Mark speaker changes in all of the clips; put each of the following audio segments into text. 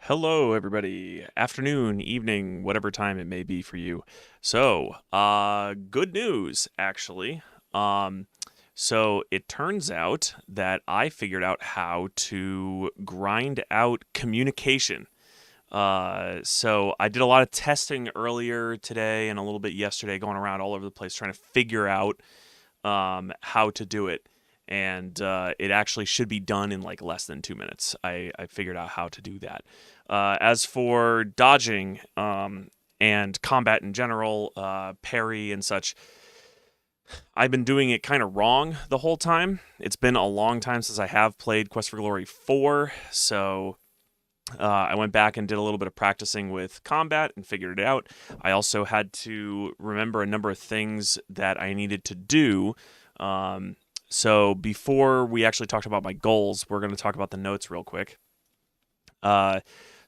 Speaker 1: Hello, everybody. Afternoon, evening, whatever time it may be for you. Good news, actually. Um, so it turns out that I figured out how to grind out communication. So I did a lot of testing earlier today and a little bit yesterday, going around all over the place trying to figure out how to do it. And it actually should be done in like less than 2 minutes. I figured out how to do that. As for dodging and combat in general, parry and such, I've been doing it kind of wrong the whole time. It's been a long time since I have played Quest for Glory 4, so I went back and did a little bit of practicing with combat and figured it out. I also had to remember a number of things that I needed to do. So before we actually talked about my goals, we're going to talk about the notes real quick.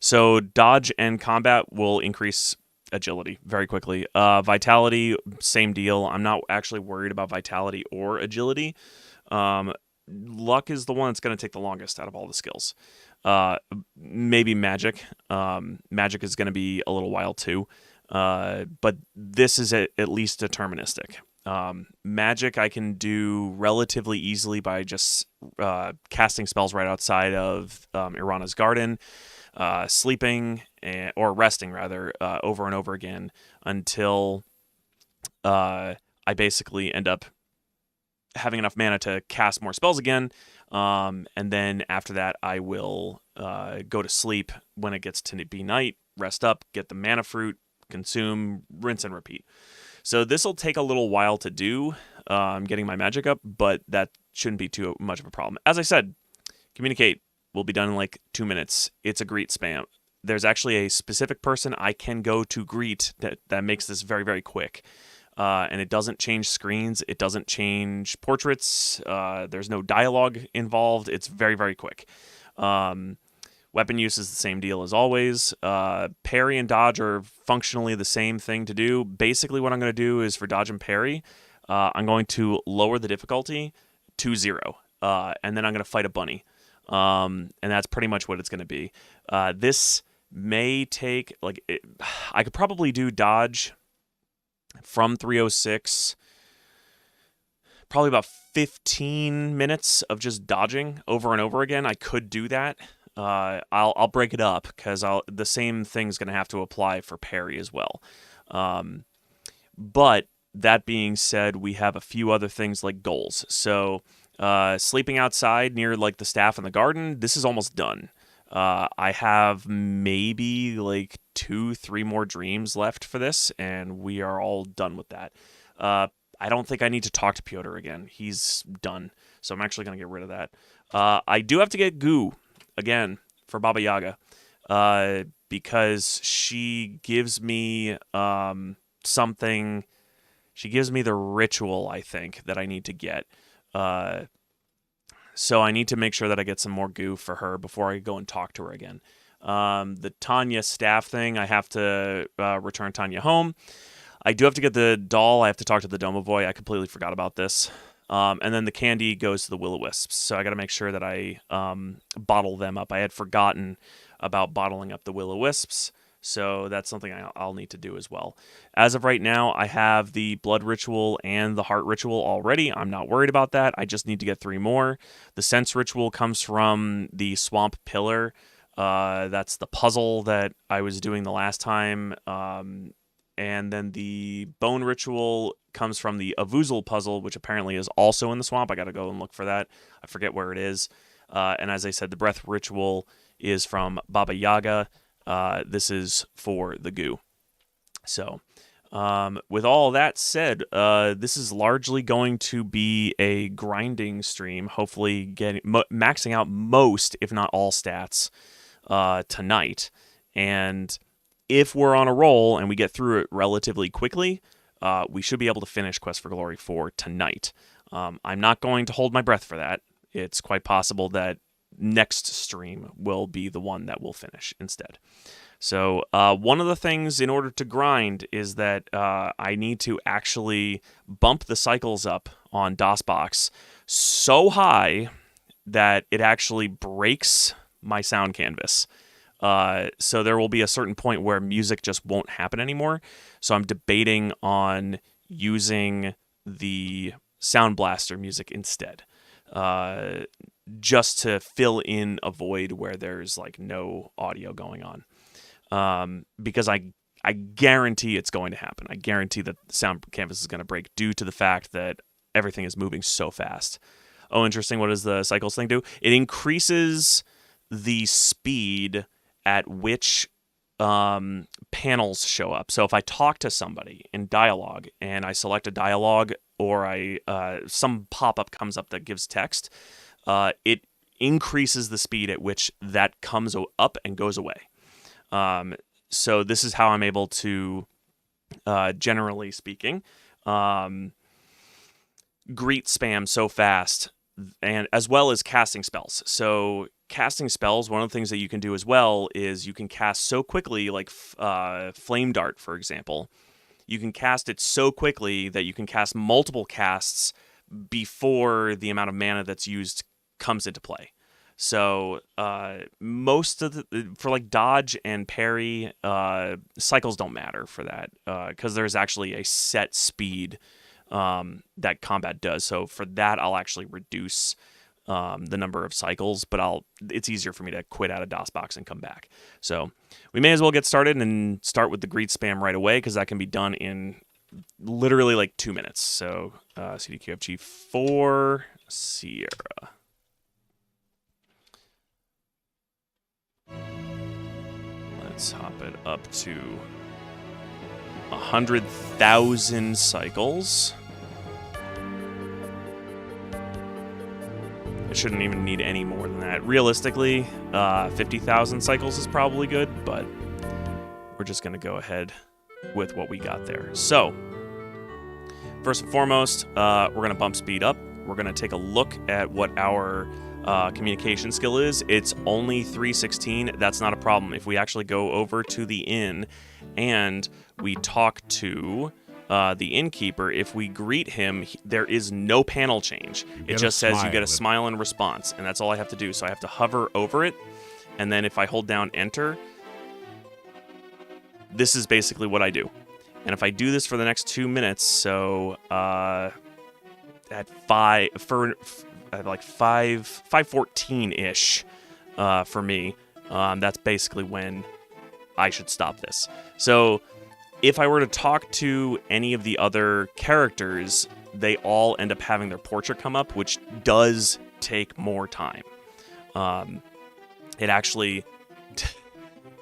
Speaker 1: So dodge and combat will increase agility very quickly. Vitality, same deal. I'm not actually worried about vitality or agility. Luck is the one that's going to take the longest out of all the skills. Maybe magic. Magic is going to be a little while too. But this is at least deterministic. Magic I can do relatively easily by just casting spells right outside of Irana's garden, sleeping or resting rather over and over again until I basically end up having enough mana to cast more spells again. And then after that, I will go to sleep when it gets to be night, rest up, get the mana fruit, consume, rinse and repeat. So this will take a little while to do, getting my magic up, but that shouldn't be too much of a problem. As I said, communicate will be done in like 2 minutes. It's a greet spam. There's actually a specific person I can go to greet that makes this very, very quick. And it doesn't change screens. It doesn't change portraits. There's no dialogue involved. It's very, very quick. Weapon use is the same deal as always. Parry and dodge are functionally the same thing to do. Basically, what I'm going to do is for dodge and parry, I'm going to lower the difficulty to 0. And then I'm going to fight a bunny. And that's pretty much what it's going to be. This may take, I could probably do dodge from 306, probably about 15 minutes of just dodging over and over again. I could do that. I'll break it up because the same thing's going to have to apply for parry as well. But that being said, we have a few other things like goals. So sleeping outside near like the staff in the garden, this is almost done. I have maybe like 2-3 more dreams left for this, and we are all done with that. I don't think I need to talk to Piotr again. He's done. So I'm actually going to get rid of that. I do have to get goo again for Baba Yaga because she gives me something. She gives me the ritual, I think, that I need to get. So I need to make sure that I get some more goo for her before I go and talk to her again. The Tanya staff thing, I have to return Tanya home. I do have to get the doll. I have to talk to the Domovoy. I completely forgot about this. And then the candy goes to the Will-O-Wisps. So I got to make sure that I bottle them up. I had forgotten about bottling up the Will-O-Wisps. So that's something I'll need to do as well. As of right now, I have the blood ritual and the heart ritual already. I'm not worried about that. I just need to get 3 more. The sense ritual comes from the swamp pillar. That's the puzzle that I was doing the last time. And then the bone ritual comes from the Avuzal puzzle, which apparently is also in the swamp. I got to go and look for that. I forget where it is. And as I said, the breath ritual is from Baba Yaga. This is for the goo. So, with all that said, this is largely going to be a grinding stream, hopefully maxing out most, if not all stats, tonight. And if we're on a roll and we get through it relatively quickly, we should be able to finish Quest for Glory 4 tonight. I'm not going to hold my breath for that. It's quite possible that next stream will be the one that we'll finish instead. So one of the things in order to grind is that I need to actually bump the cycles up on DOSBox so high that it actually breaks my sound canvas. So there will be a certain point where music just won't happen anymore. So I'm debating on using the Sound Blaster music instead, just to fill in a void where there's like no audio going on. Because I guarantee it's going to happen. I guarantee that the sound canvas is going to break due to the fact that everything is moving so fast. Oh, interesting. What does the cycles thing do? It increases the speed at which panels show up. So if I talk to somebody in dialogue and I select a dialogue, or some pop-up comes up that gives text, it increases the speed at which that comes up and goes away. So this is how I'm able to, generally speaking, greet spam so fast, and as well as casting spells. So casting spells, one of the things that you can do as well is you can cast so quickly, like Flame Dart, for example. You can cast it so quickly that you can cast multiple casts before the amount of mana that's used comes into play. So most of for like dodge and parry, cycles don't matter for that, because there's actually a set speed that combat does. So for that, I'll actually reduce the number of cycles, but it's easier for me to quit out of DOSBox and come back. So we may as well get started and start with the greet spam right away, because that can be done in literally like 2 minutes. So CDQFG4 Sierra. Let's hop it up to 100,000 cycles. I shouldn't even need any more than that. Realistically, 50,000 cycles is probably good, but we're just going to go ahead with what we got there. So, first and foremost, we're going to bump speed up. We're going to take a look at what our communication skill is. It's only 316. That's not a problem. If we actually go over to the inn and we talk to the innkeeper, if we greet him, there is no panel change. It just says you get a smile in response, and that's all I have to do. So I have to hover over it, and then if I hold down enter, this is basically what I do. And if I do this for the next 2 minutes, so at 5:14-ish for me, that's basically when I should stop this. So if I were to talk to any of the other characters, they all end up having their portrait come up, which does take more time. It actually,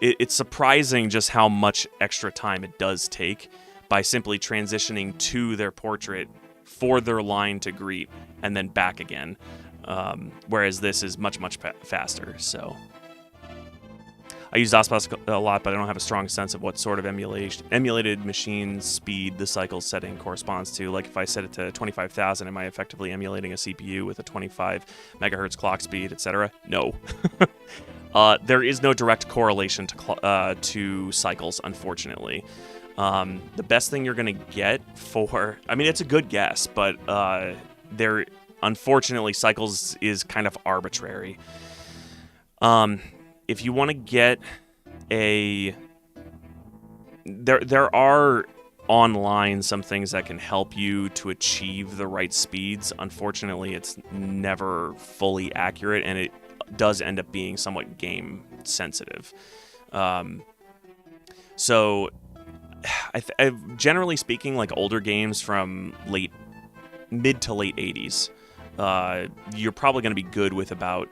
Speaker 1: it's surprising just how much extra time it does take by simply transitioning to their portrait for their line to greet and then back again. Whereas this is much, much faster. So I use DOSBox a lot, but I don't have a strong sense of what sort of emulated machine speed the cycle setting corresponds to. Like if I set it to 25,000, am I effectively emulating a CPU with a 25 megahertz clock speed, etc.? No. There is no direct correlation to cycles, unfortunately. The best thing you're going to get for... I mean, it's a good guess, but unfortunately, cycles is kind of arbitrary. If you want to get there are online some things that can help you to achieve the right speeds. Unfortunately, it's never fully accurate, and it does end up being somewhat game sensitive. So, generally speaking, like older games from mid to late 80s, you're probably going to be good with about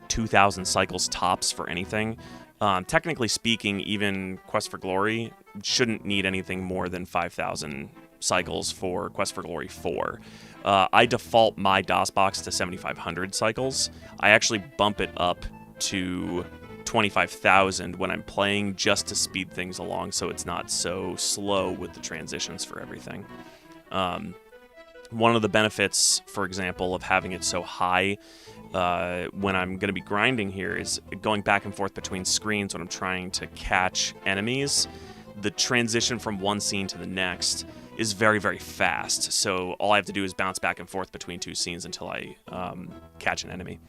Speaker 1: 2,000 cycles tops for anything. Technically speaking, even Quest for Glory shouldn't need anything more than 5,000 cycles for Quest for Glory 4. I default my DOSBox to 7,500 cycles. I actually bump it up to 25,000 when I'm playing, just to speed things along so it's not so slow with the transitions for everything. One of the benefits, for example, of having it so high when I'm going to be grinding here is going back and forth between screens when I'm trying to catch enemies. The transition from one scene to the next is very, very fast. So all I have to do is bounce back and forth between two scenes until I catch an enemy.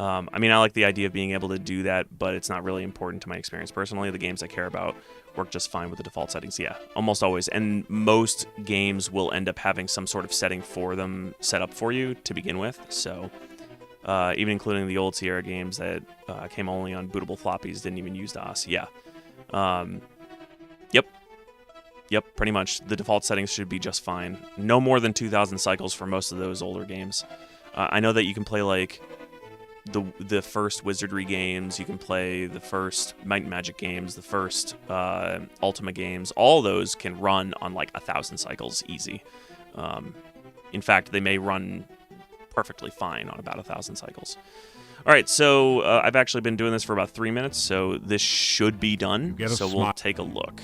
Speaker 1: I mean, I like the idea of being able to do that, but it's not really important to my experience personally. The games I care about work just fine with the default settings. Yeah, almost always. And most games will end up having some sort of setting for them set up for you to begin with. So even including the old Sierra games that came only on bootable floppies, didn't even use DOS. Yeah. Yep, pretty much. The default settings should be just fine. No more than 2,000 cycles for most of those older games. I know that you can play, like, the first Wizardry games, you can play the first Might and Magic games, the first Ultima games. All those can run on, like, 1,000 cycles easy. In fact, they may run perfectly fine on about 1,000 cycles. All right, so I've actually been doing this for about 3 minutes, so this should be done. So we'll take a look.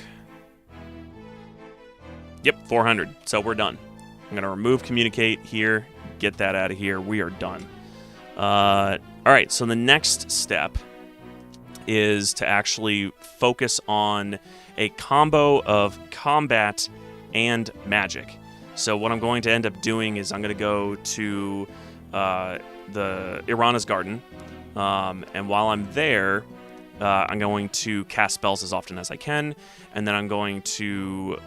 Speaker 1: Yep, 400. So we're done. I'm going to remove communicate here, get that out of here. We are done. All right, so the next step is to actually focus on a combo of combat and magic. So what I'm going to end up doing is I'm going to go to the Irana's Garden, and while I'm there, I'm going to cast spells as often as I can, and then I'm going to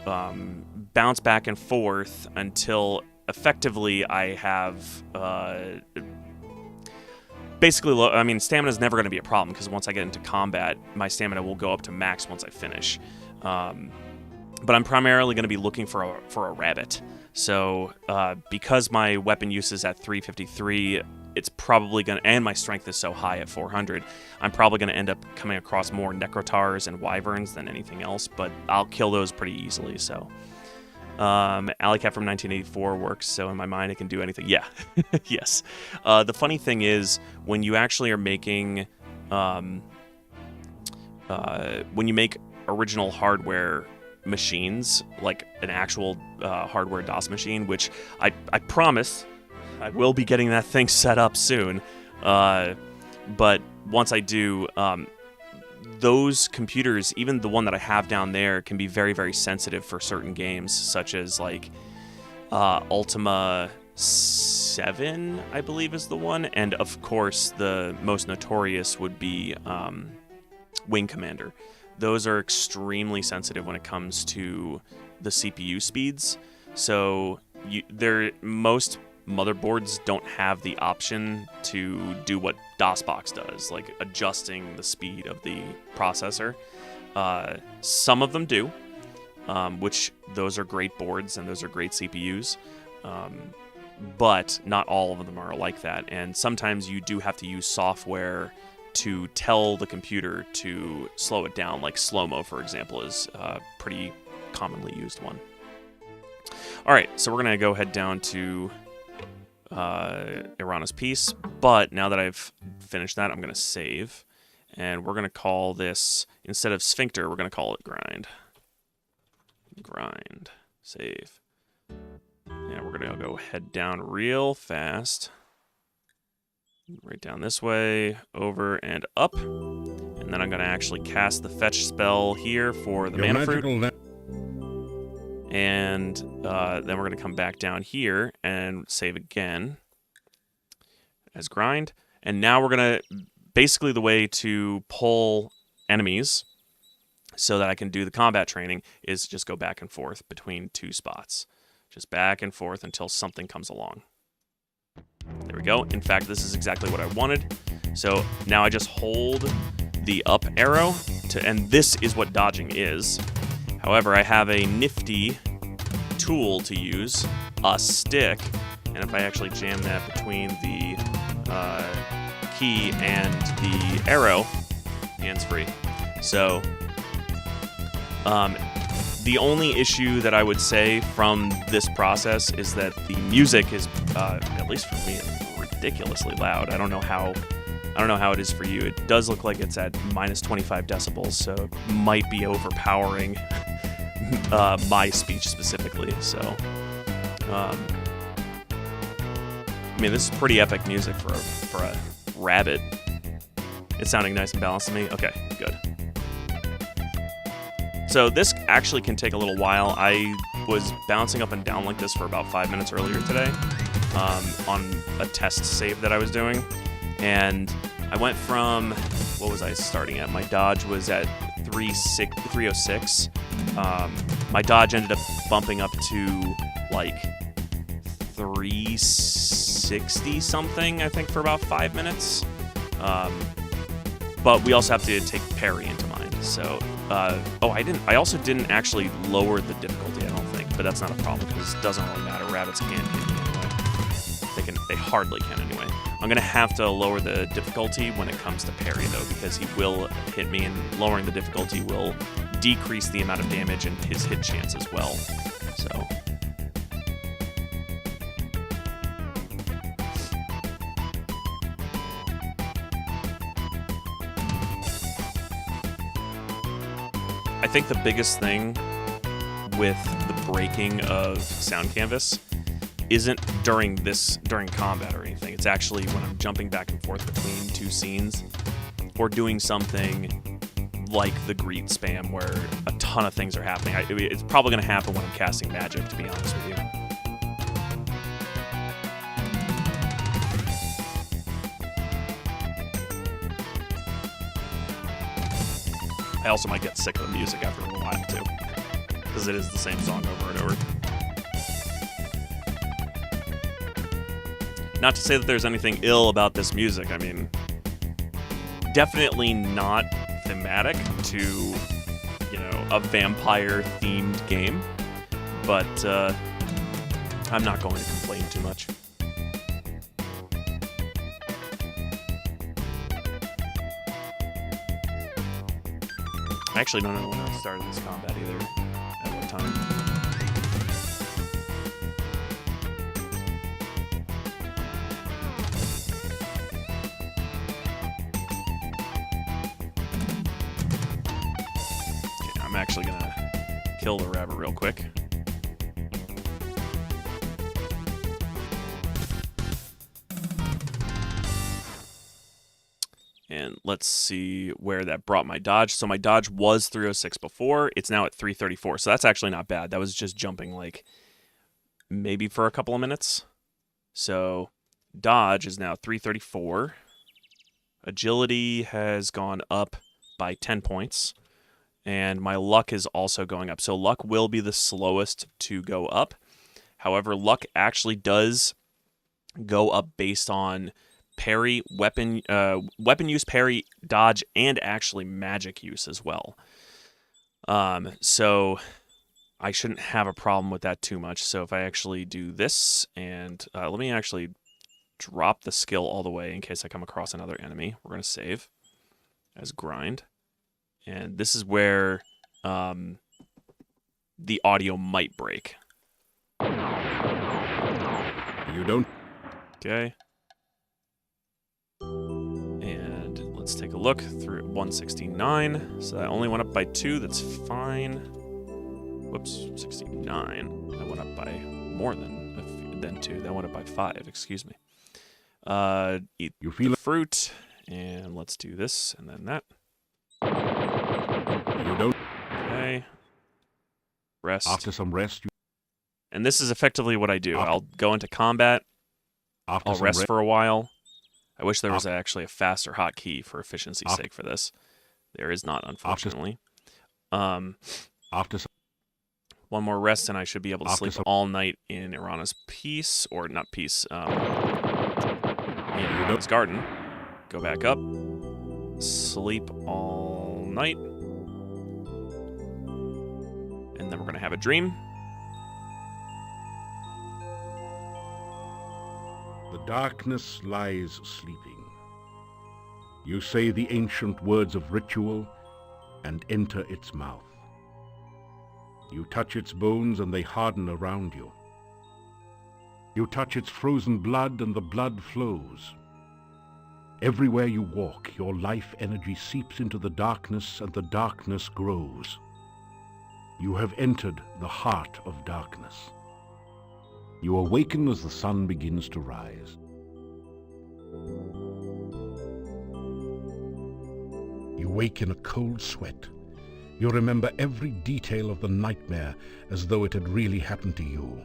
Speaker 1: bounce back and forth until effectively I have basically, I mean, stamina is never going to be a problem because once I get into combat, my stamina will go up to max once I finish. But I'm primarily going to be looking for a rabbit. So because my weapon use is at 353, it's probably going to, and my strength is so high at 400, I'm probably going to end up coming across more Necrotars and Wyverns than anything else, but I'll kill those pretty easily, so. Alley Cat from 1984 works, so in my mind it can do anything. Yeah, yes. The funny thing is, when you actually are making, when you make original hardware machines, like an actual hardware DOS machine, which I promise I will be getting that thing set up soon, but once I do, those computers, even the one that I have down there, can be very, very sensitive for certain games, such as like Ultima 7, I believe is the one, and of course the most notorious would be Wing Commander. Those are extremely sensitive when it comes to the CPU speeds. So most motherboards don't have the option to do what DOSBox does, like adjusting the speed of the processor. Some of them do, which those are great boards and those are great CPUs, but not all of them are like that. And sometimes you do have to use software to tell the computer to slow it down, like slow-mo, for example, is a pretty commonly used one. All right, so we're going to go head down to Irana's Peace, but now that I've finished that, I'm going to save, and we're going to call this, instead of Sphincter, we're going to call it Grind. Grind. Save. And we're going to go head down real fast. Right down this way, over and up. And then I'm going to actually cast the fetch spell here for the mana fruit. And then we're going to come back down here and save again as Grind. And now we're going to, basically the way to pull enemies so that I can do the combat training is just go back and forth between two spots. Just back and forth until something comes along. There we go. In fact, this is exactly what I wanted. So now I just hold the up arrow, and this is what dodging is. However, I have a nifty tool to use, a stick, and if I actually jam that between the key and the arrow, hands-free. So the only issue that I would say from this process is that the music is, at least for me, ridiculously loud. I don't know how it is for you. It does look like it's at minus 25 decibels, so it might be overpowering my speech specifically. So, I mean, this is pretty epic music for a rabbit. It's sounding nice and balanced to me. Okay, good. So this actually can take a little while. I was bouncing up and down like this for about 5 minutes earlier today on a test save that I was doing. And I went from, what was I starting at? My dodge was at 306. My dodge ended up bumping up to like 360 something, I think, for about 5 minutes. But we also have to take parry into mind. So, I also didn't actually lower the difficulty, I don't think, but that's not a problem because it doesn't really matter. Rabbits can't hit me anyway. They hardly can anyway. I'm gonna have to lower the difficulty when it comes to parry though, because he will hit me, and lowering the difficulty will decrease the amount of damage and his hit chance as well. So. I think the biggest thing with the breaking of sound canvas isn't during combat or anything. It's actually when I'm jumping back and forth between two scenes or doing something like the greet spam where a ton of things are happening. It's probably going to happen when I'm casting magic, to be honest with you. I also might get sick of the music after a while, too, because it is the same song over and over. Not to say that there's anything ill about this music. I mean, definitely not thematic to, a vampire-themed game, but I'm not going to complain too much. I actually don't know when I started this combat either, at what time. Okay, I'm actually gonna kill the rabbit real quick. And let's see where that brought my dodge. So my dodge was 306 before. It's now at 334. So that's actually not bad. That was just jumping like maybe for a couple of minutes. So dodge is now 334. Agility has gone up by 10 points. And my luck is also going up. So luck will be the slowest to go up. However, luck actually does go up based on parry, weapon use, parry, dodge, and actually magic use as well. So I shouldn't have a problem with that too much. So if I actually do this, and let me actually drop the skill all the way in case I come across another enemy. We're going to save as grind. And this is where the audio might break.
Speaker 2: You don't?
Speaker 1: Okay. And let's take a look through 169. So that only went up by 2. That's fine. Whoops, 69. That went up by more than 2. That went up by 5. Excuse me. Eat the fruit, and let's do this and then that.
Speaker 2: You don't.
Speaker 1: Okay. Rest.
Speaker 2: After some rest,
Speaker 1: and this is effectively what I do. I'll go into combat. I'll rest for a while. I wish there was actually a faster hotkey for efficiency's sake for this. There is not, unfortunately. One more rest, and I should be able to sleep all night in Irana's peace, or not peace, in Irana's garden. Go back up. Sleep all night. And then we're going to have a dream.
Speaker 2: The darkness lies sleeping. You say the ancient words of ritual and enter its mouth. You touch its bones and they harden around you. You touch its frozen blood and the blood flows. Everywhere you walk, your life energy seeps into the darkness and the darkness grows. You have entered the heart of darkness. You awaken as the sun begins to rise. You wake in a cold sweat. You remember every detail of the nightmare as though it had really happened to you.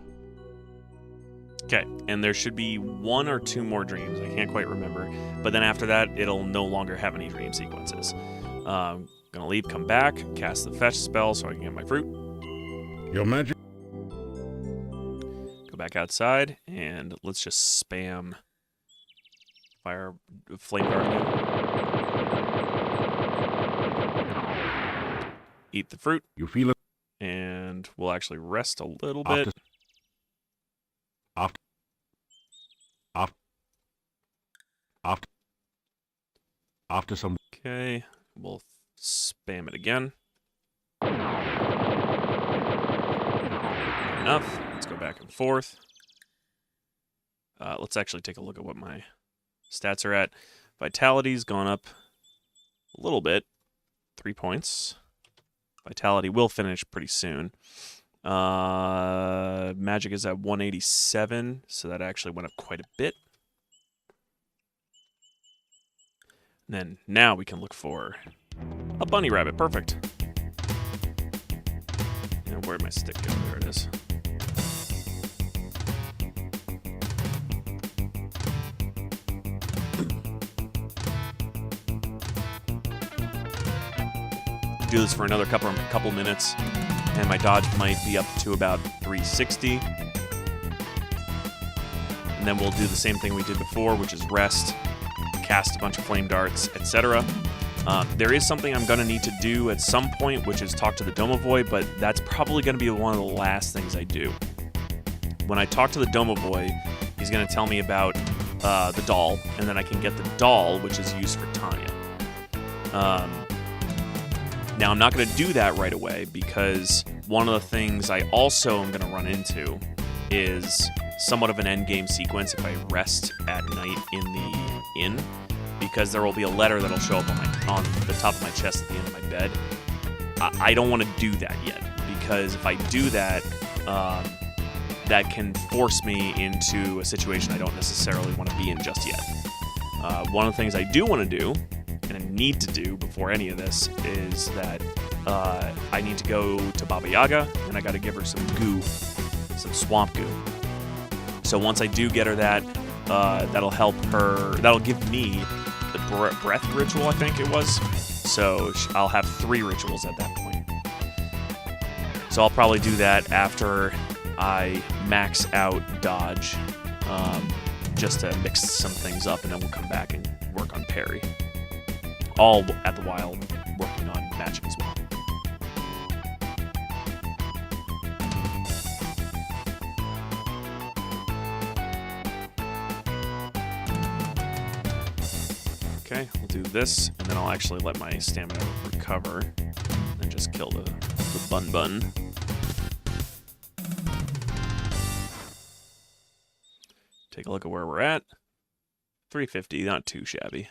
Speaker 1: Okay, and there should be 1 or 2 more dreams. I can't quite remember. But then after that, it'll no longer have any dream sequences. Gonna leave, come back, cast the fetch spell so I can get my fruit.
Speaker 2: Your magic.
Speaker 1: Go back outside, and let's just spam fire flame dart again. Eat the fruit.
Speaker 2: You feel it.
Speaker 1: And we'll actually rest a little bit.
Speaker 2: After some.
Speaker 1: Okay, we'll spam it again. Enough. Let's go back and forth. Let's actually take a look at what my stats are at. Vitality's gone up a little bit. 3 points. Vitality will finish pretty soon. Magic is at 187, so that actually went up quite a bit. And then now we can look for a bunny rabbit. Perfect. And where'd my stick go? There it is. Do this for another couple minutes, and my dodge might be up to about 360. And then we'll do the same thing we did before, which is rest, cast a bunch of flame darts, etc. There is something I'm going to need to do at some point, which is talk to the Domovoy, but that's probably going to be one of the last things I do. When I talk to the Domovoy, he's going to tell me about the doll, and then I can get the doll, which is used for Tanya. Now, I'm not going to do that right away, because one of the things I also am going to run into is somewhat of an endgame sequence if I rest at night in the inn, because there will be a letter that'll show up on the top of my chest at the end of my bed. I don't want to do that yet, because if I do that, that can force me into a situation I don't necessarily want to be in just yet. One of the things I do want to do, and I need to do before any of this, is that I need to go to Baba Yaga, and I got to give her some goo, some swamp goo. So once I do get her that, that'll help her, that'll give me the breath ritual, I think it was. So I'll have 3 rituals at that point. So I'll probably do that after I max out dodge, just to mix some things up, and then we'll come back and work on parry. All at the while working on magic as well. Okay, we'll do this, and then I'll actually let my stamina recover, and just kill the bun. Take a look at where we're at. 350, not too shabby.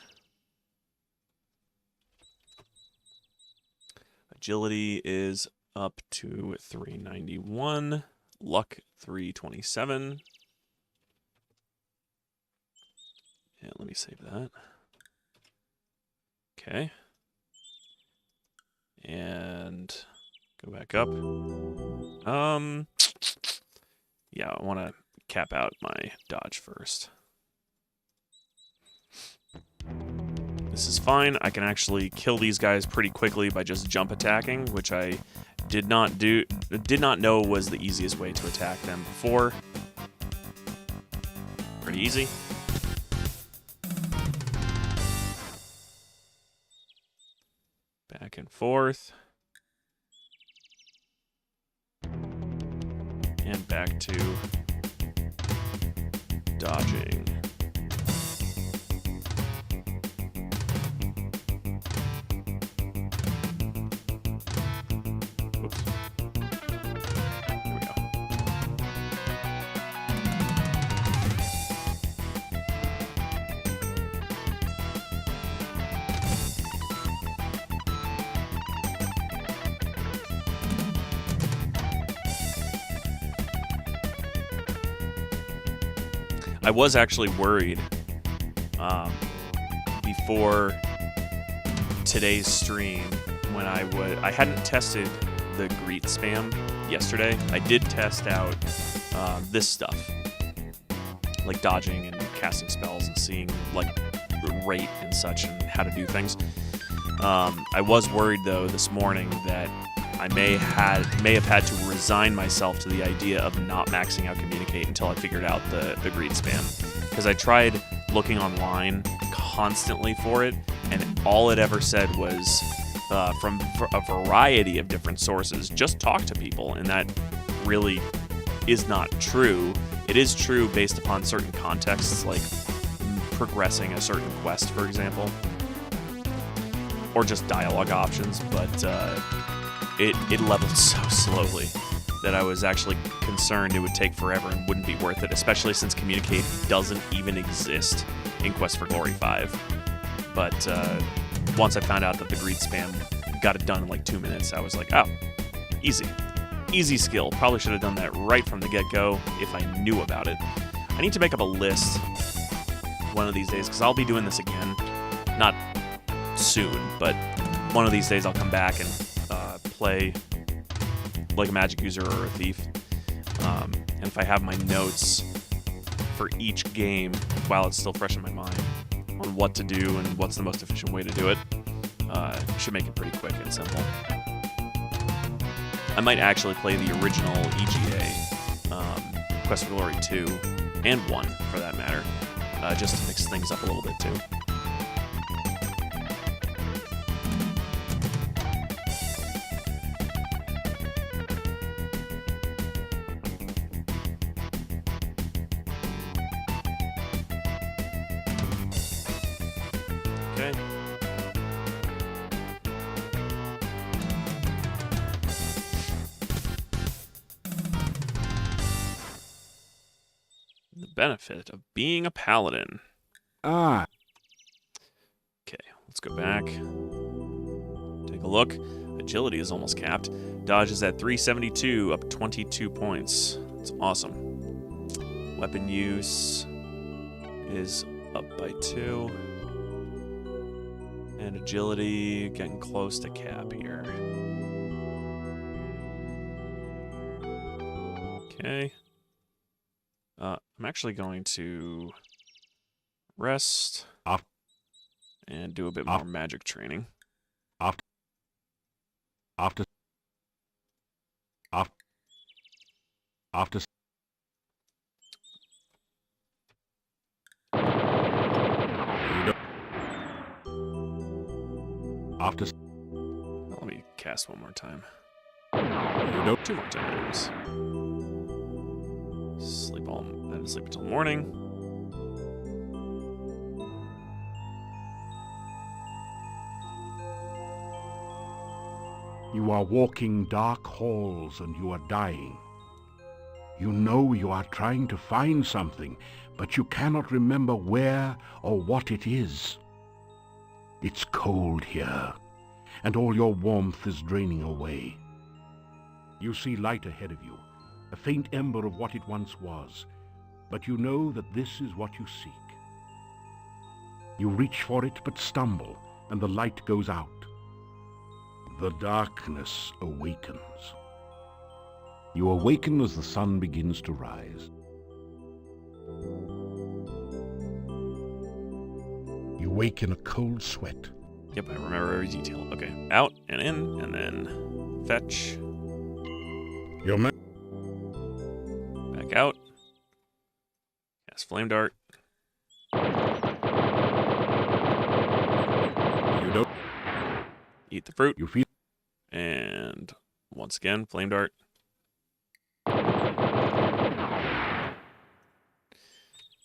Speaker 1: Agility is up to 391. Luck, 327. Yeah, let me save that. Okay. And go back up. Yeah, I want to cap out my dodge first. This is fine. I can actually kill these guys pretty quickly by just jump attacking, which I did not know was the easiest way to attack them before. Pretty easy. Back and forth. And back to dodging. Oops. Here we go. I was actually worried before today's stream when I hadn't tested the greet spam yesterday. I did test out this stuff, like dodging and casting spells and seeing like rate and such and how to do things. I was worried though this morning that I may have had to resign myself to the idea of not maxing out Communicate until I figured out the greed spam, because I tried looking online constantly for it, and all it ever said was from a variety of different sources, just talk to people, and that really is not true. It is true based upon certain contexts, like progressing a certain quest, for example, or just dialogue options, but it leveled so slowly that I was actually concerned it would take forever and wouldn't be worth it, especially since Communicate doesn't even exist in Quest for Glory 5. But once I found out that the greed spam got it done in like 2 minutes, I was like, oh, easy. Easy skill. Probably should have done that right from the get-go if I knew about it. I need to make up a list one of these days, because I'll be doing this again. Not soon, but one of these days I'll come back and play like a magic user or a thief. And if I have my notes for each game while it's still fresh in my mind on what to do and what's the most efficient way to do it, should make it pretty quick and simple. I might actually play the original EGA, Quest for Glory 2, and 1 for that matter, just to mix things up a little bit too. Okay. The benefit of being a paladin.
Speaker 2: Ah.
Speaker 1: Okay, let's go back. Take a look. Agility is almost capped. Dodge is at 372, up 22 points. That's awesome. Weapon use is up by 2. And agility getting close to cap here. Okay. I'm actually going to rest and do a bit more magic training.
Speaker 2: After
Speaker 1: Let me cast one more time. 2 more times. Sleep until morning.
Speaker 2: You are walking dark halls and you are dying. You know you are trying to find something, but you cannot remember where or what it is. It's cold here, and all your warmth is draining away. You see light ahead of you, a faint ember of what it once was, but you know that this is what you seek. You reach for it but stumble, and the light goes out. The darkness awakens. You awaken as the sun begins to rise. You wake in a cold sweat.
Speaker 1: Yep, I remember every detail. Okay, out and in, and then fetch.
Speaker 2: Your man.
Speaker 1: Back out. Cast Flame Dart.
Speaker 2: You don't.
Speaker 1: Eat the fruit.
Speaker 2: You feel.
Speaker 1: And once again, Flame Dart.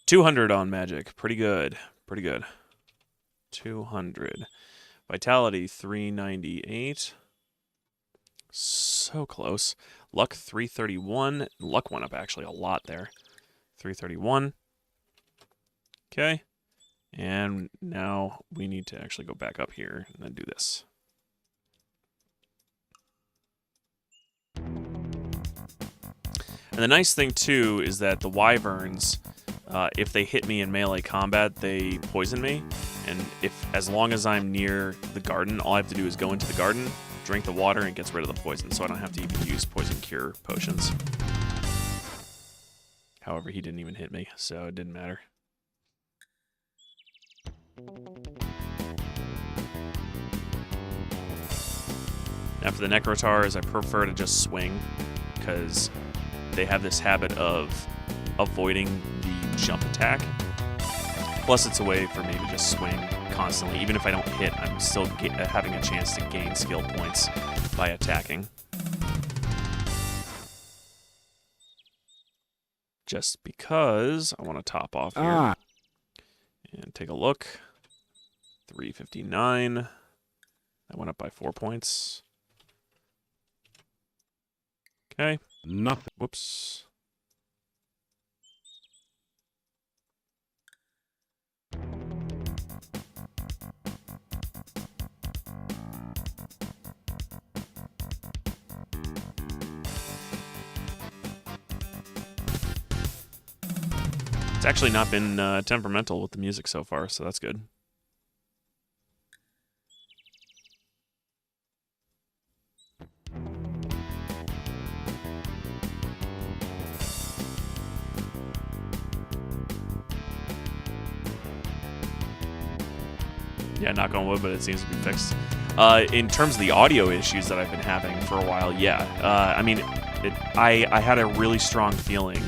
Speaker 1: 200 on magic. Pretty good. Pretty good. 200. Vitality, 398. So close. Luck, 331. Luck went up actually a lot there. 331. Okay. And now we need to actually go back up here and then do this. And the nice thing, too, is that the wyverns, if they hit me in melee combat, they poison me. And as long as I'm near the garden, all I have to do is go into the garden, drink the water, and it gets rid of the poison, so I don't have to even use poison cure potions. However, he didn't even hit me, so it didn't matter. Now for the Necrotars, I prefer to just swing, because they have this habit of avoiding the jump attack. Plus, it's a way for me to just swing constantly. Even if I don't hit, I'm still having a chance to gain skill points by attacking. Just because I want to top off here. And take a look. 359. That went up by 4 points. Okay.
Speaker 2: Nothing.
Speaker 1: Whoops. It's actually not been temperamental with the music so far, so that's good. Yeah, knock on wood, but it seems to be fixed. In terms of the audio issues that I've been having for a while, yeah. I mean, I had a really strong feeling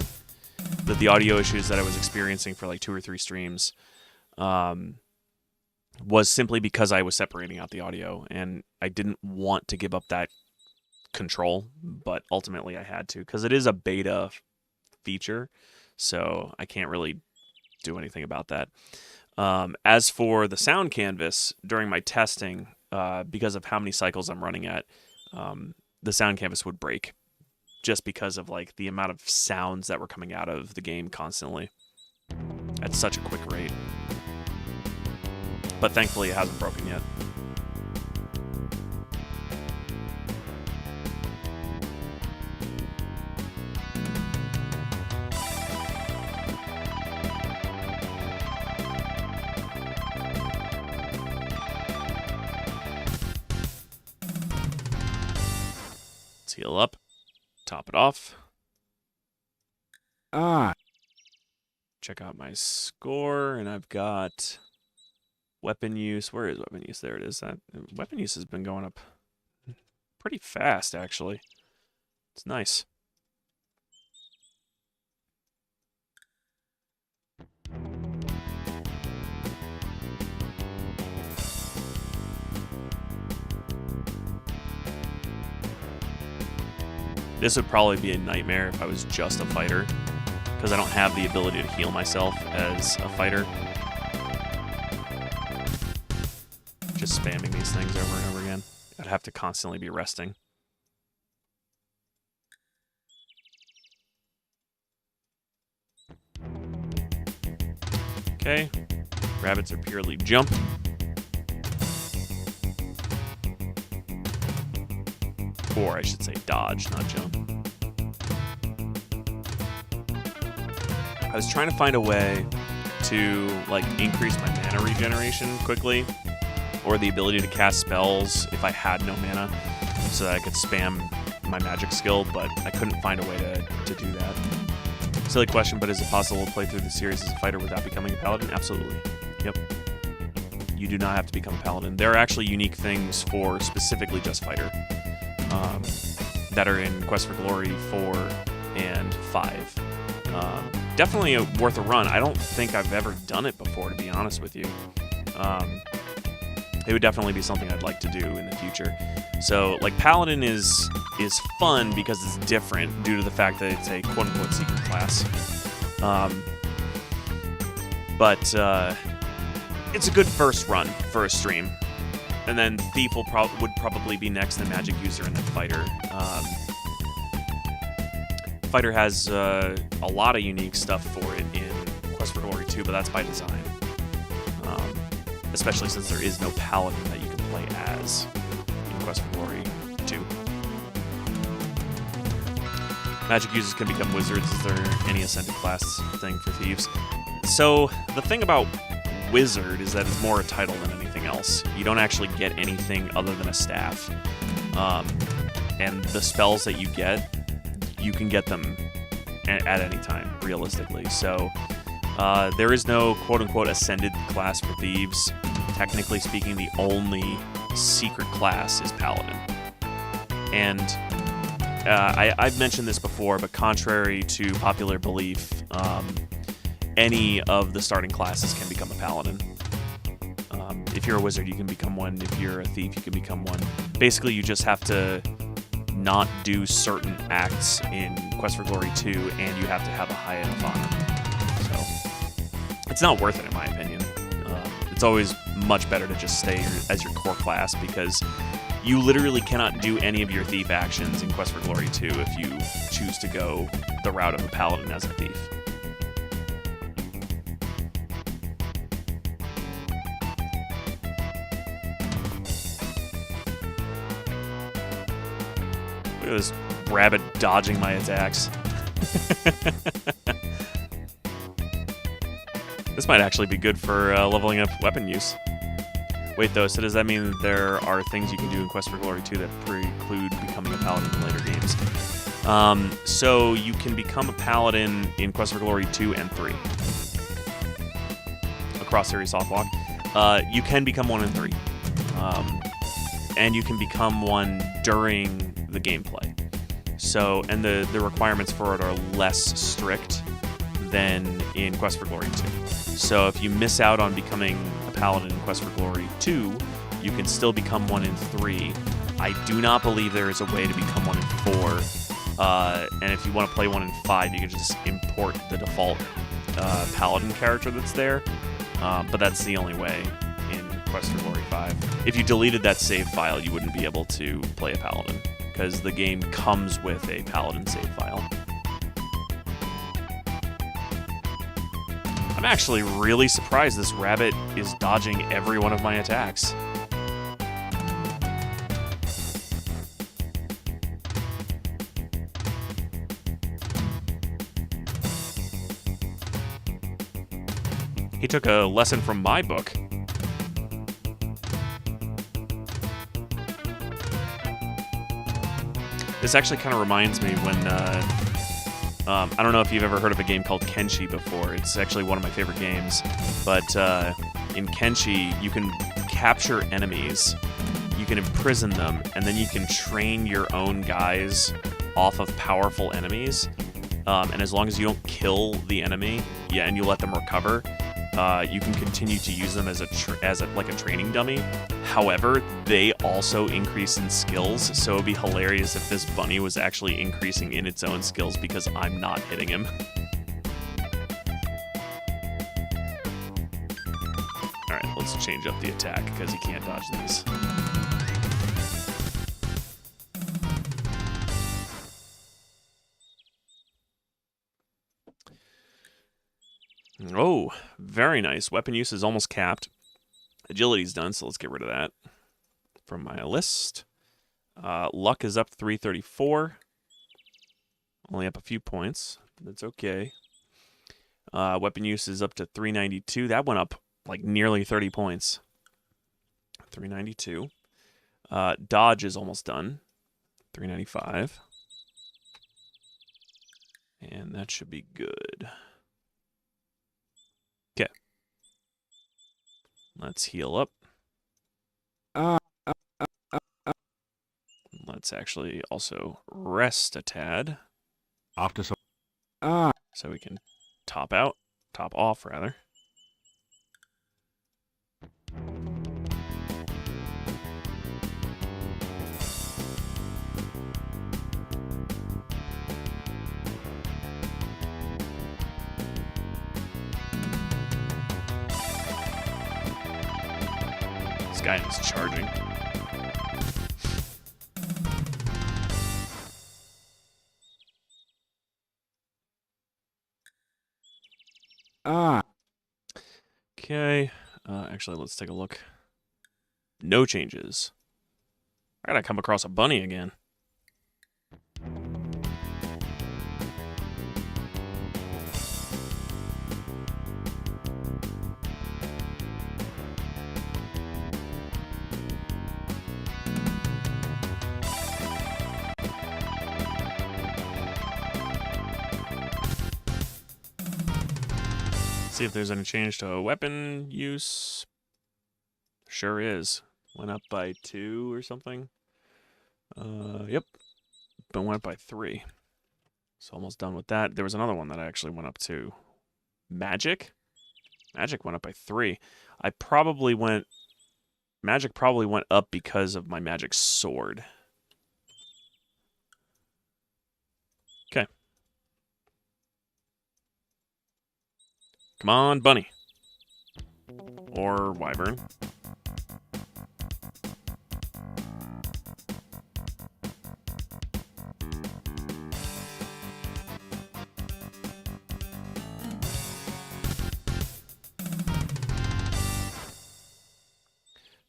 Speaker 1: that the audio issues that I was experiencing for like 2 or 3 streams was simply because I was separating out the audio, and I didn't want to give up that control, but ultimately I had to, because it is a beta feature, so I can't really do anything about that. As for the sound canvas, during my testing, because of how many cycles I'm running at, the sound canvas would break just because of like the amount of sounds that were coming out of the game constantly at such a quick rate. But thankfully it hasn't broken yet. Let's heal up. Top it off. Check out my score, and I've got weapon use. Where is weapon use? There it is. That weapon use has been going up pretty fast, actually. It's nice. This would probably be a nightmare if I was just a fighter, because I don't have the ability to heal myself as a fighter. Just spamming these things over and over again. I'd have to constantly be resting. Okay, rabbits are purely jump. Or I should say dodge, not jump. I was trying to find a way to like increase my mana regeneration quickly, or the ability to cast spells if I had no mana, so that I could spam my magic skill, but I couldn't find a way to do that. Silly question, but is it possible to play through the series as a fighter without becoming a paladin? Absolutely. Yep. You do not have to become a paladin. There are actually unique things for specifically just fighter. That are in Quest for Glory 4 and 5. Definitely worth a run. I don't think I've ever done it before, to be honest with you. It would definitely be something I'd like to do in the future. So, like, Paladin is fun because it's different due to the fact that it's a quote-unquote secret class. But it's a good first run for a stream. And then Thief would probably be next, then Magic User, and then Fighter. Fighter has a lot of unique stuff for it in Quest for Glory 2, but that's by design. Especially since there is no Paladin that you can play as in Quest for Glory 2. Magic Users can become Wizards. Is there any Ascended class thing for Thieves? So, the thing about Wizard is that it's more a title than anything else. You don't actually get anything other than a staff. And the spells that you get, you can get them at any time, realistically. So there is no quote-unquote ascended class for thieves. Technically speaking, the only secret class is Paladin. And I've mentioned this before, but contrary to popular belief, any of the starting classes can become a Paladin. If you're a wizard, you can become one. If you're a thief, you can become one. Basically, you just have to not do certain acts in Quest for Glory 2, and you have to have a high enough honor. So it's not worth it, in my opinion. It's always much better to just stay as your core class, because you literally cannot do any of your thief actions in Quest for Glory 2 if you choose to go the route of a Paladin as a thief. Look at this rabbit dodging my attacks. This might actually be good for leveling up weapon use. Wait, though, so does that mean there are things you can do in Quest for Glory 2 that preclude becoming a Paladin in later games? So you can become a Paladin in Quest for Glory 2 and 3. Across series softlock. You can become one in 3. And you can become one during the gameplay. So, and the requirements for it are less strict than in Quest for Glory 2. So if you miss out on becoming a Paladin in Quest for Glory 2, you can still become one in 3. I do not believe there is a way to become one in 4. And if you want to play one in 5, you can just import the default Paladin character that's there. But that's the only way in Quest for Glory 5. If you deleted that save file, you wouldn't be able to play a Paladin, because the game comes with a Paladin save file. I'm actually really surprised this rabbit is dodging every one of my attacks. He took a lesson from my book. This actually kind of reminds me when, I don't know if you've ever heard of a game called Kenshi before. It's actually one of my favorite games. But in Kenshi, you can capture enemies, you can imprison them, and then you can train your own guys off of powerful enemies. And as long as you don't kill the enemy, and you let them recover, you can continue to use them as a training dummy. However, they also increase in skills, so it'd be hilarious if this bunny was actually increasing in its own skills because I'm not hitting him. Alright, let's change up the attack because he can't dodge these. Oh, very nice. Weapon use is almost capped. Agility's done, so let's get rid of that from my list. Luck is up 334. Only up a few points. That's okay. Weapon use is up to 392. That went up like nearly 30 points. 392. Dodge is almost done. 395. And that should be good. Okay. Let's heal up. Let's actually also rest a tad.
Speaker 2: After some...
Speaker 1: So we can top off rather. This guy is charging. Okay. Actually, let's take a look. No changes. I gotta come across a bunny again. See if there's any change to weapon use. Sure is. Went up by 2 or something. Yep. But went up by 3. So almost done with that. There was another one that I actually went up to. Magic? Magic went up by 3. Magic probably went up because of my magic sword. Okay. Come on, bunny. Or wyvern.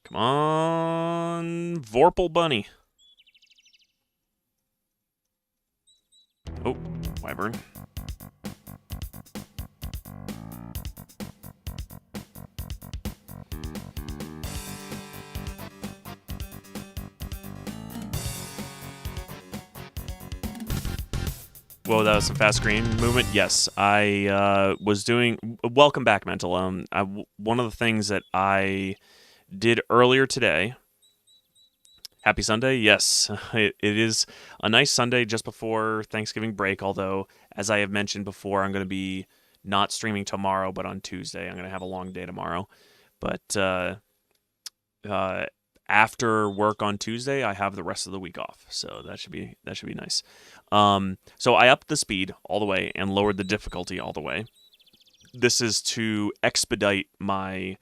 Speaker 1: Come on, Vorpal bunny. Oh, wyvern. Whoa, that was some fast screen movement. Yes, I was doing. Welcome back, Mental. One of the things that I did earlier today. Happy Sunday. Yes, it is a nice Sunday just before Thanksgiving break. Although, as I have mentioned before, I'm going to be not streaming tomorrow, but on Tuesday. I'm going to have a long day tomorrow. But after work on Tuesday, I have the rest of the week off, so that should be nice. So I upped the speed all the way and lowered the difficulty all the way. This is to expedite my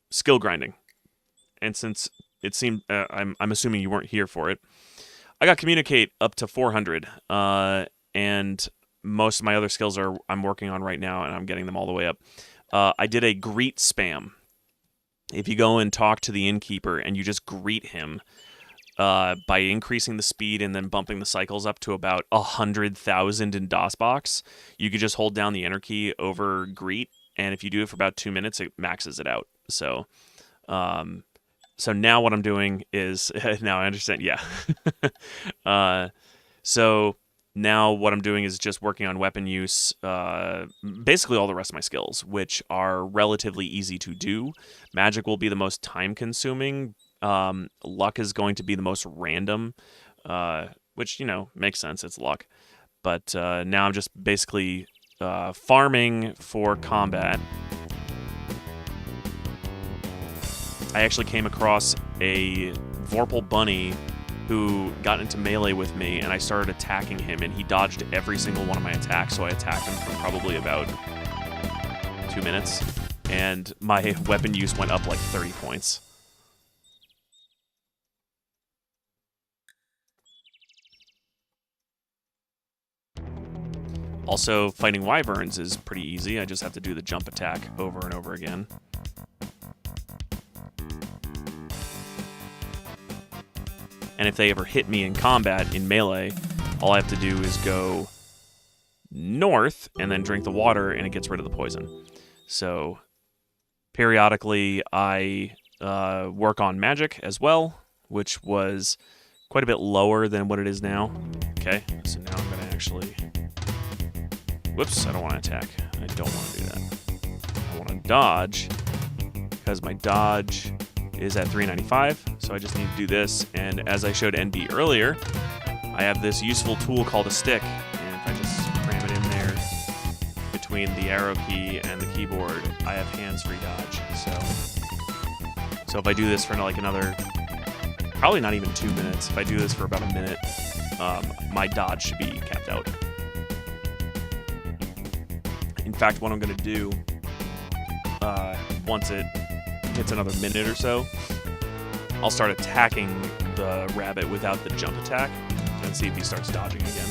Speaker 1: skill grinding, and since it seemed I'm assuming you weren't here for it, I got communicate up to 400, and most of my other skills I'm working on right now, and I'm getting them all the way up. I did a greet spam. If you go and talk to the innkeeper and you just greet him by increasing the speed and then bumping the cycles up to about 100,000 in DOSBox, you could just hold down the enter key over greet, and if you do it for about 2 minutes, it maxes it out. So now what I'm doing is now I understand. Yeah. So now what I'm doing is just working on weapon use, basically all the rest of my skills, which are relatively easy to do. Magic will be the most time-consuming. Luck is going to be the most random, which, makes sense. It's luck. But now I'm just basically farming for combat. I actually came across a Vorpal bunny who got into melee with me, and I started attacking him, and he dodged every single one of my attacks, so I attacked him for probably about 2 minutes, and my weapon use went up like 30 points. Also, fighting wyverns is pretty easy. I just have to do the jump attack over and over again. And if they ever hit me in combat, in melee, all I have to do is go north and then drink the water, and it gets rid of the poison. So, periodically, I work on magic as well, which was quite a bit lower than what it is now. Okay, so now I'm going to actually... Whoops, I don't want to attack. I don't want to do that. I want to dodge, because my dodge is at 395, so I just need to do this, and as I showed NB earlier, I have this useful tool called a stick, and if I just cram it in there between the arrow key and the keyboard, I have hands-free dodge. So if I do this for like another, probably not even 2 minutes, if I do this for about a minute, my dodge should be capped out. In fact, what I'm going to do, once it hits another minute or so, I'll start attacking the rabbit without the jump attack and see if he starts dodging again.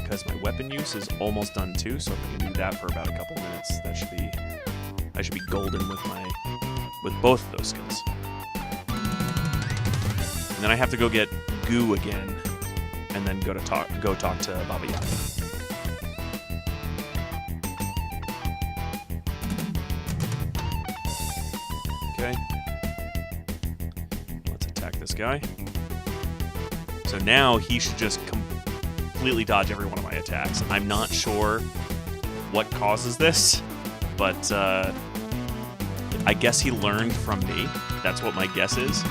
Speaker 1: Because my weapon use is almost done too, so if I can do that for about a couple minutes, I should be golden with both of those skills. And then I have to go get goo again, and then go talk to Baba Yaga. Okay. Let's attack this guy. So now he should just completely dodge every one of my attacks. I'm not sure what causes this, but I guess he learned from me. That's what my guess is.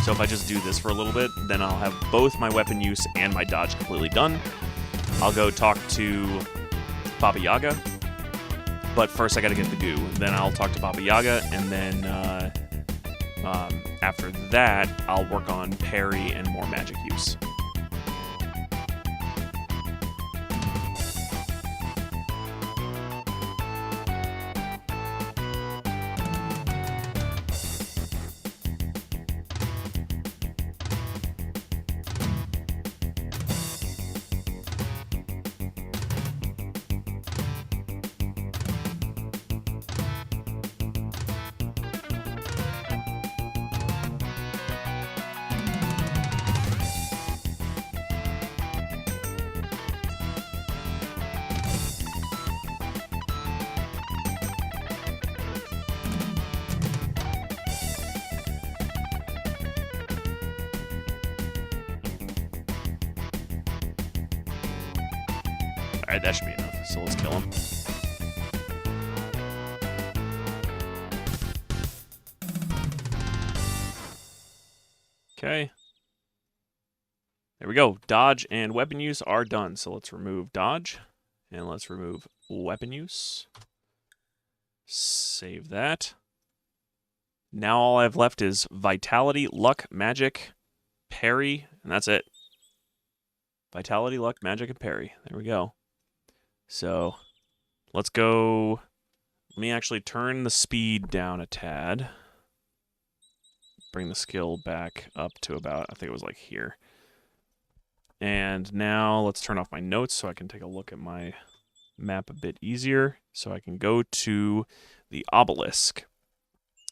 Speaker 1: So if I just do this for a little bit, then I'll have both my weapon use and my dodge completely done. I'll go talk to Baba Yaga, but first I gotta get the goo. Then I'll talk to Baba Yaga, and then after that, I'll work on parry and more magic use. Alright, that should be enough. So let's kill him. Okay. There we go. Dodge and weapon use are done. So let's remove dodge. And let's remove weapon use. Save that. Now all I have left is vitality, luck, magic, parry, and that's it. Vitality, luck, magic, and parry. There we go. So let's go. Let me actually turn the speed down a tad. Bring the skill back up to about, I think it was like here. And now let's turn off my notes so I can take a look at my map a bit easier. So I can go to the obelisk.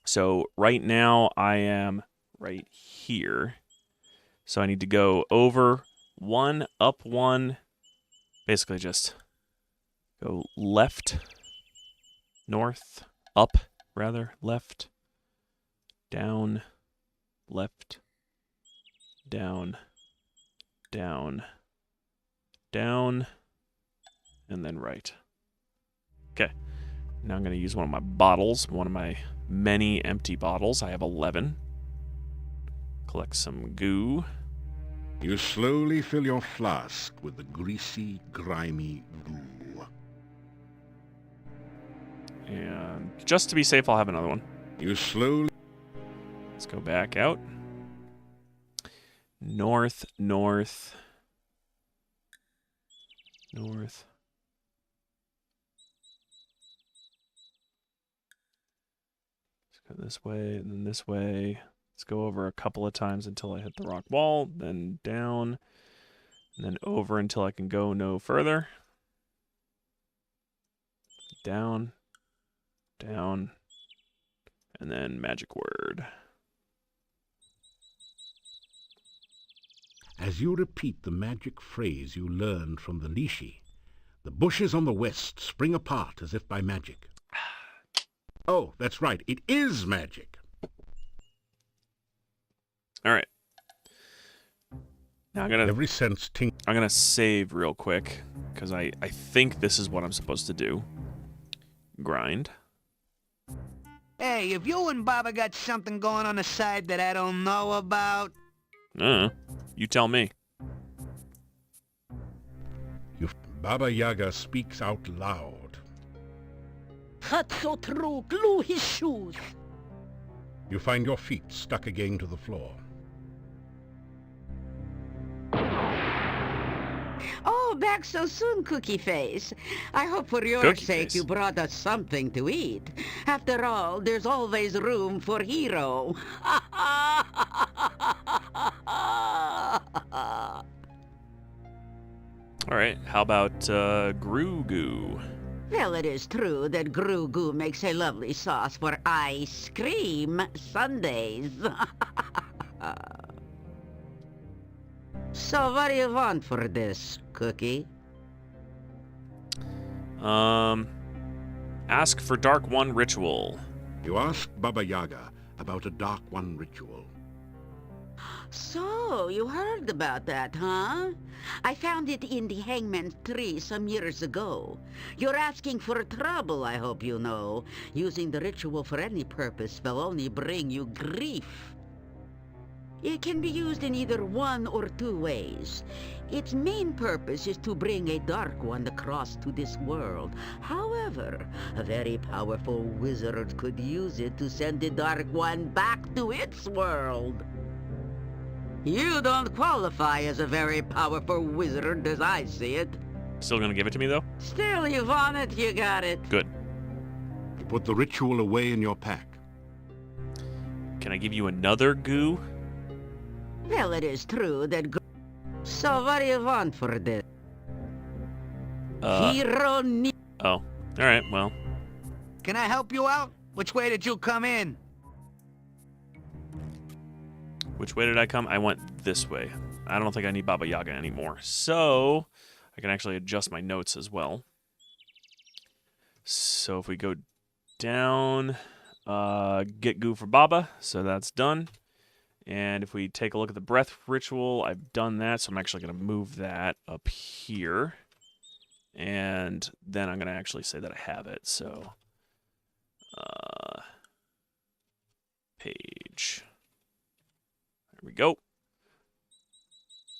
Speaker 1: So right now I am right here. So I need to go over one, up one, basically just go left, north, up, rather, left, down, left, down, down, down, and then right. Okay, now I'm going to use one of my bottles, one of my many empty bottles. I have 11. Collect some goo.
Speaker 2: You slowly fill your flask with the greasy, grimy goo.
Speaker 1: And just to be safe, I'll have another one.
Speaker 2: You slowly...
Speaker 1: Let's go back out. North, north, north. Let's go this way and then this way. Let's go over a couple of times until I hit the rock wall, then down, and then over until I can go no further. Down, down, and then magic word.
Speaker 2: As you repeat the magic phrase you learned from the Lishi, the bushes on the west spring apart as if by magic. Oh, that's right. It is magic.
Speaker 1: All right. Now
Speaker 2: Every sense
Speaker 1: I'm gonna save real quick because I think this is what I'm supposed to do. Grind.
Speaker 3: Hey, if you and Baba got something going on the side that I don't know about...
Speaker 1: You tell me.
Speaker 2: Baba Yaga speaks out loud.
Speaker 4: That's so true. Glue his shoes.
Speaker 2: You find your feet stuck again to the floor.
Speaker 4: Oh, back so soon, Cookie Face. I hope for your
Speaker 1: Cookie
Speaker 4: sake
Speaker 1: Face.
Speaker 4: you brought us something to eat. After all, there's always room for Hero.
Speaker 1: All right. How about Groo Goo?
Speaker 4: Well, it is true that Groo Goo makes a lovely sauce for ice cream sundaes. So what do you want for this, Cookie?
Speaker 1: Ask for Dark One ritual.
Speaker 2: You ask Baba Yaga about a Dark One ritual.
Speaker 4: So, you heard about that, huh? I found it in the hangman's tree some years ago. You're asking for trouble, I hope you know. Using the ritual for any purpose will only bring you grief. It can be used in either one or two ways. Its main purpose is to bring a Dark One across to this world. However, a very powerful wizard could use it to send the Dark One back to its world. You don't qualify as a very powerful wizard as I see it.
Speaker 1: Still gonna give it to me, though?
Speaker 4: Still, you want it, you got it.
Speaker 1: Good.
Speaker 2: Put the ritual away in your pack.
Speaker 1: Can I give you another goo?
Speaker 4: Well, it is true that... So what do you want for this? Hero need...
Speaker 1: Oh. Alright, well.
Speaker 3: Can I help you out? Which way did you come in?
Speaker 1: Which way did I come? I went this way. I don't think I need Baba Yaga anymore. So, I can actually adjust my notes as well. So, if we go down, get goo for Baba. So, that's done. And if we take a look at the breath ritual, I've done that. So, I'm actually going to move that up here. And then I'm going to actually say that I have it. So, page. There we go.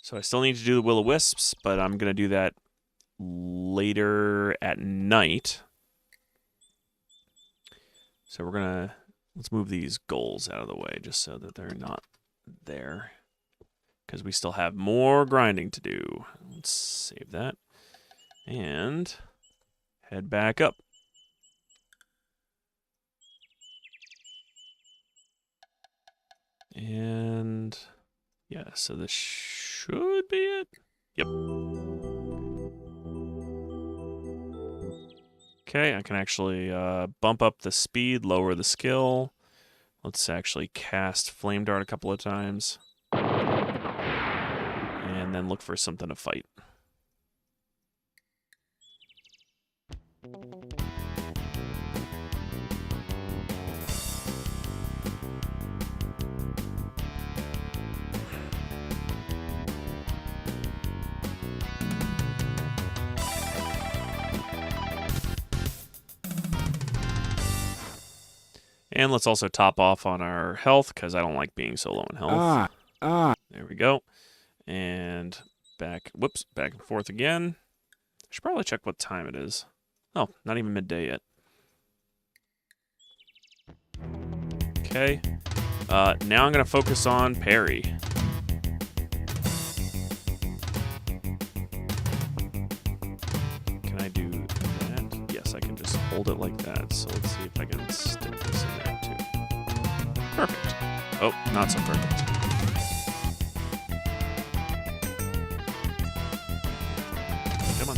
Speaker 1: So I still need to do the Will-O-Wisps, but I'm going to do that later at night. So let's move these goals out of the way just so that they're not there. Because we still have more grinding to do. Let's save that. And head back up. And yeah, so this should be it. Yep. Okay, I can actually bump up the speed, lower the skill. Let's actually cast Flame Dart a couple of times. And then look for something to fight. And let's also top off on our health, because I don't like being so low in health. There we go. And back and forth again. I should probably check what time it is. Oh, not even midday yet. Okay. Now I'm going to focus on parry. Can I do that? Yes, I can just hold it like that. So let's see if I can stick this in there too. Perfect. Oh, not so perfect. Come on.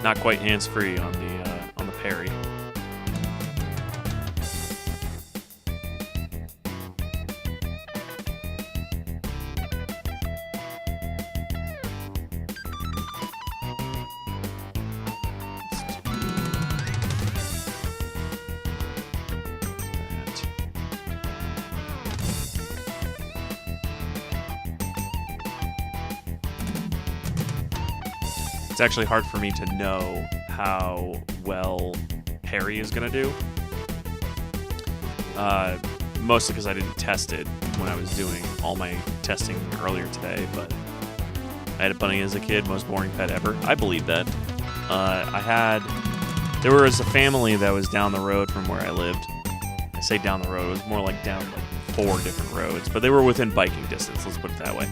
Speaker 1: Not quite hands-free on the parry. It's actually hard for me to know how well parry is going to do. Mostly because I didn't test it when I was doing all my testing earlier today, but I had a bunny as a kid, most boring pet ever. I believe that. There was a family that was down the road from where I lived. I say down the road, it was more like down like 4 different roads, but they were within biking distance, let's put it that way.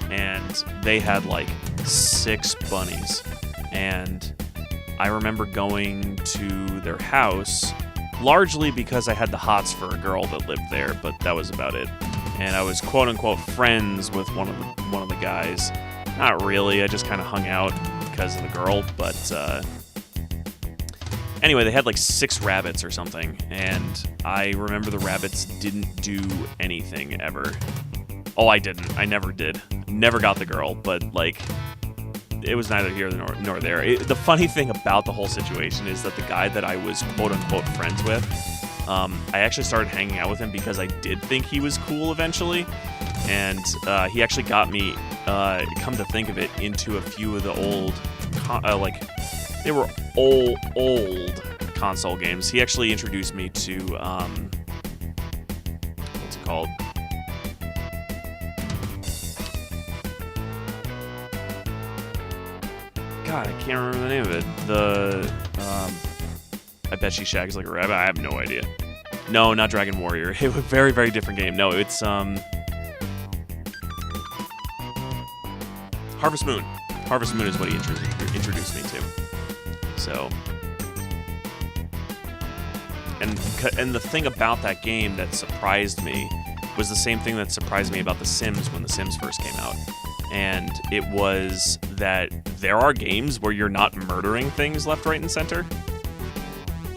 Speaker 1: And they had like 6 bunnies, and I remember going to their house largely because I had the hots for a girl that lived there, but that was about it. And I was quote unquote friends with one of the guys. Not really, I just kind of hung out because of the girl, but Anyway, they had like 6 rabbits or something, and I remember the rabbits didn't do anything ever. Oh, I didn't. I never did. Never got the girl, but like, it was neither here nor there. The funny thing about the whole situation is that the guy that I was quote-unquote friends with, I actually started hanging out with him because I did think he was cool eventually, and he actually got me, come to think of it, into a few of the old, they were old console games. He actually introduced me to, what's it called? God, I can't remember the name of it. I bet she shags like a rabbit. I have no idea. No, not Dragon Warrior. It was a very, very different game. No, it's, Harvest Moon. Harvest Moon is what he introduced me to. So, and the thing about that game that surprised me was the same thing that surprised me about The Sims when The Sims first came out. And it was that there are games where you're not murdering things left, right, and center.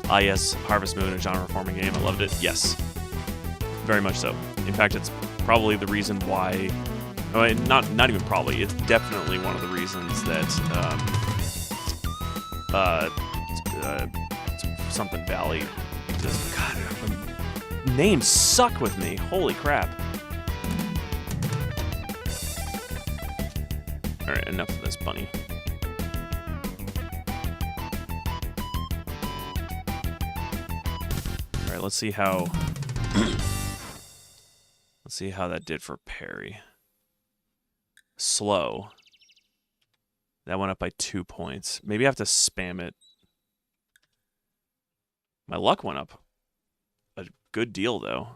Speaker 1: Ah, yes, Harvest Moon, a genre-forming game. I loved it. Yes. Very much so. In fact, it's probably the reason why... Well, not even probably. It's definitely one of the reasons that... something Valley exists. God, names suck with me. Holy crap. Alright, enough of this bunny. Alright, let's see how... let's see how that did for parry. Slow. That went up by 2 points. Maybe I have to spam it. My luck went up a good deal, though.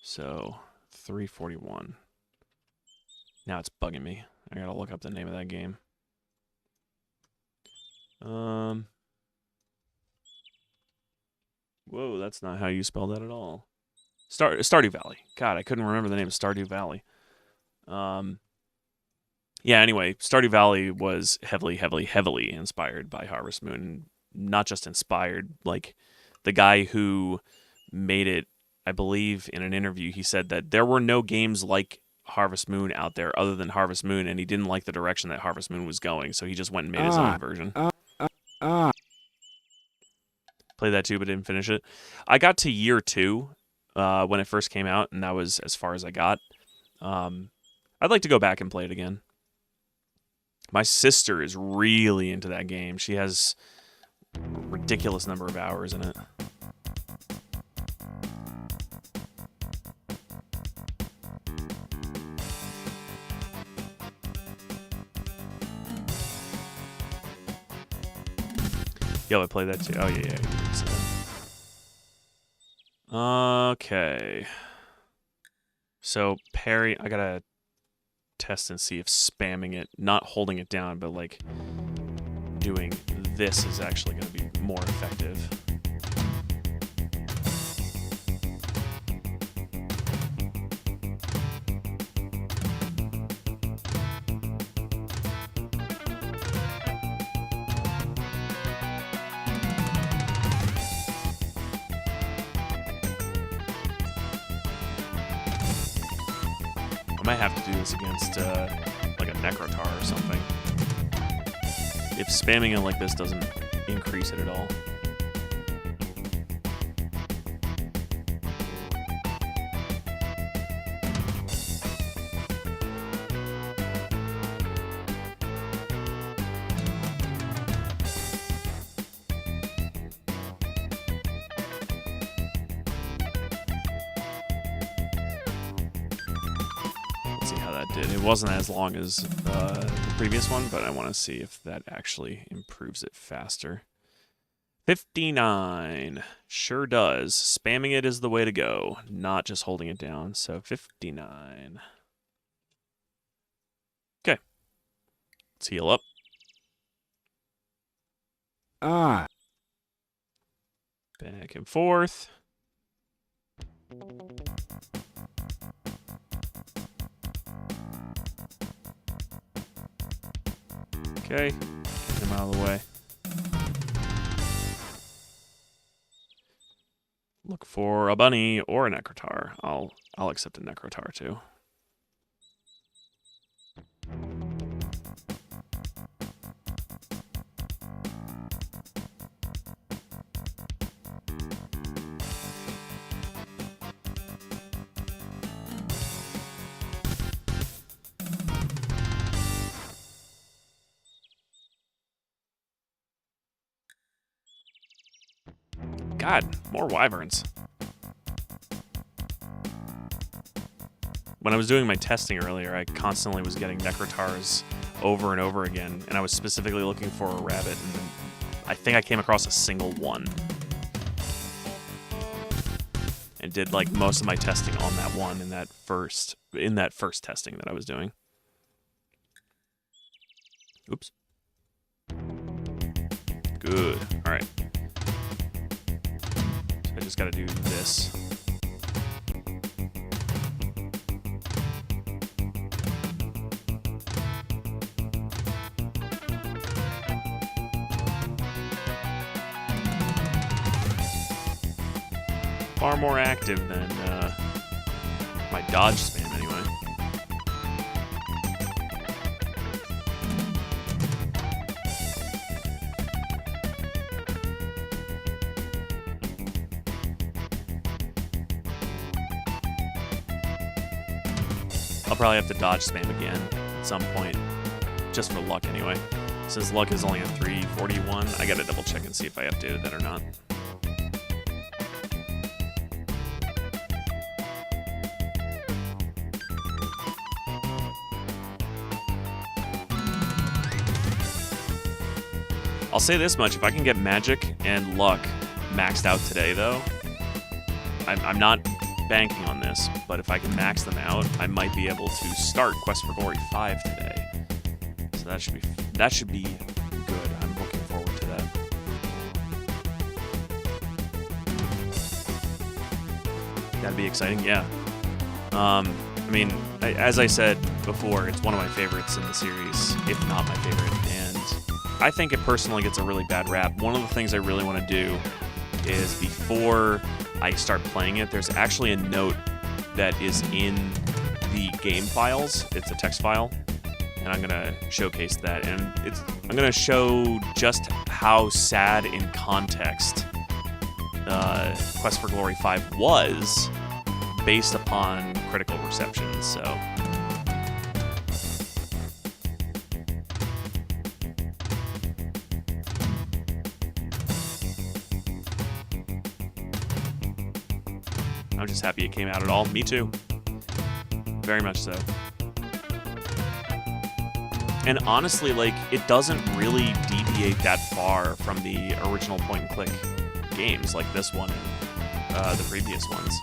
Speaker 1: So, 341. Now it's bugging me. I gotta look up the name of that game. Whoa, that's not how you spell that at all. Stardew Valley. God, I couldn't remember the name of Stardew Valley. Yeah, anyway, Stardew Valley was heavily inspired by Harvest Moon. Not just inspired, like, the guy who made it, I believe in an interview, he said that there were no games like Harvest Moon out there other than Harvest Moon, and he didn't like the direction that Harvest Moon was going, so he just went and made his own version. Played that too, but didn't finish it. I got to year 2 when it first came out, and that was as far as I got. I'd like to go back and play it again. My sister is really into that game. She has a ridiculous number of hours in it. Yo, I played that too. Oh, yeah. Okay. So, parry, I gotta test and see if spamming it, not holding it down, but like doing this is actually gonna be more effective. I might have to do this against, like a Necrotar or something. If spamming it like this doesn't increase it at all. It wasn't as long as the previous one, but I want to see if that actually improves it faster. 59. Sure does. Spamming it is the way to go, not just holding it down. So 59. Okay. Let's heal up.
Speaker 2: Ah.
Speaker 1: Back and forth. Okay, get him out of the way. Look for a bunny or a necrotar. I'll accept a necrotar too. God, more wyverns. When I was doing my testing earlier, I constantly was getting necrotars over and over again, and I was specifically looking for a rabbit, and I think I came across a single one. And did like most of my testing on that one in that first testing that I was doing. Oops. Good. All right. So I just got to do this. Far more active than my dodge spam, anyway. I'll probably have to dodge spam again at some point, just for luck anyway. Since luck is only at 341, I gotta double check and see if I updated that or not. I'll say this much, if I can get magic and luck maxed out today, though, I'm not banking on this, but if I can max them out, I might be able to start Quest for Glory 5 today. So that should be good. I'm looking forward to that. That'd be exciting, yeah. I mean, as I said before, it's one of my favorites in the series, if not my favorite, and I think it personally gets a really bad rap. One of the things I really want to do is before I start playing it, there's actually a note that is in the game files. It's a text file, and I'm going to showcase that. And I'm going to show just how sad in context Quest for Glory 5 was based upon critical reception. So I'm just happy it came out at all. Me too. Very much so. And honestly, like, it doesn't really deviate that far from the original point-and-click games, like this one and the previous ones.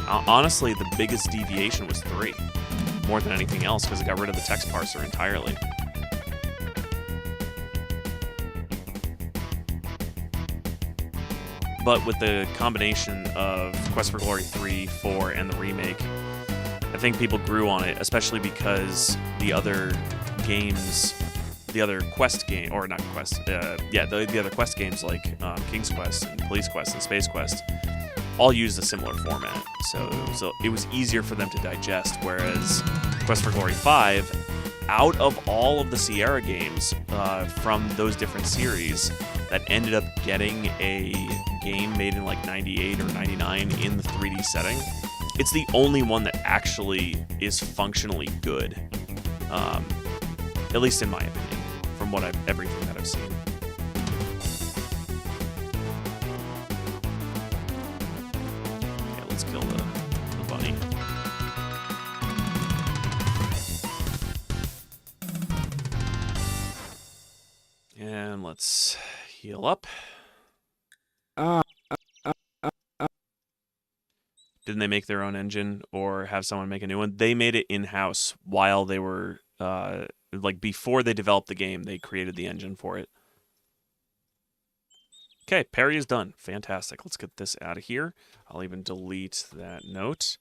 Speaker 1: Honestly, the biggest deviation was 3, more than anything else, because it got rid of the text parser entirely. But with the combination of Quest for Glory 3, 4, and the remake, I think people grew on it, especially because the other games, the other Quest game, or not Quest, the other Quest games like King's Quest and Police Quest and Space Quest all used a similar format. So it was easier for them to digest, whereas Quest for Glory 5, out of all of the Sierra games from those different series that ended up getting a game made in like 98 or 99 in the 3D setting, it's the only one that actually is functionally good, at least in my opinion, from everything that I've seen. Okay, let's kill the bunny. And let's heal up. Didn't they make their own engine or have someone make a new one? They made it in-house while they were, before they developed the game, they created the engine for it. Okay, parry is done. Fantastic. Let's get this out of here. I'll even delete that note.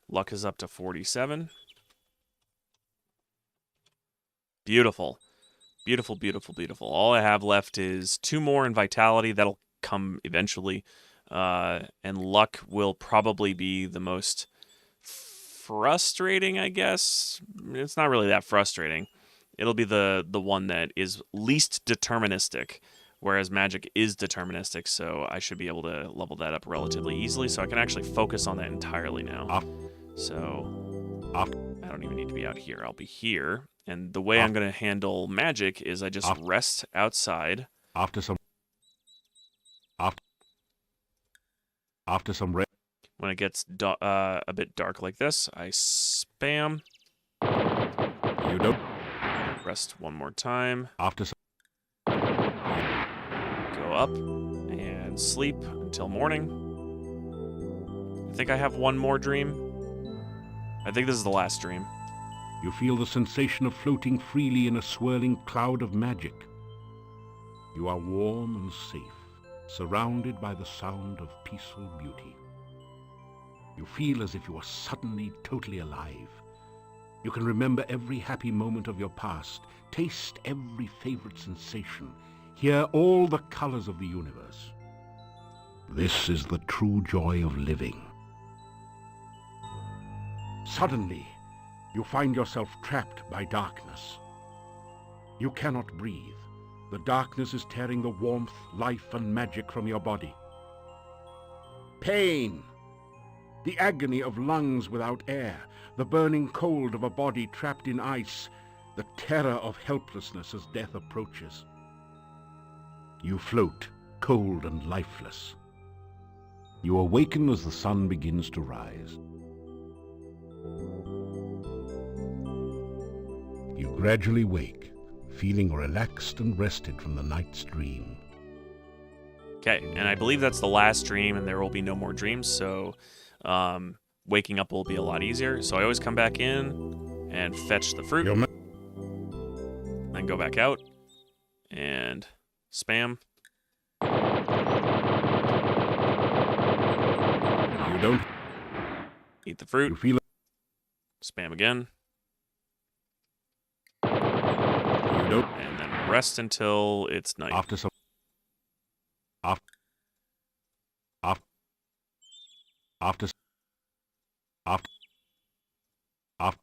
Speaker 1: Luck is up to 47. Beautiful. Beautiful, beautiful, beautiful. All I have left is 2 more in Vitality. That'll come eventually. And luck will probably be the most frustrating, I guess. It's not really that frustrating. It'll be the one that is least deterministic, whereas magic is deterministic, so I should be able to level that up relatively easily, so I can actually focus on that entirely now. So I don't even need to be out here. I'll be here, and the way I'm going to handle magic is I just rest outside.
Speaker 2: After some rest.
Speaker 1: When it gets a bit dark like this, I spam.
Speaker 2: You don't.
Speaker 1: Rest one more time.
Speaker 2: After some.
Speaker 1: Go up and sleep until morning. I think I have one more dream. I think this is the last dream.
Speaker 2: You feel the sensation of floating freely in a swirling cloud of magic. You are warm and safe, surrounded by the sound of peaceful beauty. You feel as if you are suddenly totally alive. You can remember every happy moment of your past, taste every favorite sensation, hear all the colors of the universe. This is the true joy of living. Suddenly, you find yourself trapped by darkness. You cannot breathe. The darkness is tearing the warmth, life, and magic from your body. Pain! The agony of lungs without air, the burning cold of a body trapped in ice, the terror of helplessness as death approaches. You float, cold and lifeless. You awaken as the sun begins to rise. You gradually wake, feeling relaxed and rested from the night's dream.
Speaker 1: Okay, and I believe that's the last dream, and there will be no more dreams, so waking up will be a lot easier. So I always come back in and fetch the fruit, then go back out and spam.
Speaker 2: You don't
Speaker 1: Eat the fruit.
Speaker 2: You feel it.
Speaker 1: Spam again.
Speaker 2: You don't.
Speaker 1: And then rest until it's night.
Speaker 2: After some. After. After. After. After. After.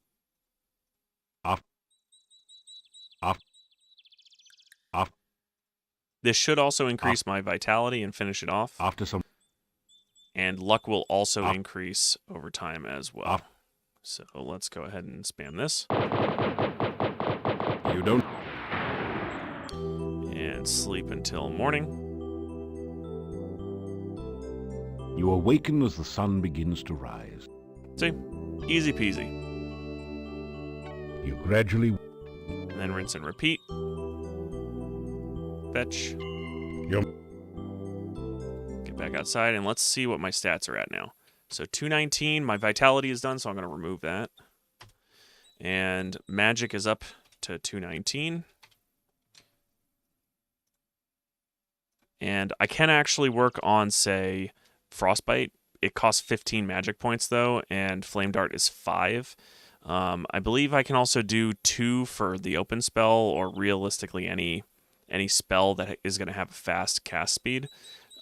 Speaker 2: After. After.
Speaker 1: This should also increase my vitality and finish it off.
Speaker 2: After some.
Speaker 1: And luck will also increase over time as well.
Speaker 2: Af-
Speaker 1: So let's go ahead and spam this.
Speaker 2: You don't.
Speaker 1: And sleep until morning.
Speaker 2: You awaken as the sun begins to rise.
Speaker 1: See? Easy peasy.
Speaker 2: You gradually.
Speaker 1: And then rinse and repeat. Fetch.
Speaker 2: Yum.
Speaker 1: Get back outside, and let's see what my stats are at now. So 219, my vitality is done, so I'm going to remove that. And magic is up to 219. And I can actually work on, say, Frostbite. It costs 15 magic points, though, and Flame Dart is 5. I believe I can also do 2 for the open spell, or realistically any spell that is going to have a fast cast speed.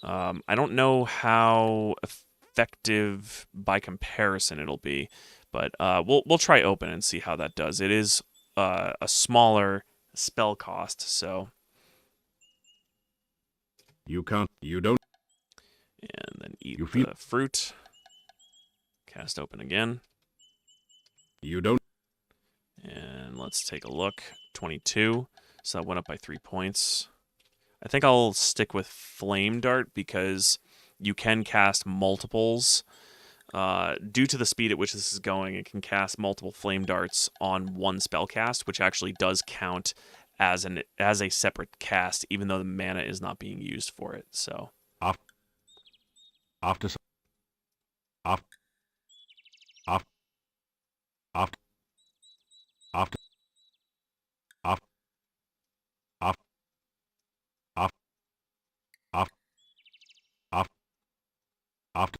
Speaker 1: I don't know how effective by comparison it'll be, but we'll try open and see how that does. It is a smaller spell cost, so
Speaker 2: You can't. You don't.
Speaker 1: and then eat
Speaker 2: You feel-
Speaker 1: the fruit. Cast open again,
Speaker 2: You don't.
Speaker 1: and let's take a look. 22, so that went up by 3 points. I think I'll stick with Flame Dart because you can cast multiples. Due to the speed at which this is going, it can cast multiple Flame Darts on one spell cast, which actually does count as a separate cast, even though the mana is not being used for it. So
Speaker 2: After. After. After. After. After. After. After. After. After. After.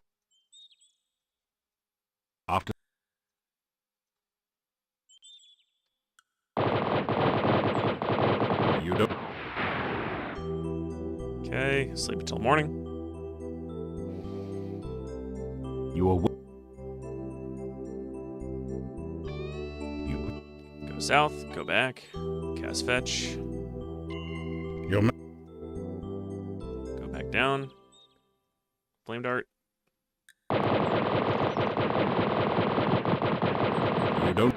Speaker 2: After. You don't.
Speaker 1: okay, sleep until morning.
Speaker 2: You are... You...
Speaker 1: Go south, go back, cast fetch,
Speaker 2: Your...
Speaker 1: go back down, flame dart.
Speaker 2: You don't...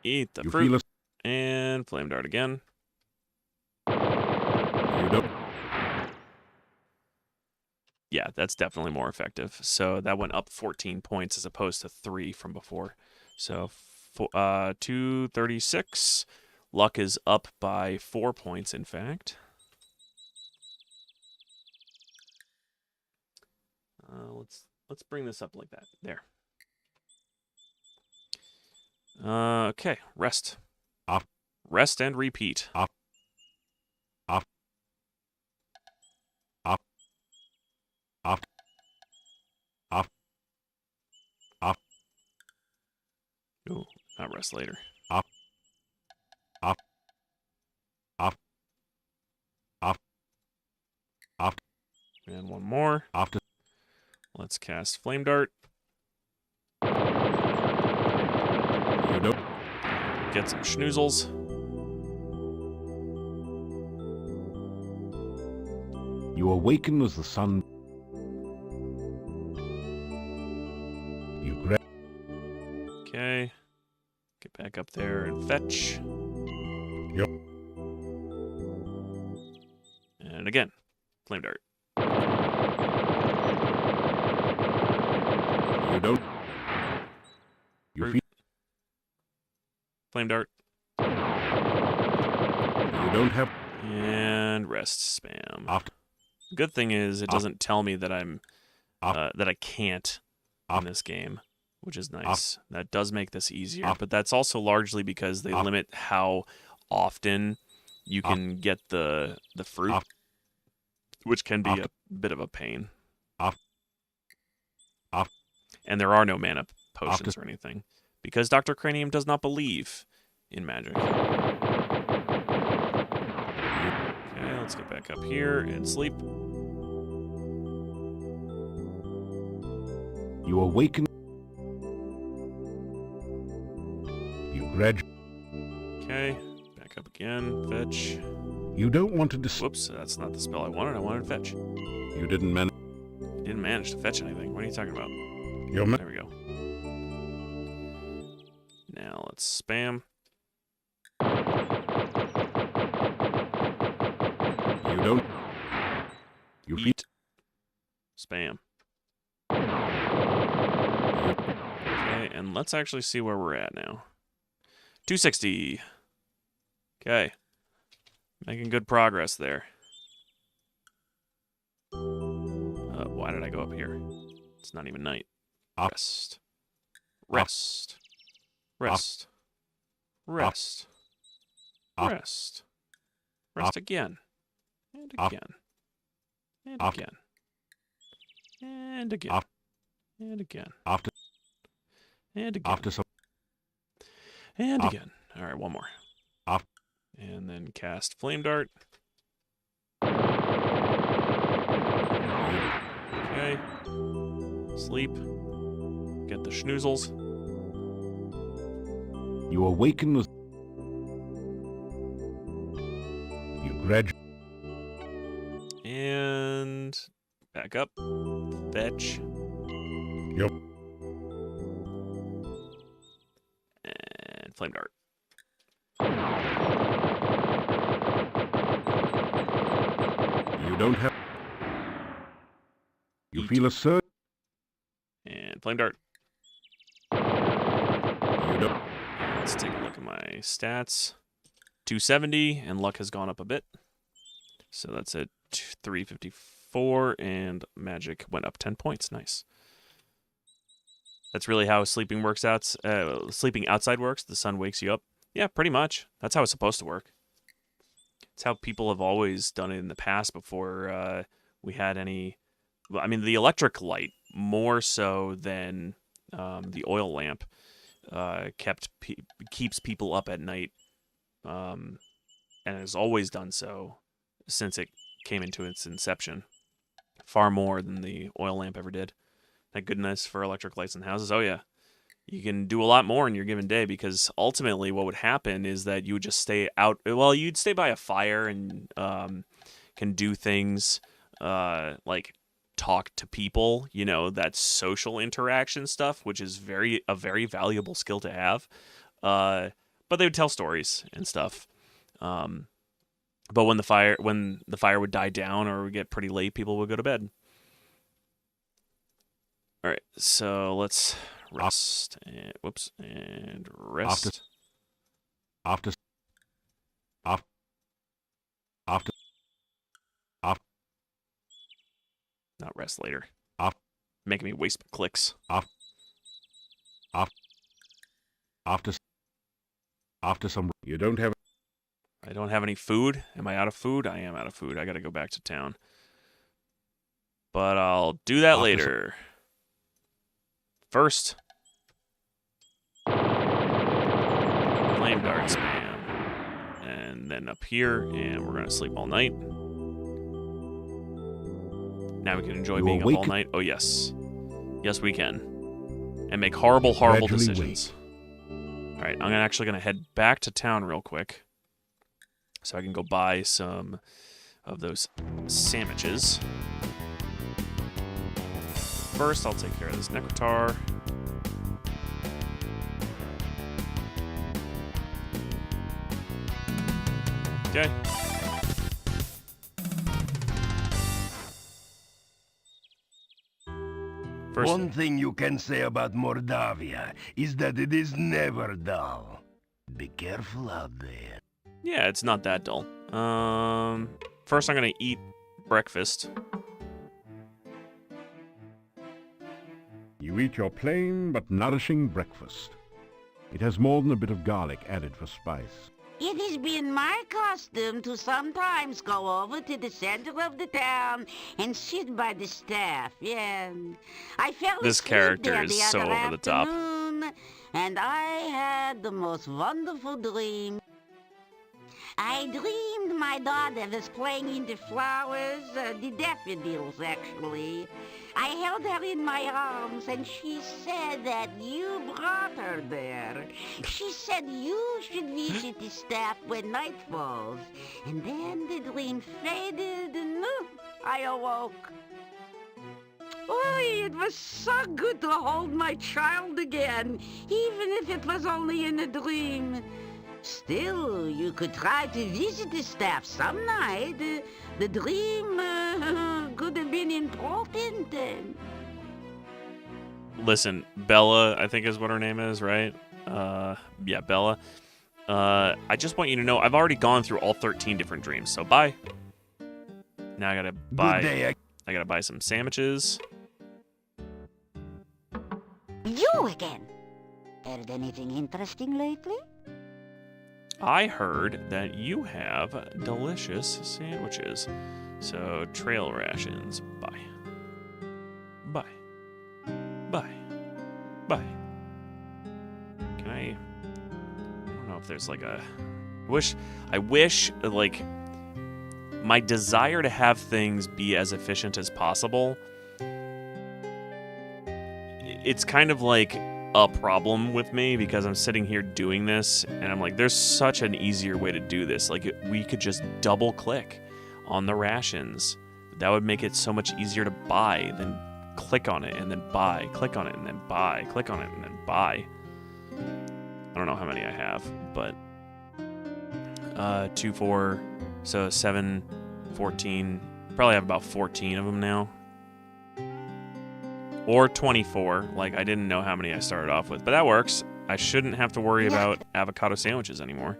Speaker 1: Eat the
Speaker 2: You
Speaker 1: fruit,
Speaker 2: feel a...
Speaker 1: and flame dart again.
Speaker 2: You don't...
Speaker 1: Yeah, that's definitely more effective. So that went up 14 points as opposed to 3 from before. So 236. Luck is up by 4 points, in fact. Let's bring this up like that. There. Okay, rest.
Speaker 2: Off.
Speaker 1: Rest and repeat.
Speaker 2: Off. Off. Off. Off. Off. Off.
Speaker 1: Ooh, not rest later.
Speaker 2: Off. Off. Off. Off. Off.
Speaker 1: And one more.
Speaker 2: After...
Speaker 1: Let's cast Flame Dart.
Speaker 2: You don't...
Speaker 1: Get some schnoozles.
Speaker 2: You awaken as the sun... You grab...
Speaker 1: Okay. Get back up there and fetch.
Speaker 2: Yep.
Speaker 1: And again, Flame Dart.
Speaker 2: You don't... You
Speaker 1: Fruit.
Speaker 2: feel...
Speaker 1: Flame Dart.
Speaker 2: You don't have...
Speaker 1: And rest spam.
Speaker 2: After...
Speaker 1: Good thing is it doesn't tell me that I'm
Speaker 2: Off.
Speaker 1: that I can't
Speaker 2: Off.
Speaker 1: in this game, which is nice. That does make this easier,
Speaker 2: Off.
Speaker 1: but that's also largely because they
Speaker 2: Off.
Speaker 1: limit how often you can get the fruit,
Speaker 2: Off.
Speaker 1: which can be
Speaker 2: Off.
Speaker 1: a bit of a pain.
Speaker 2: Off. Off.
Speaker 1: And there are no mana potions
Speaker 2: Off.
Speaker 1: or anything because Dr. Cranium does not believe in magic. Okay, let's get back up here and sleep.
Speaker 2: You awaken... You gradually...
Speaker 1: Okay, back up again, fetch.
Speaker 2: You don't want to
Speaker 1: Whoops, that's not the spell I wanted. I wanted fetch.
Speaker 2: You didn't manage...
Speaker 1: Didn't manage to fetch anything. What are you talking about?
Speaker 2: Your...
Speaker 1: There we go. Now let's spam.
Speaker 2: You don't... You feel...
Speaker 1: Eat. Spam. Okay, and let's actually see where we're at now. 260. Okay. Making good progress there. Why did I go up here? It's not even night.
Speaker 2: Up.
Speaker 1: Rest. Rest. Rest. Rest.
Speaker 2: Up.
Speaker 1: Rest. Rest
Speaker 2: Up.
Speaker 1: again. And
Speaker 2: Up.
Speaker 1: again. And
Speaker 2: Up.
Speaker 1: again. And again.
Speaker 2: Up.
Speaker 1: And again.
Speaker 2: After...
Speaker 1: And again.
Speaker 2: After some...
Speaker 1: And
Speaker 2: Up.
Speaker 1: again. All right, one more.
Speaker 2: Up.
Speaker 1: And then cast Flame Dart. Okay. Sleep. Get the schnoozles.
Speaker 2: You awaken as... You gradually...
Speaker 1: And back up. Fetch.
Speaker 2: Yep.
Speaker 1: And Flame Dart.
Speaker 2: You don't have... You
Speaker 1: Eat.
Speaker 2: feel a surge...
Speaker 1: And Flame Dart.
Speaker 2: You don't...
Speaker 1: Let's take a look at my stats. 270, and luck has gone up a bit. So that's at 354, and magic went up 10 points. Nice. That's really how sleeping works out. Sleeping outside works. The sun wakes you up. Yeah, pretty much. That's how it's supposed to work. It's how people have always done it in the past before we had any... Well, I mean, the electric light, more so than the oil lamp, keeps people up at night, and has always done so since it came into its inception, far more than the oil lamp ever did. Thank goodness for electric lights in houses. Oh yeah, you can do a lot more in your given day because ultimately what would happen is that you would just stay out. Well, you'd stay by a fire and can do things like talk to people. You know, that social interaction stuff, which is a very valuable skill to have. But they would tell stories and stuff. But when the fire would die down or would get pretty late, people would go to bed. All right, so let's rest. And rest.
Speaker 2: After
Speaker 1: Not rest later.
Speaker 2: After
Speaker 1: Making me waste my clicks.
Speaker 2: After some, you don't have.
Speaker 1: I don't have any food. Am I out of food? I am out of food. I gotta go back to town. But I'll do that later. First, flame dart spam. And then up here, and we're gonna sleep all night. Now we can enjoy being up all night. Oh yes. Yes we can. And make horrible decisions. Alright, I'm actually gonna head back to town real quick. So I can go buy some of those sandwiches. First, I'll take care of this Necrotar. Okay. First,
Speaker 5: one thing you can say about Mordavia is that it is never dull. Be careful out there.
Speaker 1: yeah, it's not that dull. First I'm gonna eat breakfast.
Speaker 2: You eat your plain but nourishing breakfast. It has more than a bit of garlic added for spice.
Speaker 4: It has been my custom to sometimes go over to the center of the town and sit by the staff, yeah. I fell
Speaker 1: This
Speaker 4: asleep
Speaker 1: character
Speaker 4: there
Speaker 1: is
Speaker 4: the
Speaker 1: so
Speaker 4: other
Speaker 1: over the top.
Speaker 4: afternoon, and I had the most wonderful dream. I dreamed my daughter was playing in the flowers, the daffodils, actually. I held her in my arms, and she said that you brought her there. She said you should visit the staff when night falls. And then the dream faded, and I awoke. Oh, it was so good to hold my child again, even if it was only in a dream. Still, you could try to visit the staff some night. The dream could have been important.
Speaker 1: Listen, Bella, I think is what her name is, right? Yeah, Bella. I just want you to know I've already gone through all 13 different dreams, so bye. Now I gotta buy.
Speaker 5: Good day.
Speaker 1: I gotta buy some sandwiches.
Speaker 4: You again. Heard anything interesting lately?
Speaker 1: I heard that you have delicious sandwiches. So, trail rations. Bye. Bye. Bye. Bye. Can I don't know if there's like a... I wish, like, my desire to have things be as efficient as possible, it's kind of like a problem with me because I'm sitting here doing this and I'm like, there's such an easier way to do this. Like, we could just double click on the rations. That would make it so much easier to buy than click on it and then buy, click on it and then buy, click on it and then buy. I don't know how many I have, but 2, 4, so 7, 14, probably have about 14 of them now. Or 24, like I didn't know how many I started off with, but that works. I shouldn't have to worry about avocado sandwiches anymore.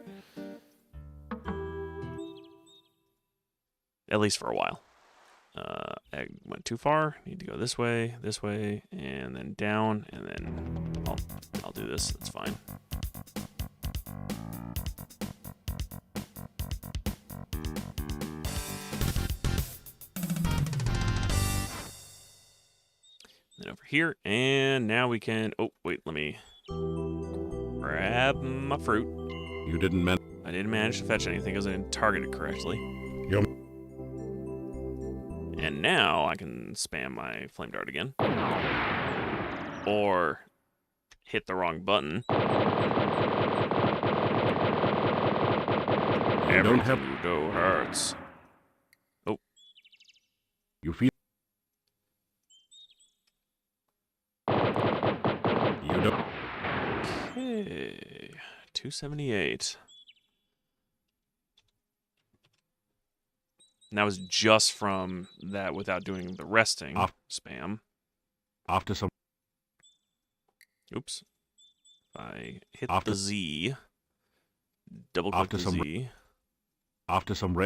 Speaker 1: At least for a while. I went too far, need to go this way, and then down, and then I'll do this, that's fine. Then over here, and now we can... Oh, wait, let me grab my fruit.
Speaker 2: You didn't
Speaker 1: I didn't manage to fetch anything because I didn't target it correctly.
Speaker 2: Yum.
Speaker 1: And now I can spam my flame dart again. Or hit the wrong button.
Speaker 2: You don't have...
Speaker 1: Everything you do hurts. Oh.
Speaker 2: You feel... You don't...
Speaker 1: Okay. 278. And that was just from that without doing the resting spam.
Speaker 2: After some...
Speaker 1: Oops. If I hit
Speaker 2: After...
Speaker 1: the Z, double click the Z.
Speaker 2: After some...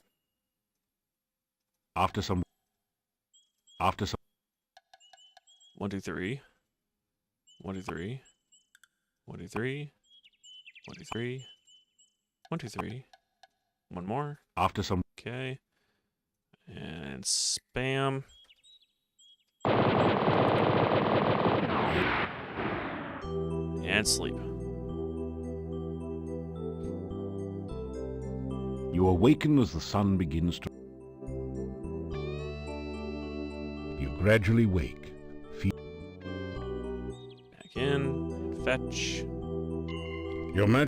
Speaker 2: After some... After some...
Speaker 1: 1, 2, 3. 1, 2, 3. 1, 2, 3. 1, 2, 3. 1, 2, 3. One more.
Speaker 2: After some...
Speaker 1: Okay. And spam. And sleep.
Speaker 2: You awaken as the sun begins to... You gradually wake.
Speaker 1: Back in. Fetch.
Speaker 2: Your man...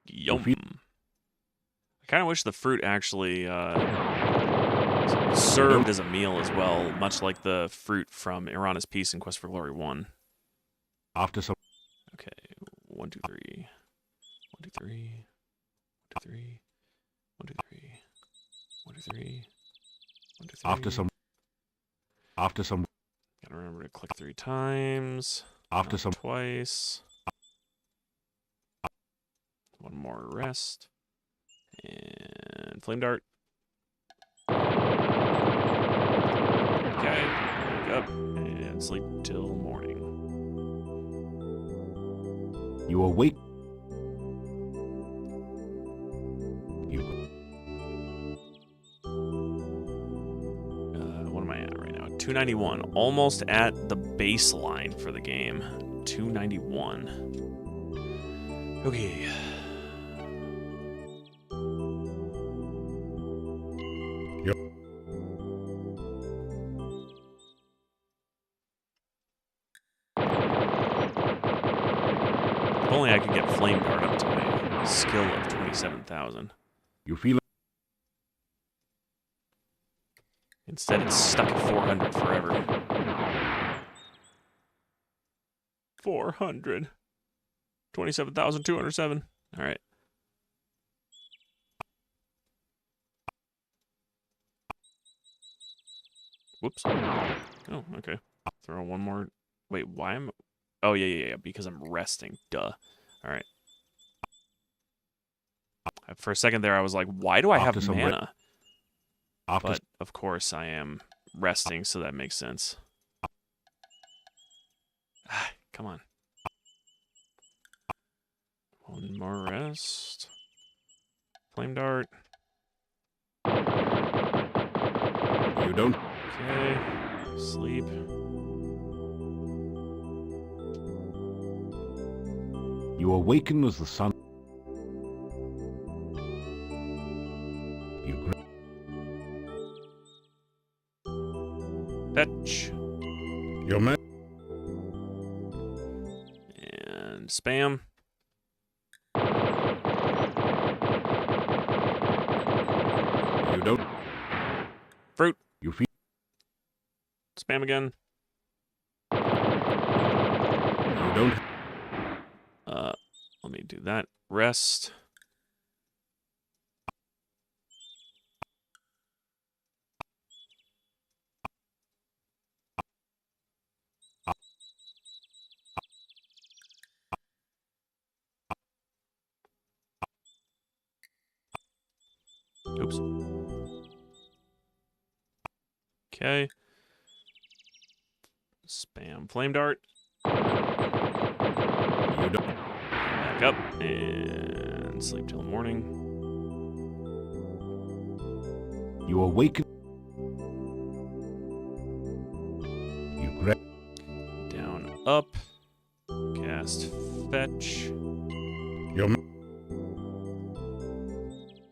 Speaker 1: Yum. I kind of wish the fruit actually served as a meal as well, much like the fruit from Irana's Peace in Quest for Glory 1.
Speaker 2: After some...
Speaker 1: Okay, 1, 2, 3. 1, 2, 3. 1, 2, 3. 1, 2, 3. 1, 2, 3. 1, 2, 3.
Speaker 2: After some... After some...
Speaker 1: Gotta remember to click 3 times.
Speaker 2: After some...
Speaker 1: Twice. One more rest. And flame dart. Okay, wake up and sleep till morning.
Speaker 2: You awake.
Speaker 1: What am I at right now? 291. Almost at the baseline for the game. 291. Okay. If only I could get Flame Dart up to my skill of 27,000.
Speaker 2: You feel it?
Speaker 1: Instead, it's stuck at 400 forever. 400. 27,207. All right. Whoops. Oh, okay. Throw one more. Wait, why am... Oh, yeah, because I'm resting. Duh. All right. For a second there, I was like, why do I have mana? But, of course, I am resting, so that makes sense. Ah, come on. One more rest. Flame Dart.
Speaker 2: You don't...
Speaker 1: Okay. Sleep.
Speaker 2: You awaken as the sun... You...
Speaker 1: Fetch.
Speaker 2: Your man...
Speaker 1: And spam.
Speaker 2: You don't...
Speaker 1: Fruit.
Speaker 2: You feel...
Speaker 1: Spam again.
Speaker 2: You don't...
Speaker 1: Let me do that. Rest. Oops. Okay. Spam Flame Dart.
Speaker 2: You don't...
Speaker 1: Back up and sleep till morning.
Speaker 2: You awaken... You grab...
Speaker 1: Down up. Cast fetch.
Speaker 2: Your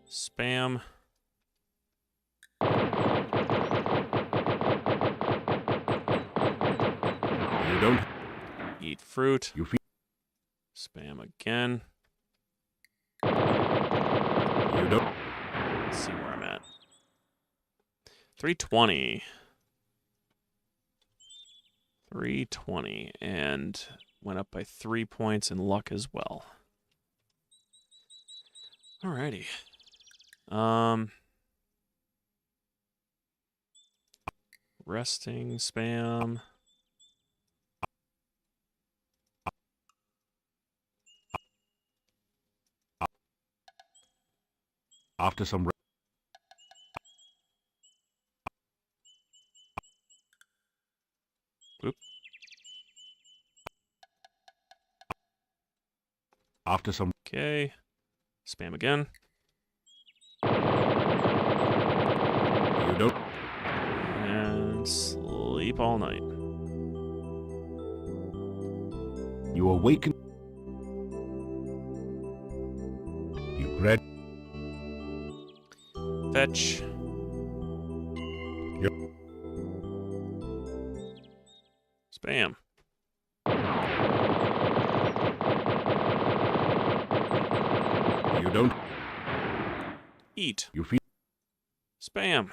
Speaker 1: Spam.
Speaker 2: You don't.
Speaker 1: Eat fruit.
Speaker 2: You feel.
Speaker 1: Spam again.
Speaker 2: You don't.
Speaker 1: Let's see where I'm at. 320. 320. And went up by 3 points in luck as well. Alrighty. Resting, spam.
Speaker 2: After some.
Speaker 1: Oop.
Speaker 2: After some.
Speaker 1: Okay. Spam again.
Speaker 2: You don't.
Speaker 1: And sleep all night.
Speaker 2: You awaken. You grad.
Speaker 1: Fetch.
Speaker 2: Yep.
Speaker 1: Spam.
Speaker 2: You don't.
Speaker 1: Eat.
Speaker 2: You feel.
Speaker 1: Spam.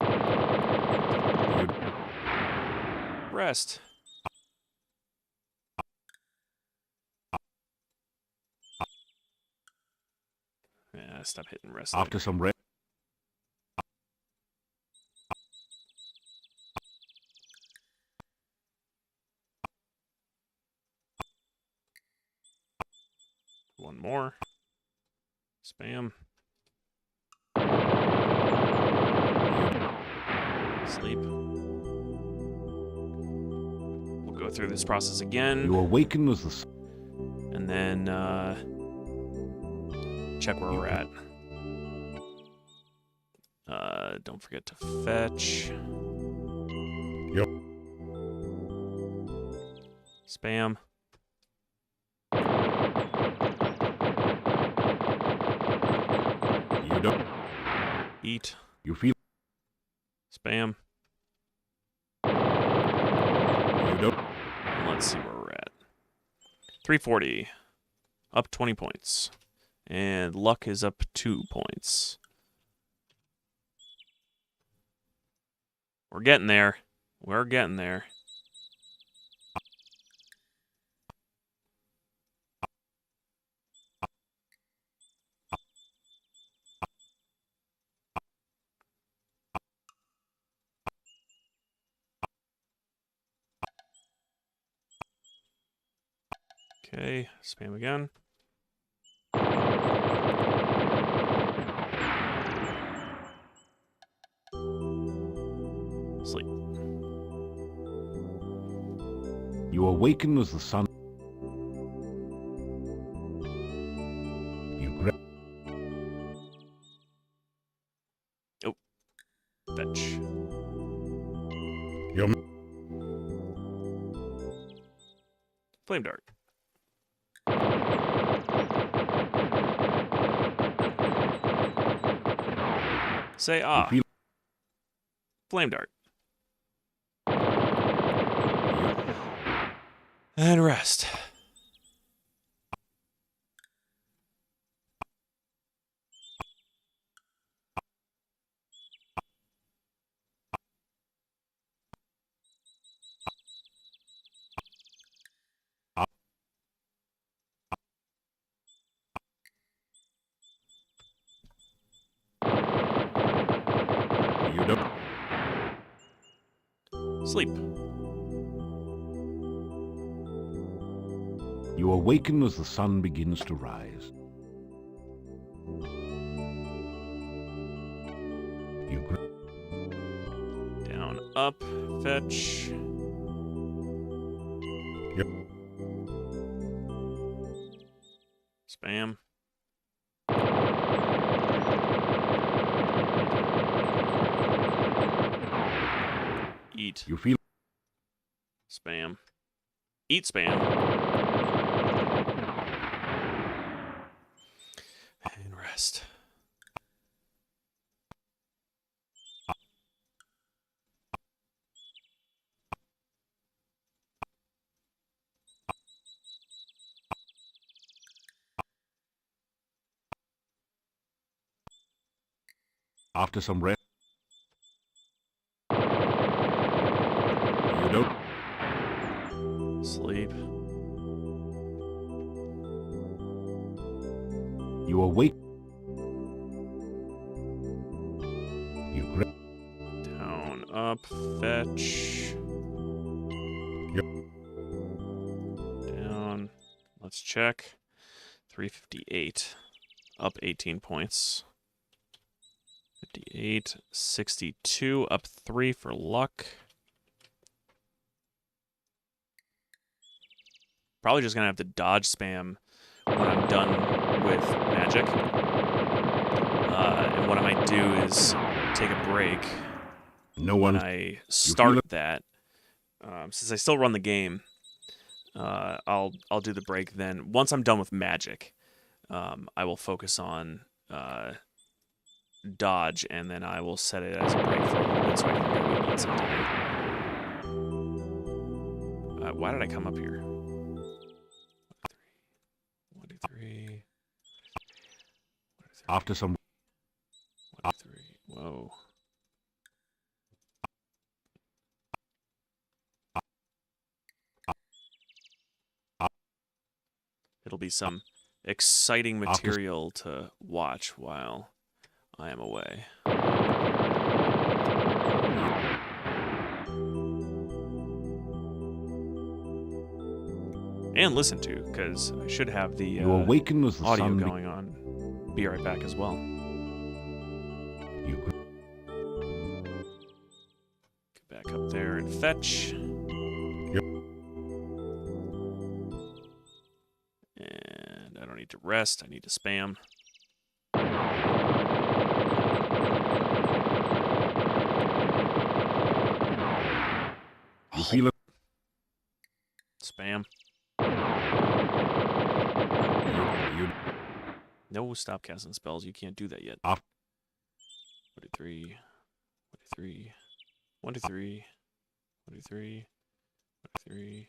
Speaker 2: You.
Speaker 1: Rest. Yeah, stop hitting rest.
Speaker 2: After some. Re-
Speaker 1: One more. Spam. Sleep. We'll go through this process again.
Speaker 2: You awaken as the.
Speaker 1: And then check where we're at. Don't forget to fetch.
Speaker 2: Yep.
Speaker 1: Spam.
Speaker 2: You don't.
Speaker 1: Eat.
Speaker 2: You feel.
Speaker 1: Spam.
Speaker 2: You don't.
Speaker 1: And let's see where we're at. 340. Up 20 points. And luck is up 2 points. We're getting there. We're getting there. Okay, spam again. Sleep.
Speaker 2: You awaken as the sun. You grab.
Speaker 1: Fetch.
Speaker 2: Your.
Speaker 1: Flame dart. Say ah.
Speaker 2: You feel.
Speaker 1: Flame dart. And rest.
Speaker 2: You don't.
Speaker 1: Sleep.
Speaker 2: You awaken as the sun begins to rise. You grab.
Speaker 1: Down, up, fetch.
Speaker 2: Yep.
Speaker 1: Spam. Eat.
Speaker 2: You feel.
Speaker 1: Spam. Eat spam. And rest.
Speaker 2: After some rest, you don't.
Speaker 1: Sleep.
Speaker 2: You awake. You grab.
Speaker 1: Down, up, fetch.
Speaker 2: Yep.
Speaker 1: Down. Let's check. 358. Up 18 points. 58, 62, up 3 for luck. Probably just gonna have to dodge spam when I'm done with magic. And what I might do is take a break
Speaker 2: No
Speaker 1: when
Speaker 2: one.
Speaker 1: I start that. Since I still run the game, I'll do the break then. Once I'm done with magic, I will focus on dodge, and then I will set it as a break for a little bit so I can go eat some dinner. Why did I come up here? 1, 2, 3.
Speaker 2: After some.
Speaker 1: 1, 2, 3. Whoa. It'll be some exciting material to watch while I am away. And listen to, because I should have the
Speaker 2: You awaken as the
Speaker 1: audio
Speaker 2: sun.
Speaker 1: going on. Be right back as well.
Speaker 2: You.
Speaker 1: Get back up there and fetch.
Speaker 2: Yep.
Speaker 1: And I don't need to rest. I need to spam.
Speaker 2: You feel it.
Speaker 1: Spam.
Speaker 2: You.
Speaker 1: No, stop casting spells. You can't do that yet.
Speaker 2: Off.
Speaker 1: 1, 2, 3. 1, 2, 3. 1, 2, 3. 1, 2, 3. 1, 2, 3.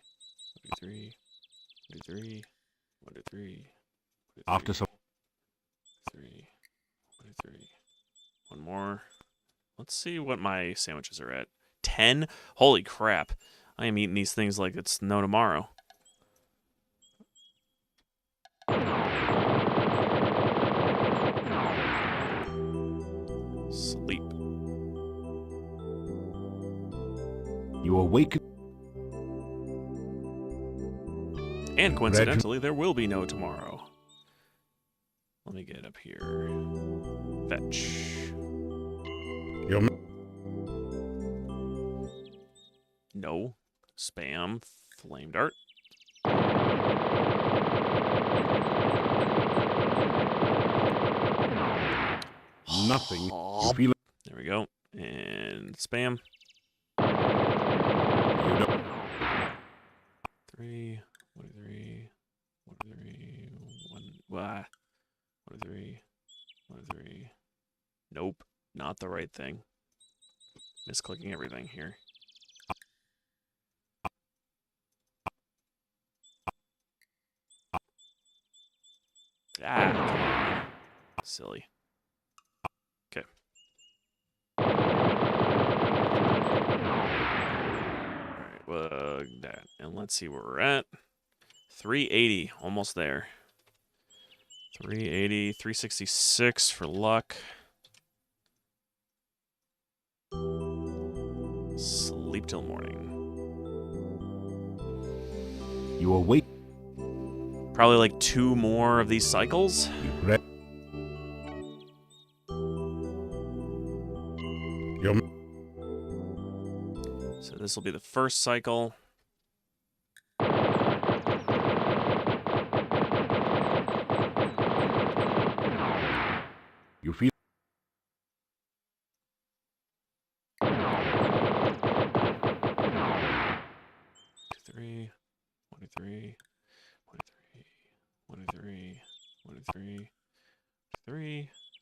Speaker 1: 1, 2, 3. 1, 2, 3.
Speaker 2: After some.
Speaker 1: 3. 1, 2, 3. One more. Let's see what my sandwiches are at. 10? Holy crap. I am eating these things like it's no tomorrow. Sleep.
Speaker 2: You awaken.
Speaker 1: And coincidentally, there will be no tomorrow. Let me get up here. Fetch.
Speaker 2: Your.
Speaker 1: No. Spam. Flame dart.
Speaker 2: Nothing. You feel it.
Speaker 1: There we go. And spam.
Speaker 2: You don't.
Speaker 1: 3. 1, 2, 3. 1, 2, 3. 1. 1, 2, 3. 1, 2, 3. Nope. Not the right thing. Misclicking everything here. Ah, come on. Silly. Okay. Alright, well, that. And let's see where we're at. 380. Almost there. 380, 366 for luck. Sleep till morning.
Speaker 2: You awake.
Speaker 1: Probably like 2 more of these cycles.
Speaker 2: You grab. Your.
Speaker 1: So this will be the first cycle.
Speaker 2: You feel.
Speaker 1: 23, 23, 23, 23,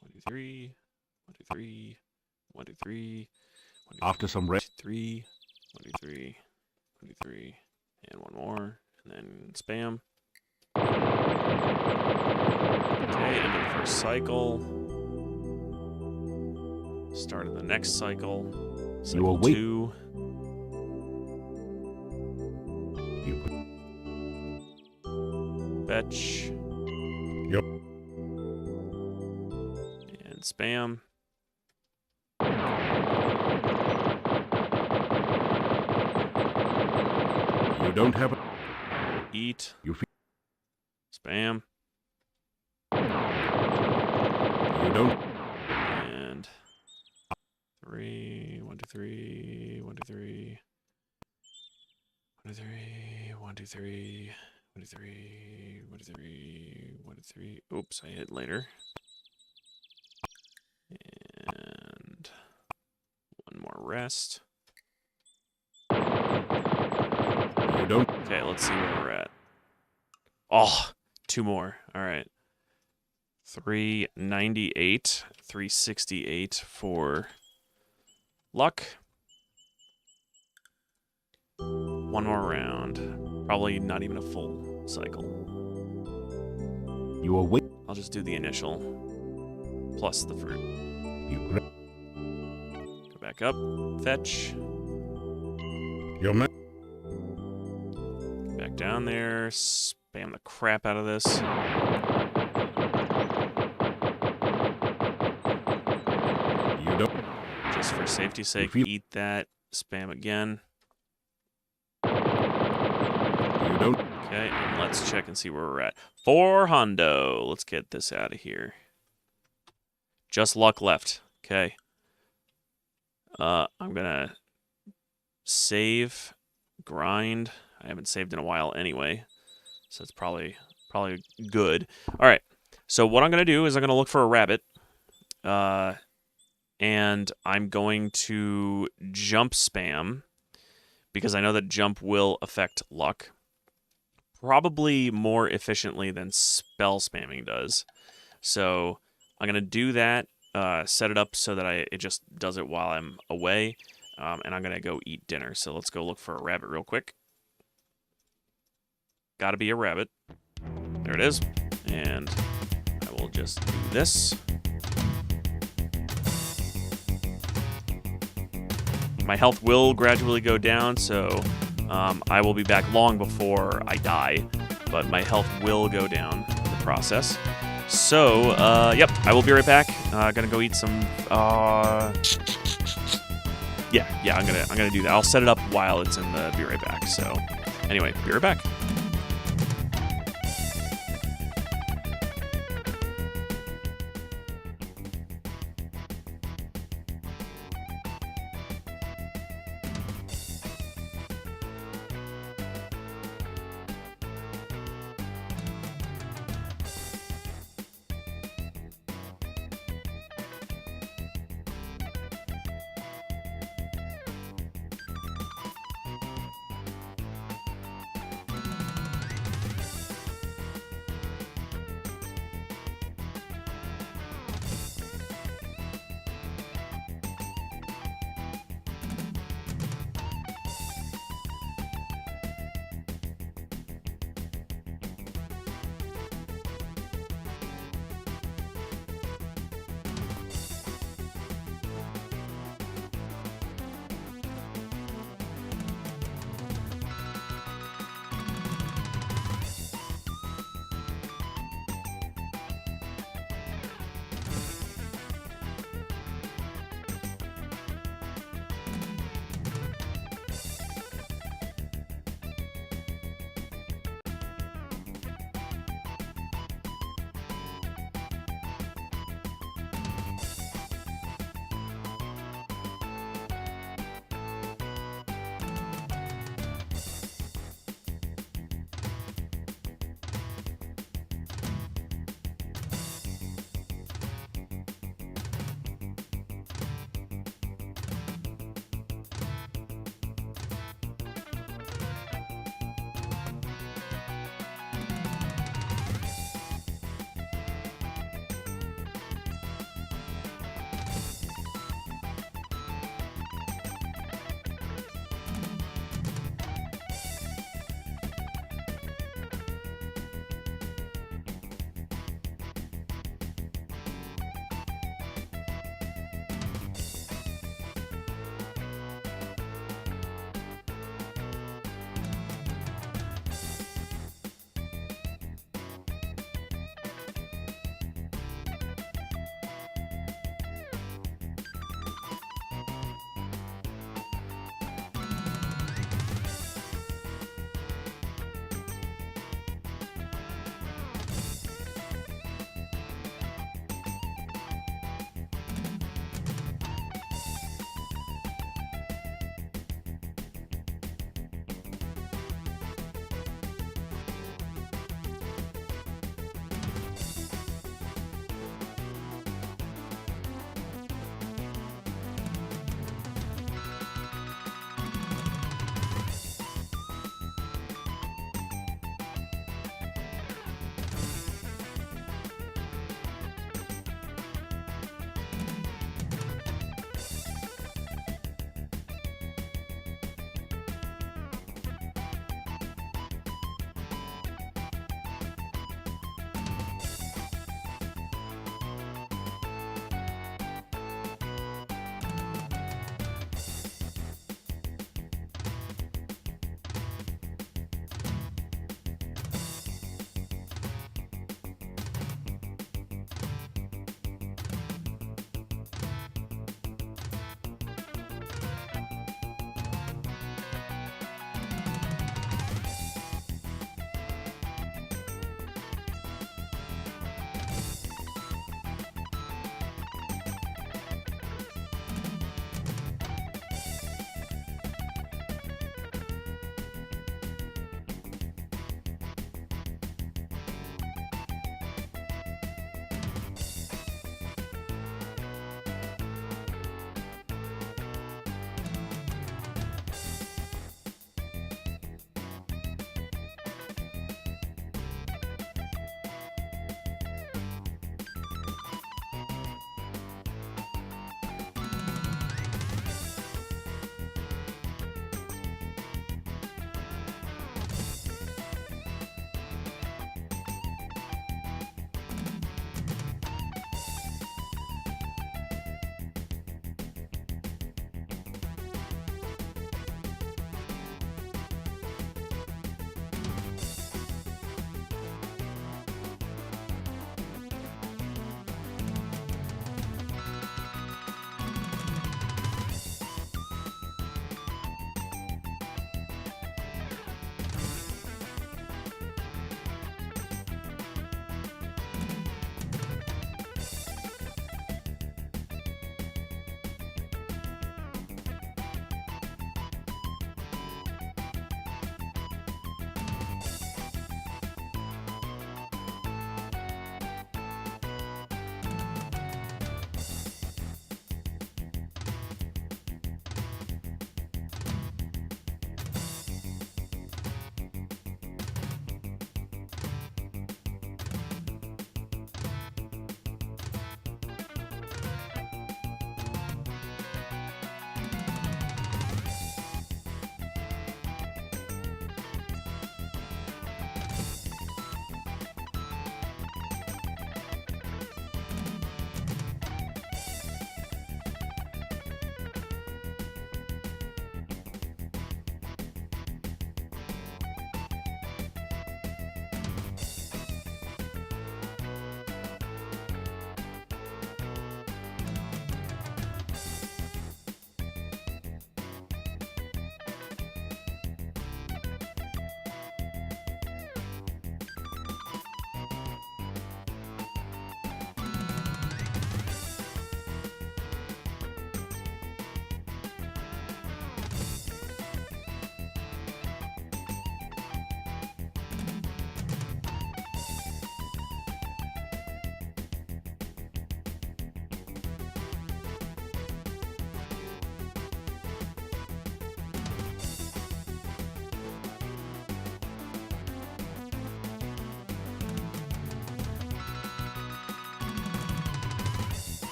Speaker 1: 23, 23, 23,
Speaker 2: After some rest,
Speaker 1: 23, 23, 23, and one more, and then spam. Okay, end of the first cycle. Start of the next cycle. Cycle
Speaker 2: await.
Speaker 1: 2.
Speaker 2: You
Speaker 1: Fetch.
Speaker 2: Yep.
Speaker 1: And spam.
Speaker 2: you don't have a
Speaker 1: Eat.
Speaker 2: you feel
Speaker 1: Spam.
Speaker 2: you don't
Speaker 1: And 3, 1, 2, 3, 1, 2, 3. 1, 2, 3, 1, 2, 3, 1, 2, 3, 1, 2, 3, 1, 2, 3. Oops, I hit later. And one more rest.
Speaker 2: you don't
Speaker 1: Okay, let's see where we're at. Oh, 2 more. All right. 398, 368 for luck. One more round. Probably not even a full cycle.
Speaker 2: you await.
Speaker 1: I'll just do the initial plus the fruit.
Speaker 2: You gra-
Speaker 1: Go back up. Fetch.
Speaker 2: your man.
Speaker 1: Back down there. Spam the crap out of this.
Speaker 2: You don't
Speaker 1: Just for safety's sake,
Speaker 2: feel-
Speaker 1: eat that. Spam again.
Speaker 2: you don't
Speaker 1: Okay, and let's check and see where we're at. 4 hundo. Let's get this out of here. Just luck left. Okay. I'm gonna save, grind. I haven't saved in a while anyway, so it's probably good. All right. So what I'm gonna do is I'm gonna look for a rabbit, and I'm going to jump spam because I know that jump will affect luck. Probably more efficiently than spell spamming does. So I'm going to do that, set it up so that it just does it while I'm away, and I'm going to go eat dinner. So let's go look for a rabbit real quick. Got to be a rabbit. There it is. And I will just do this. My health will gradually go down, so I will be back long before I die, but my health will go down in the process. So, yep, I will be right back. Gonna go eat some. Yeah, I'm gonna do that. I'll set it up while it's in the be right back. So, anyway, be right back.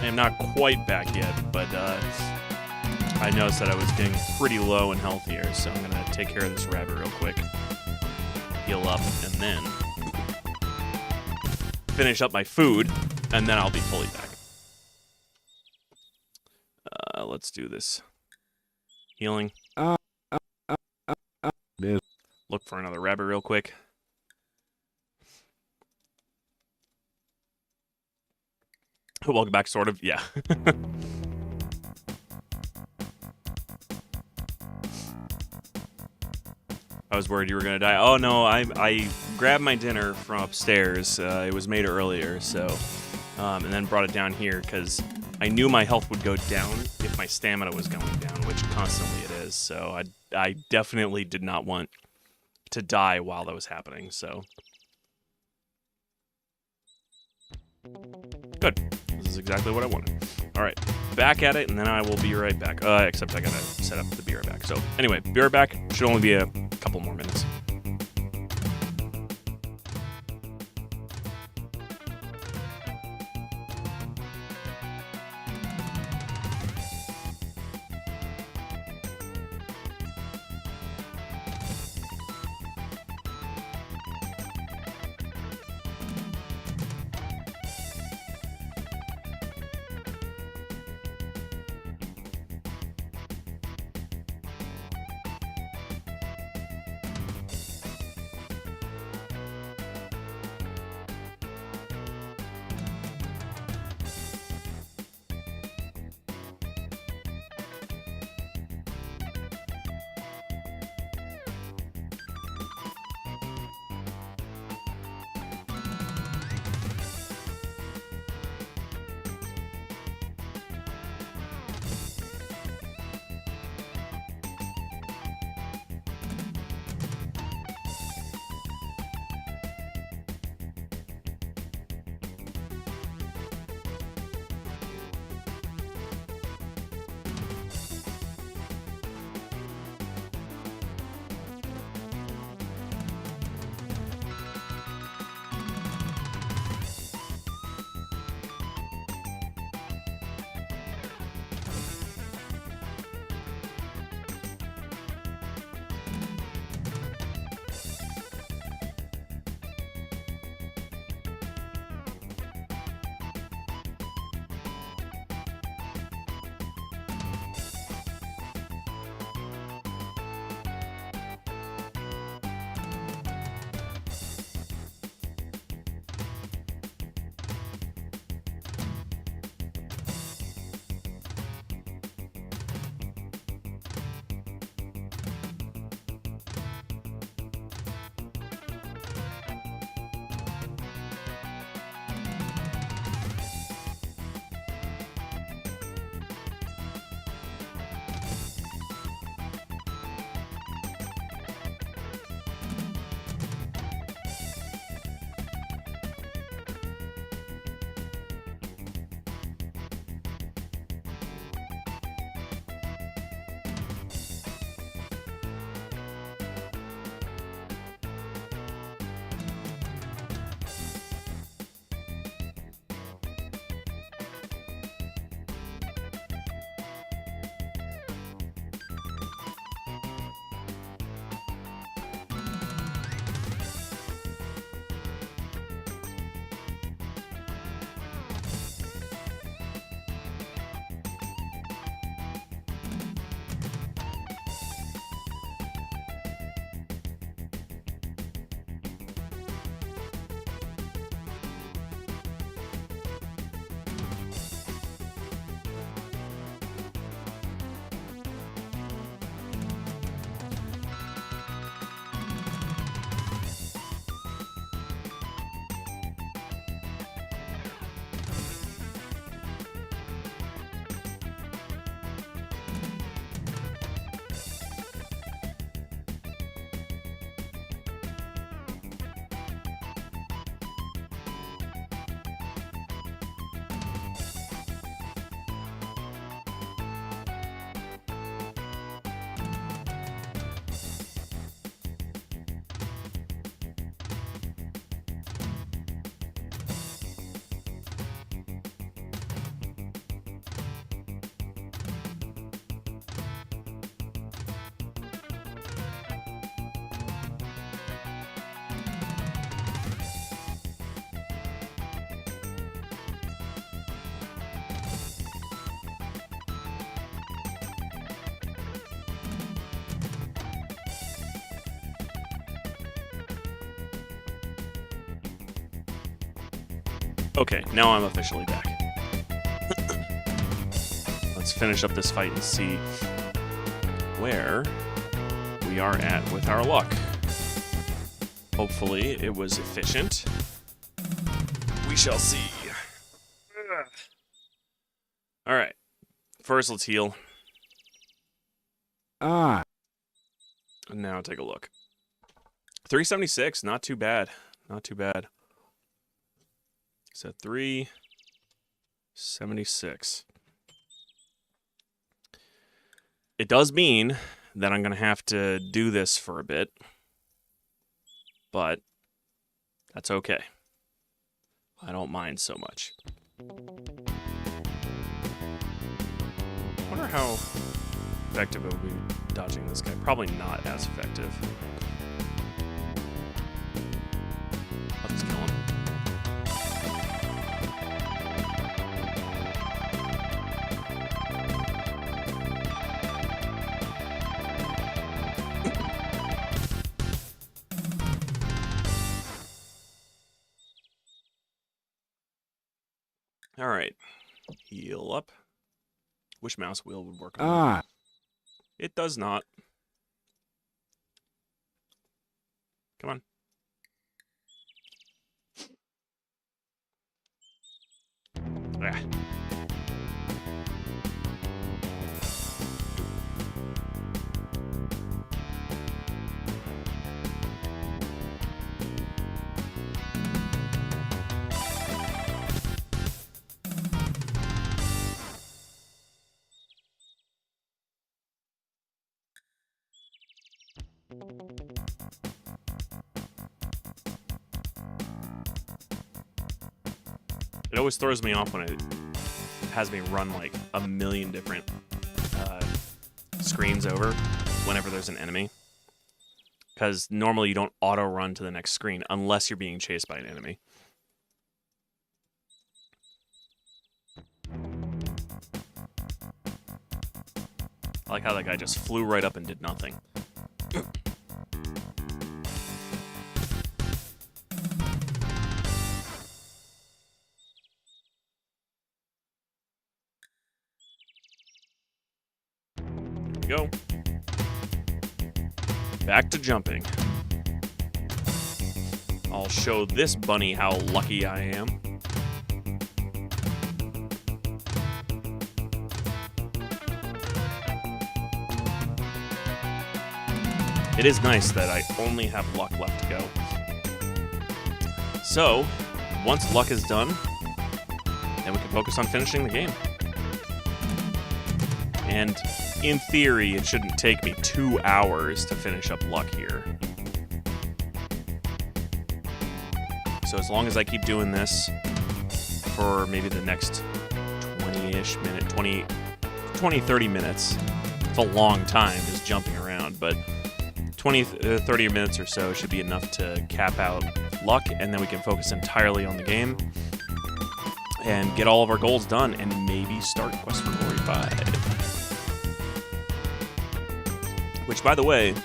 Speaker 1: I am not quite back yet, but I noticed that I was getting pretty low in health here, so I'm gonna take care of this rabbit real quick, heal up, and then finish up my food, and then I'll be fully back. Let's do this. Healing. Look for another rabbit real quick. Welcome back, sort of. Yeah. I was worried you were going to die. Oh, no, I grabbed my dinner from upstairs. It was made earlier, so... and then brought it down here, because I knew my health would go down if my stamina was going down, which constantly it is. So I definitely did not want to die while that was happening, so... Good. This is exactly what I wanted. Alright, back at it, and then I will be right back. Except I gotta set up the be right back. So, anyway, be right back. Should only be a couple more minutes. Okay, now I'm officially back. Let's finish up this fight and see where we are at with our luck. Hopefully it was efficient. We shall see. Alright. First, let's heal.
Speaker 2: Ah,
Speaker 1: And now take a look. 376, not too bad. Not too bad. So 376. It does mean that I'm going to have to do this for a bit. But that's okay. I don't mind so much. I wonder how effective it would be dodging this guy. Probably not as effective. I'll just kill him. All right. Heal up. Wish mouse wheel would work on that. It does not. Come on. Ah. It always throws me off when it has me run like a million different screens over whenever there's an enemy. Because normally you don't auto-run to the next screen unless you're being chased by an enemy. I like how that guy just flew right up and did nothing. Go. Back to jumping. I'll show this bunny how lucky I am. It is nice that I only have luck left to go. So, once luck is done, then we can focus on finishing the game. And in theory, it shouldn't take me 2 hours to finish up luck here. So as long as I keep doing this for maybe the next 20-ish minute, 20, 30 minutes. It's a long time just jumping around, but 20, 30 minutes or so should be enough to cap out luck, and then we can focus entirely on the game and get all of our goals done and maybe start Quest for Glory 5. Which, by the way,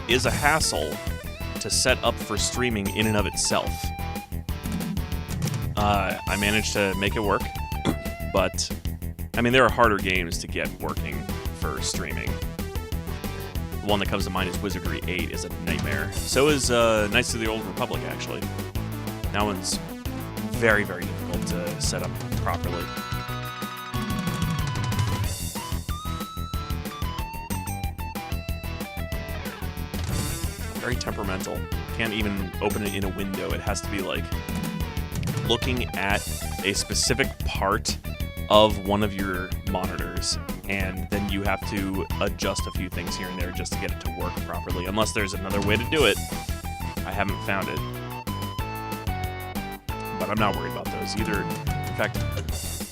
Speaker 1: is a hassle to set up for streaming in and of itself. I managed to make it work, but, I mean, there are harder games to get working for streaming. The one that comes to mind is Wizardry 8 is a nightmare. So is Knights of the Old Republic, actually. That one's very, very difficult to set up properly. Very temperamental. Can't even open it in a window. It has to be like looking at a specific part of one of your monitors, and then you have to adjust a few things here and there just to get it to work properly. Unless there's another way to do it. I haven't found it. But I'm not worried about those either. In fact,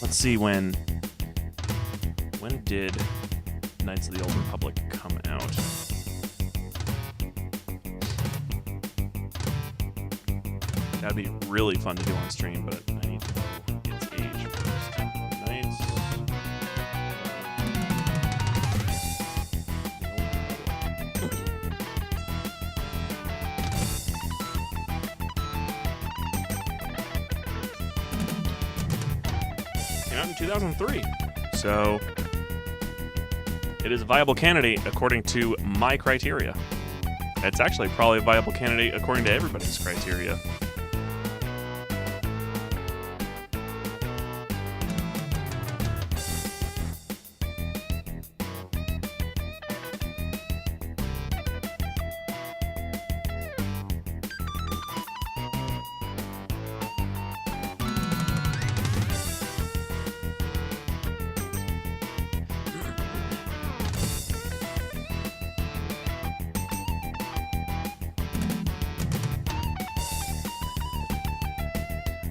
Speaker 1: let's see when did Knights of the Old Republic come out? That'd be really fun to do on stream, but I need to know its age first. Knights. out in 2003. So it is a viable candidate according to my criteria. It's actually probably a viable candidate according to everybody's criteria.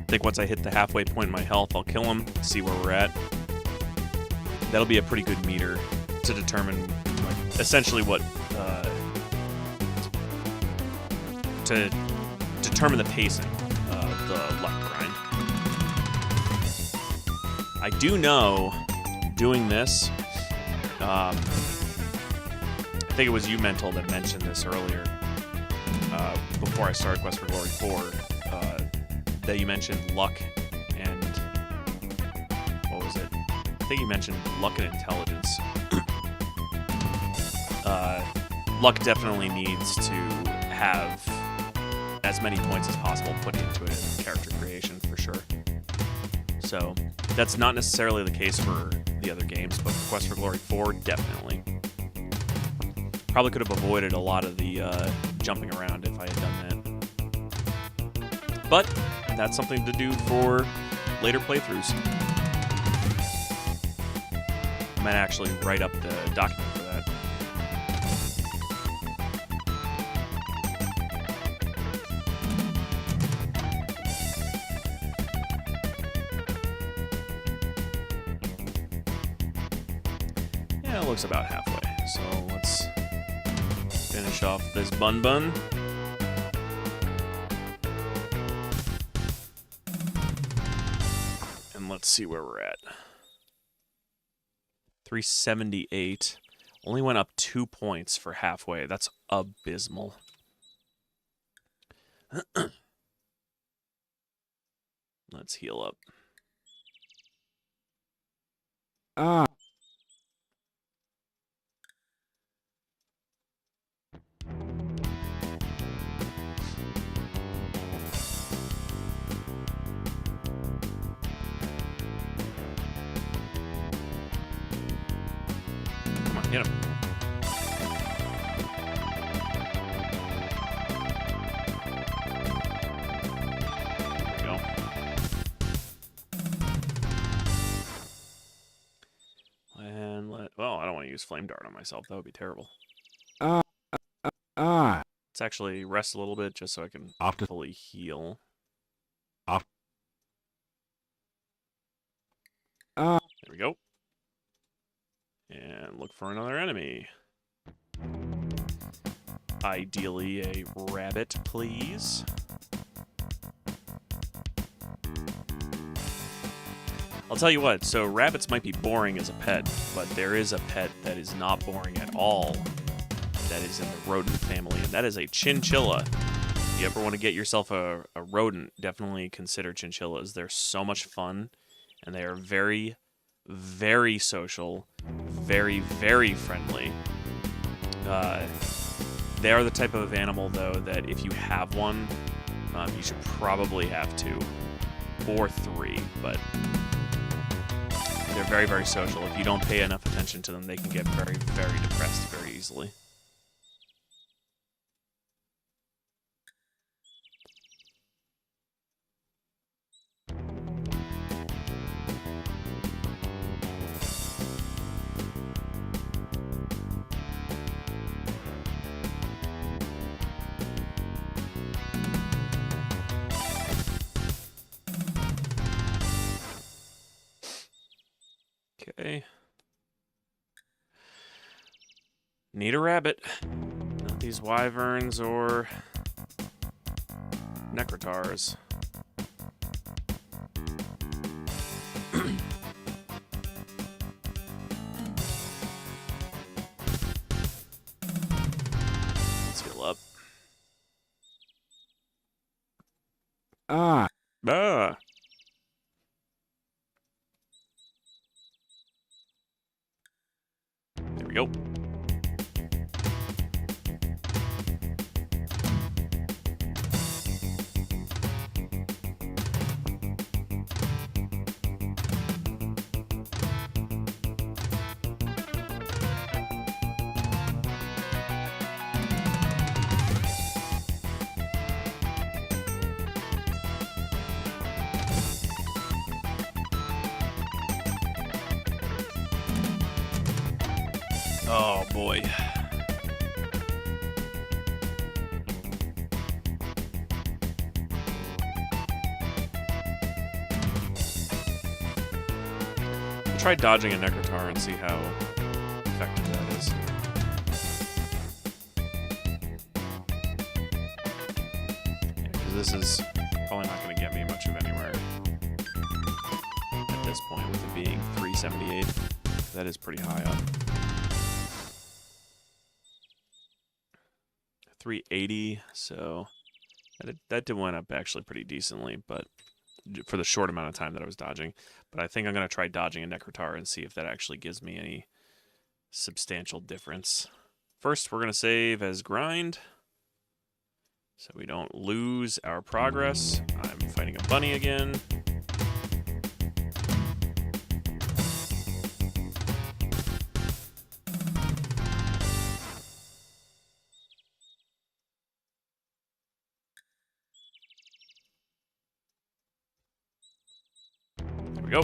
Speaker 1: I think once I hit the halfway point in my health, I'll kill him, see where we're at. That'll be a pretty good meter to determine, like, essentially what, to determine the pacing of the luck grind. I do know, doing this, I think it was you, Mental, that mentioned this earlier, before I started Quest for Glory 4, that you mentioned luck and what was it? I think you mentioned luck and intelligence. Luck definitely needs to have as many points as possible put into it in character creation for sure. So that's not necessarily the case for the other games, but for Quest for Glory 4, definitely. Probably could have avoided a lot of the jumping around if I had done that. But that's something to do for later playthroughs. I might actually write up the document for that. Yeah, it looks about halfway. So let's finish off this bun. Let's see where we're at. 378. Only went up 2 points for halfway. That's abysmal. Let's heal up. Come on, hit him. There we go. And well, I don't want to use Flame Dart on myself. That would be terrible. Let's actually rest a little bit just so I can fully heal. There we go. And look for another enemy. Ideally a rabbit, please. I'll tell you what, so rabbits might be boring as a pet, but there is a pet that is not boring at all that is in the rodent family, and that is a chinchilla. If you ever want to get yourself a rodent, definitely consider chinchillas. They're so much fun, and they are very, very social, very, very friendly. They are the type of animal, though, that if you have one, you should probably have 2 or 3, but they're very, very social. If you don't pay enough attention to them, they can get very, very depressed very easily. Okay. Need a rabbit. Not these wyverns or necrotars. Let's heal up. Ah. we go. Oh boy. Try dodging a Necrotar and see how effective that is. Yeah, because this is probably not going to get me much of anywhere at this point with it being 378. That is pretty high up. 380, so that did went up actually pretty decently, but for the short amount of time that I was dodging. But I think I'm going to try dodging a Necrotar and see if that actually gives me any substantial difference. First, we're going to save as grind, so we don't lose our progress. I'm fighting a bunny again. There we go.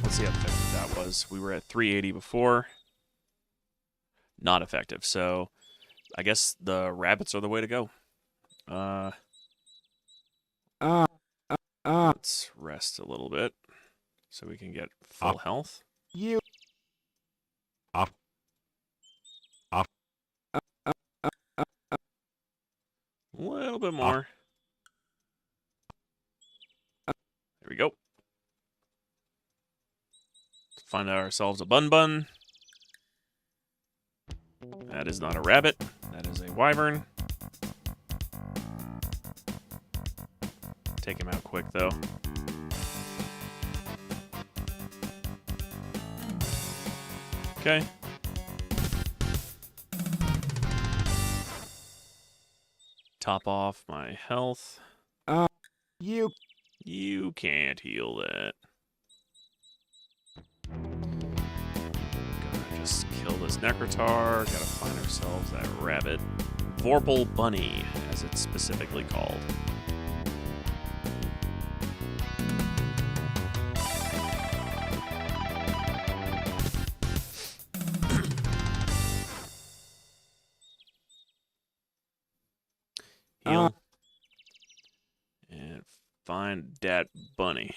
Speaker 1: Let's see how effective that was. We were at 380 before. Not effective. So I guess the rabbits are the way to go. Let's rest a little bit so we can get full health. A little bit more. There we go. Find ourselves a bun. That is not a rabbit. That is a wyvern. Take him out quick, though. Okay. Top off my health. You can't heal that. Gotta just kill this Necrotar. Gotta find ourselves that rabbit. Vorpal Bunny, as it's specifically called. Heal. And find that bunny.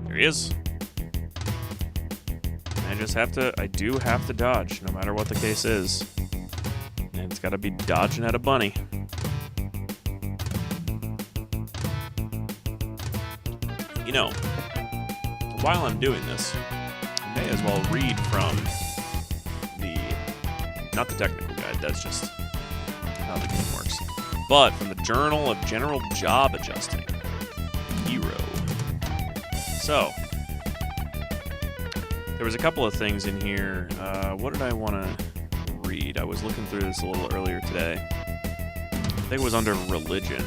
Speaker 1: There he is. I do have to dodge, no matter what the case is. And it's gotta be dodging at a bunny. You know, while I'm doing this, I may as well read from not the technical guide, that's just how the game works, but from the Journal of General Job Adjusting. Hero. So, there was a couple of things in here. What did I want to read? I was looking through this a little earlier today. I think it was under religion.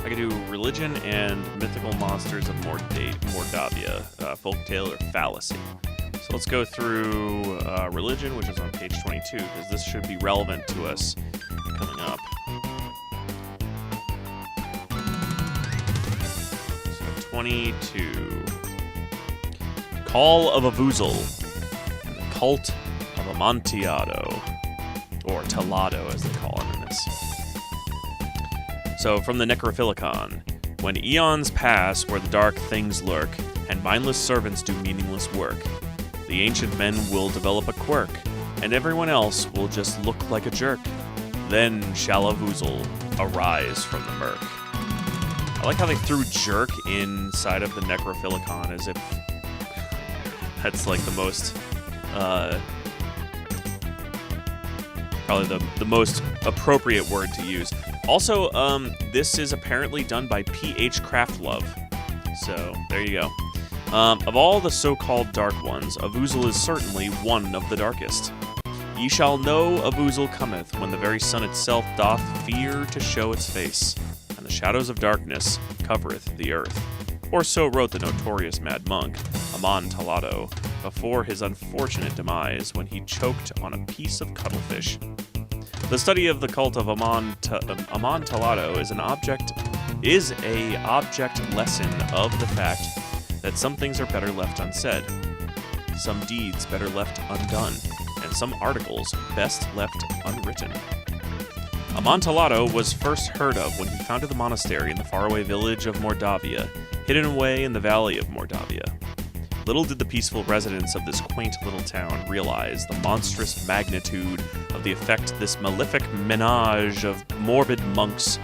Speaker 1: I could do religion and mythical monsters of Mordavia, folktale or fallacy. So let's go through religion, which is on page 22, because this should be relevant to us coming up. So 22. Call of Avuzel and the Cult of Amontillado, or Talado as they call him in this. So, from the Necrophilicon, when eons pass where the dark things lurk, and mindless servants do meaningless work, the ancient men will develop a quirk, and everyone else will just look like a jerk. Then shall Avuzel arise from the murk. I like how they threw jerk inside of the Necrophilicon as if that's like the most, probably the most appropriate word to use. Also, this is apparently done by P.H. Craftlove. So, there you go. Of all the so-called dark ones, Avuzel is certainly one of the darkest. Ye shall know Avuzel cometh when the very sun itself doth fear to show its face, and the shadows of darkness covereth the earth. Or so wrote the notorious mad monk, Amontillado, before his unfortunate demise when he choked on a piece of cuttlefish. The study of the cult of Amontillado is a object lesson of the fact that some things are better left unsaid, some deeds better left undone, and some articles best left unwritten. Amontillado was first heard of when he founded the monastery in the faraway village of Mordavia, hidden away in the valley of Mordavia. Little did the peaceful residents of this quaint little town realize the monstrous magnitude of the effect this malefic menage of morbid monks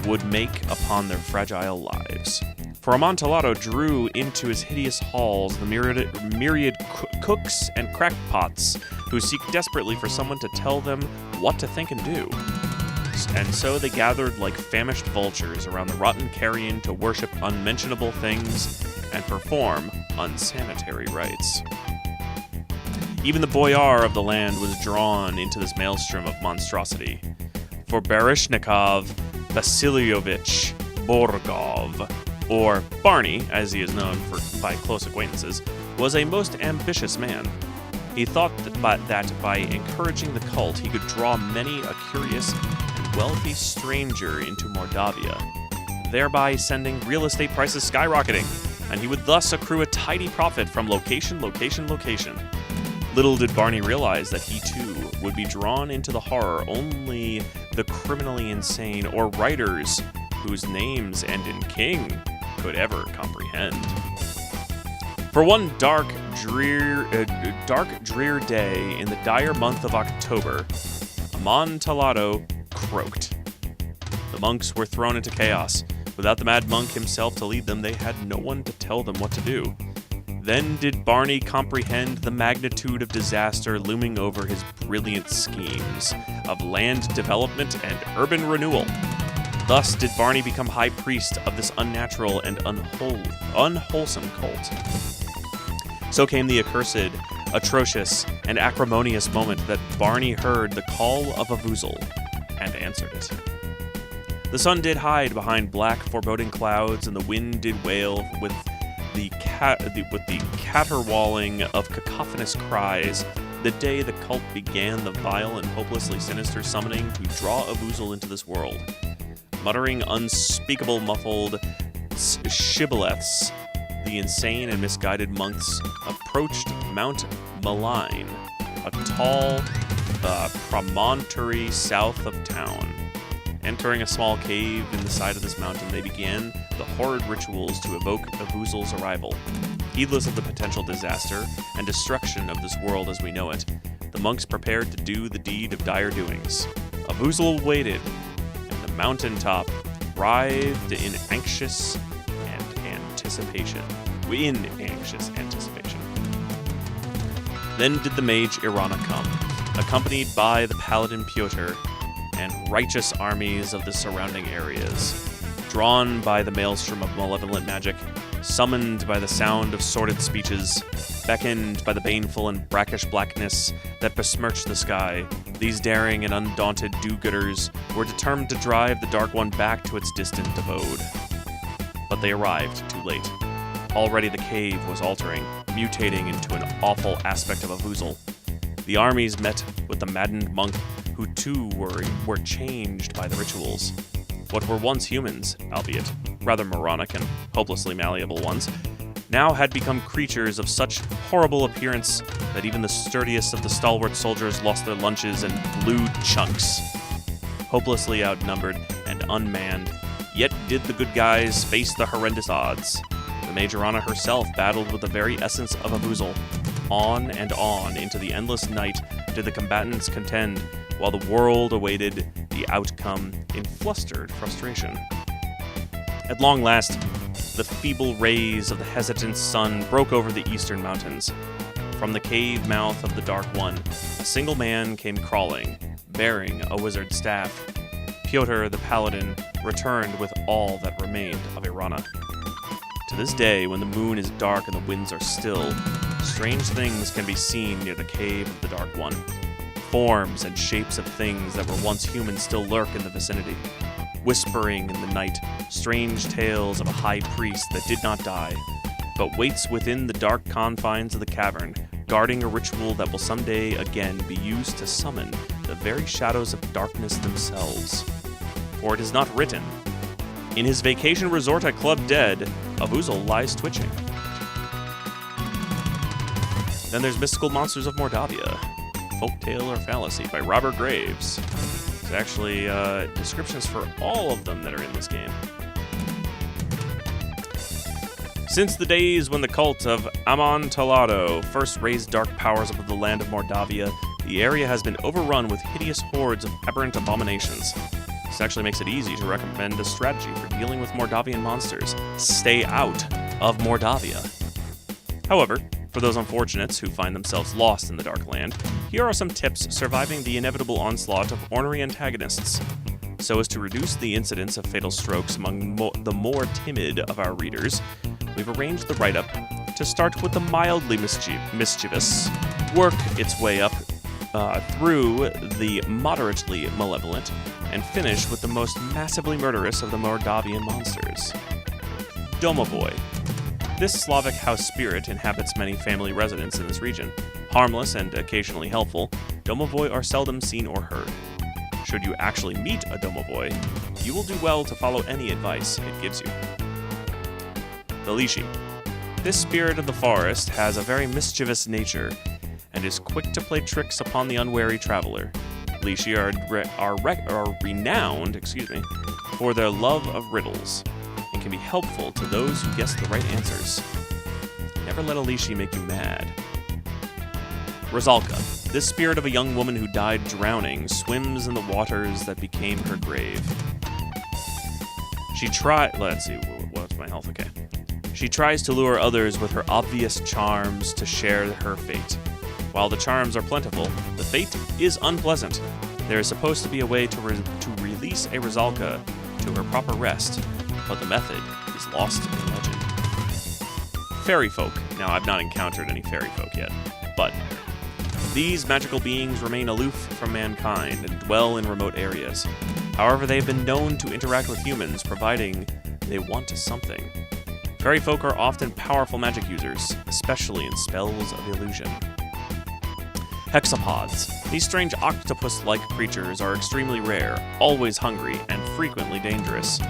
Speaker 1: would make upon their fragile lives. For Amontillado drew into his hideous halls the myriad cooks and crackpots who seek desperately for someone to tell them what to think and do. And so they gathered like famished vultures around the rotten carrion to worship unmentionable things and perform unsanitary rites. Even the boyar of the land was drawn into this maelstrom of monstrosity. For Baryshnikov Vasilievich Borgov, or Barney, as he is known by close acquaintances, was a most ambitious man. He thought that by encouraging the cult, he could draw many a curious and wealthy stranger into Mordavia, thereby sending real estate prices skyrocketing, and he would thus accrue a tidy profit from location. Little did Barney realize that he too would be drawn into the horror only the criminally insane or writers whose names end in king could ever comprehend. For one dark, drear day in the dire month of October, Amontillado croaked. The monks were thrown into chaos. Without the mad monk himself to lead them, they had no one to tell them what to do. Then did Barney comprehend the magnitude of disaster looming over his brilliant schemes of land development and urban renewal. Thus did Barney become high priest of this unnatural and unwholesome cult. So came the accursed, atrocious, and acrimonious moment that Barney heard the call of Avuzel and answered it. The sun did hide behind black, foreboding clouds, and the wind did wail with the caterwauling of cacophonous cries. The day the cult began the vile and hopelessly sinister summoning to draw Avuzel into this world. Muttering unspeakable muffled shibboleths, the insane and misguided monks approached Mount Malign, a tall promontory south of town. Entering a small cave in the side of this mountain, they began the horrid rituals to evoke Avuzel's arrival. Heedless of the potential disaster and destruction of this world as we know it, the monks prepared to do the deed of dire doings. Avuzel waited, and the mountaintop writhed in anxious anticipation. Then did the mage Irana come, accompanied by the Paladin Pyotr and righteous armies of the surrounding areas, drawn by the maelstrom of malevolent magic, summoned by the sound of sordid speeches, beckoned by the baneful and brackish blackness that besmirched the sky. These daring and undaunted do-gooders were determined to drive the Dark One back to its distant abode. But they arrived too late. Already the cave was altering, mutating into an awful aspect of Avuzel. The armies met with the maddened monk, who too were changed by the rituals. What were once humans, albeit rather moronic and hopelessly malleable ones, now had become creatures of such horrible appearance that even the sturdiest of the stalwart soldiers lost their lunches in blue chunks. Hopelessly outnumbered and unmanned, yet did the good guys face the horrendous odds. The Majorana herself battled with the very essence of Avuzel. On and on into the endless night did the combatants contend, while the world awaited the outcome in flustered frustration. At long last, the feeble rays of the hesitant sun broke over the eastern mountains. From the cave mouth of the Dark One, a single man came crawling, bearing a wizard's staff. Pyotr the Paladin returned with all that remained of Irana. To this day, when the moon is dark and the winds are still, strange things can be seen near the cave of the Dark One. Forms and shapes of things that were once human still lurk in the vicinity, whispering in the night strange tales of a high priest that did not die, but waits within the dark confines of the cavern, guarding a ritual that will someday again be used to summon the very shadows of darkness themselves. For it is not written, "In his vacation resort at Club Dead, Avuzel lies twitching." Then there's Mystical Monsters of Mordavia, Folktale or Fallacy by Robert Graves. There's actually descriptions for all of them that are in this game. Since the days when the cult of Amontillado first raised dark powers above the land of Mordavia, the area has been overrun with hideous hordes of aberrant abominations. This actually makes it easy to recommend a strategy for dealing with Mordavian monsters. Stay out of Mordavia. However, for those unfortunates who find themselves lost in the Dark Land, here are some tips surviving the inevitable onslaught of ornery antagonists. So as to reduce the incidence of fatal strokes among the more timid of our readers, we've arranged the write-up to start with the mildly mischievous, work its way up through the moderately malevolent, and finish with the most massively murderous of the Mordavian monsters. Domovoi. This Slavic house spirit inhabits many family residents in this region. Harmless and occasionally helpful, Domovoi are seldom seen or heard. Should you actually meet a Domovoi, you will do well to follow any advice it gives you. The Lishi. This spirit of the forest has a very mischievous nature and is quick to play tricks upon the unwary traveler. Lishi are renowned for their love of riddles and can be helpful to those who guess the right answers. Never let a Lishi make you mad. Rosalka. This spirit of a young woman who died drowning swims in the waters that became her grave. Let's see, what's my health? Okay. She tries to lure others with her obvious charms to share her fate. While the charms are plentiful, the fate is unpleasant. There is supposed to be a way to release a Rosalka to her proper rest, but the method is lost in legend. Fairy folk. Now, I've not encountered any fairy folk yet, but these magical beings remain aloof from mankind and dwell in remote areas. However, they've been known to interact with humans, providing they want something. Fairy folk are often powerful magic users, especially in spells of illusion. Hexapods. These strange octopus-like creatures are extremely rare, always hungry, and frequently dangerous.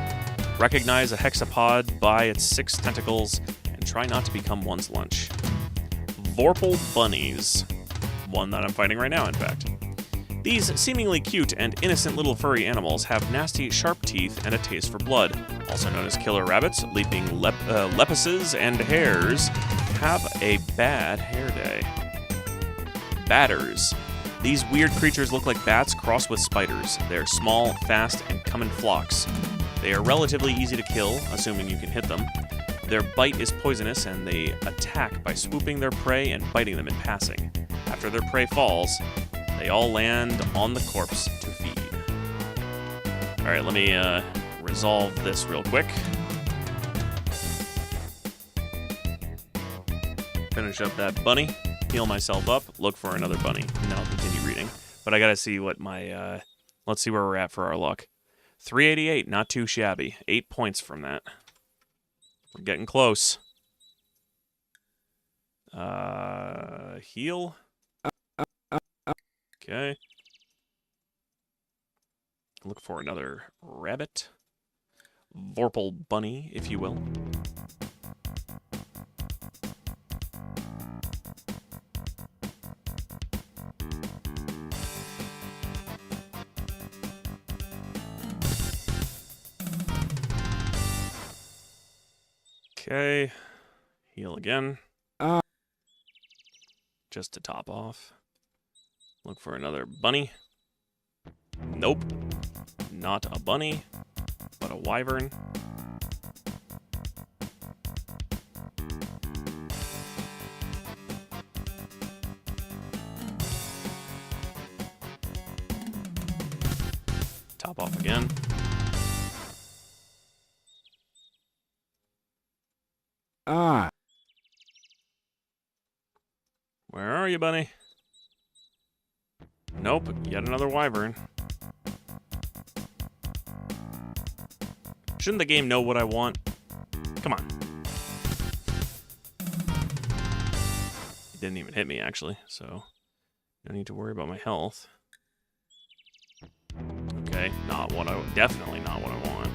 Speaker 1: Recognize a hexapod by its 6 tentacles and try not to become one's lunch. Vorpal bunnies. One that I'm fighting right now, in fact. These seemingly cute and innocent little furry animals have nasty, sharp teeth and a taste for blood. Also known as killer rabbits, leaping lepises, and hares, have a bad hair day. Batters. These weird creatures look like bats crossed with spiders. They're small, fast, and come in flocks. They are relatively easy to kill, assuming you can hit them. Their bite is poisonous, and they attack by swooping their prey and biting them in passing. After their prey falls, they all land on the corpse to feed. Alright, let me resolve this real quick. Finish up that bunny, heal myself up, look for another bunny, and then I'll continue reading. But I gotta see what my, let's see where we're at for our luck. 388, not too shabby. 8 points from that. We're getting close. Heal. Okay. Look for another rabbit. Vorpal bunny, if you will. Okay, heal again. Just to top off. Look for another bunny. Nope. Not a bunny, but a wyvern. Top off again. Where are you, bunny? Nope, yet another wyvern. Shouldn't the game know what I want? Come on. It didn't even hit me, actually, so no need to worry about my health. Okay, definitely not what I want.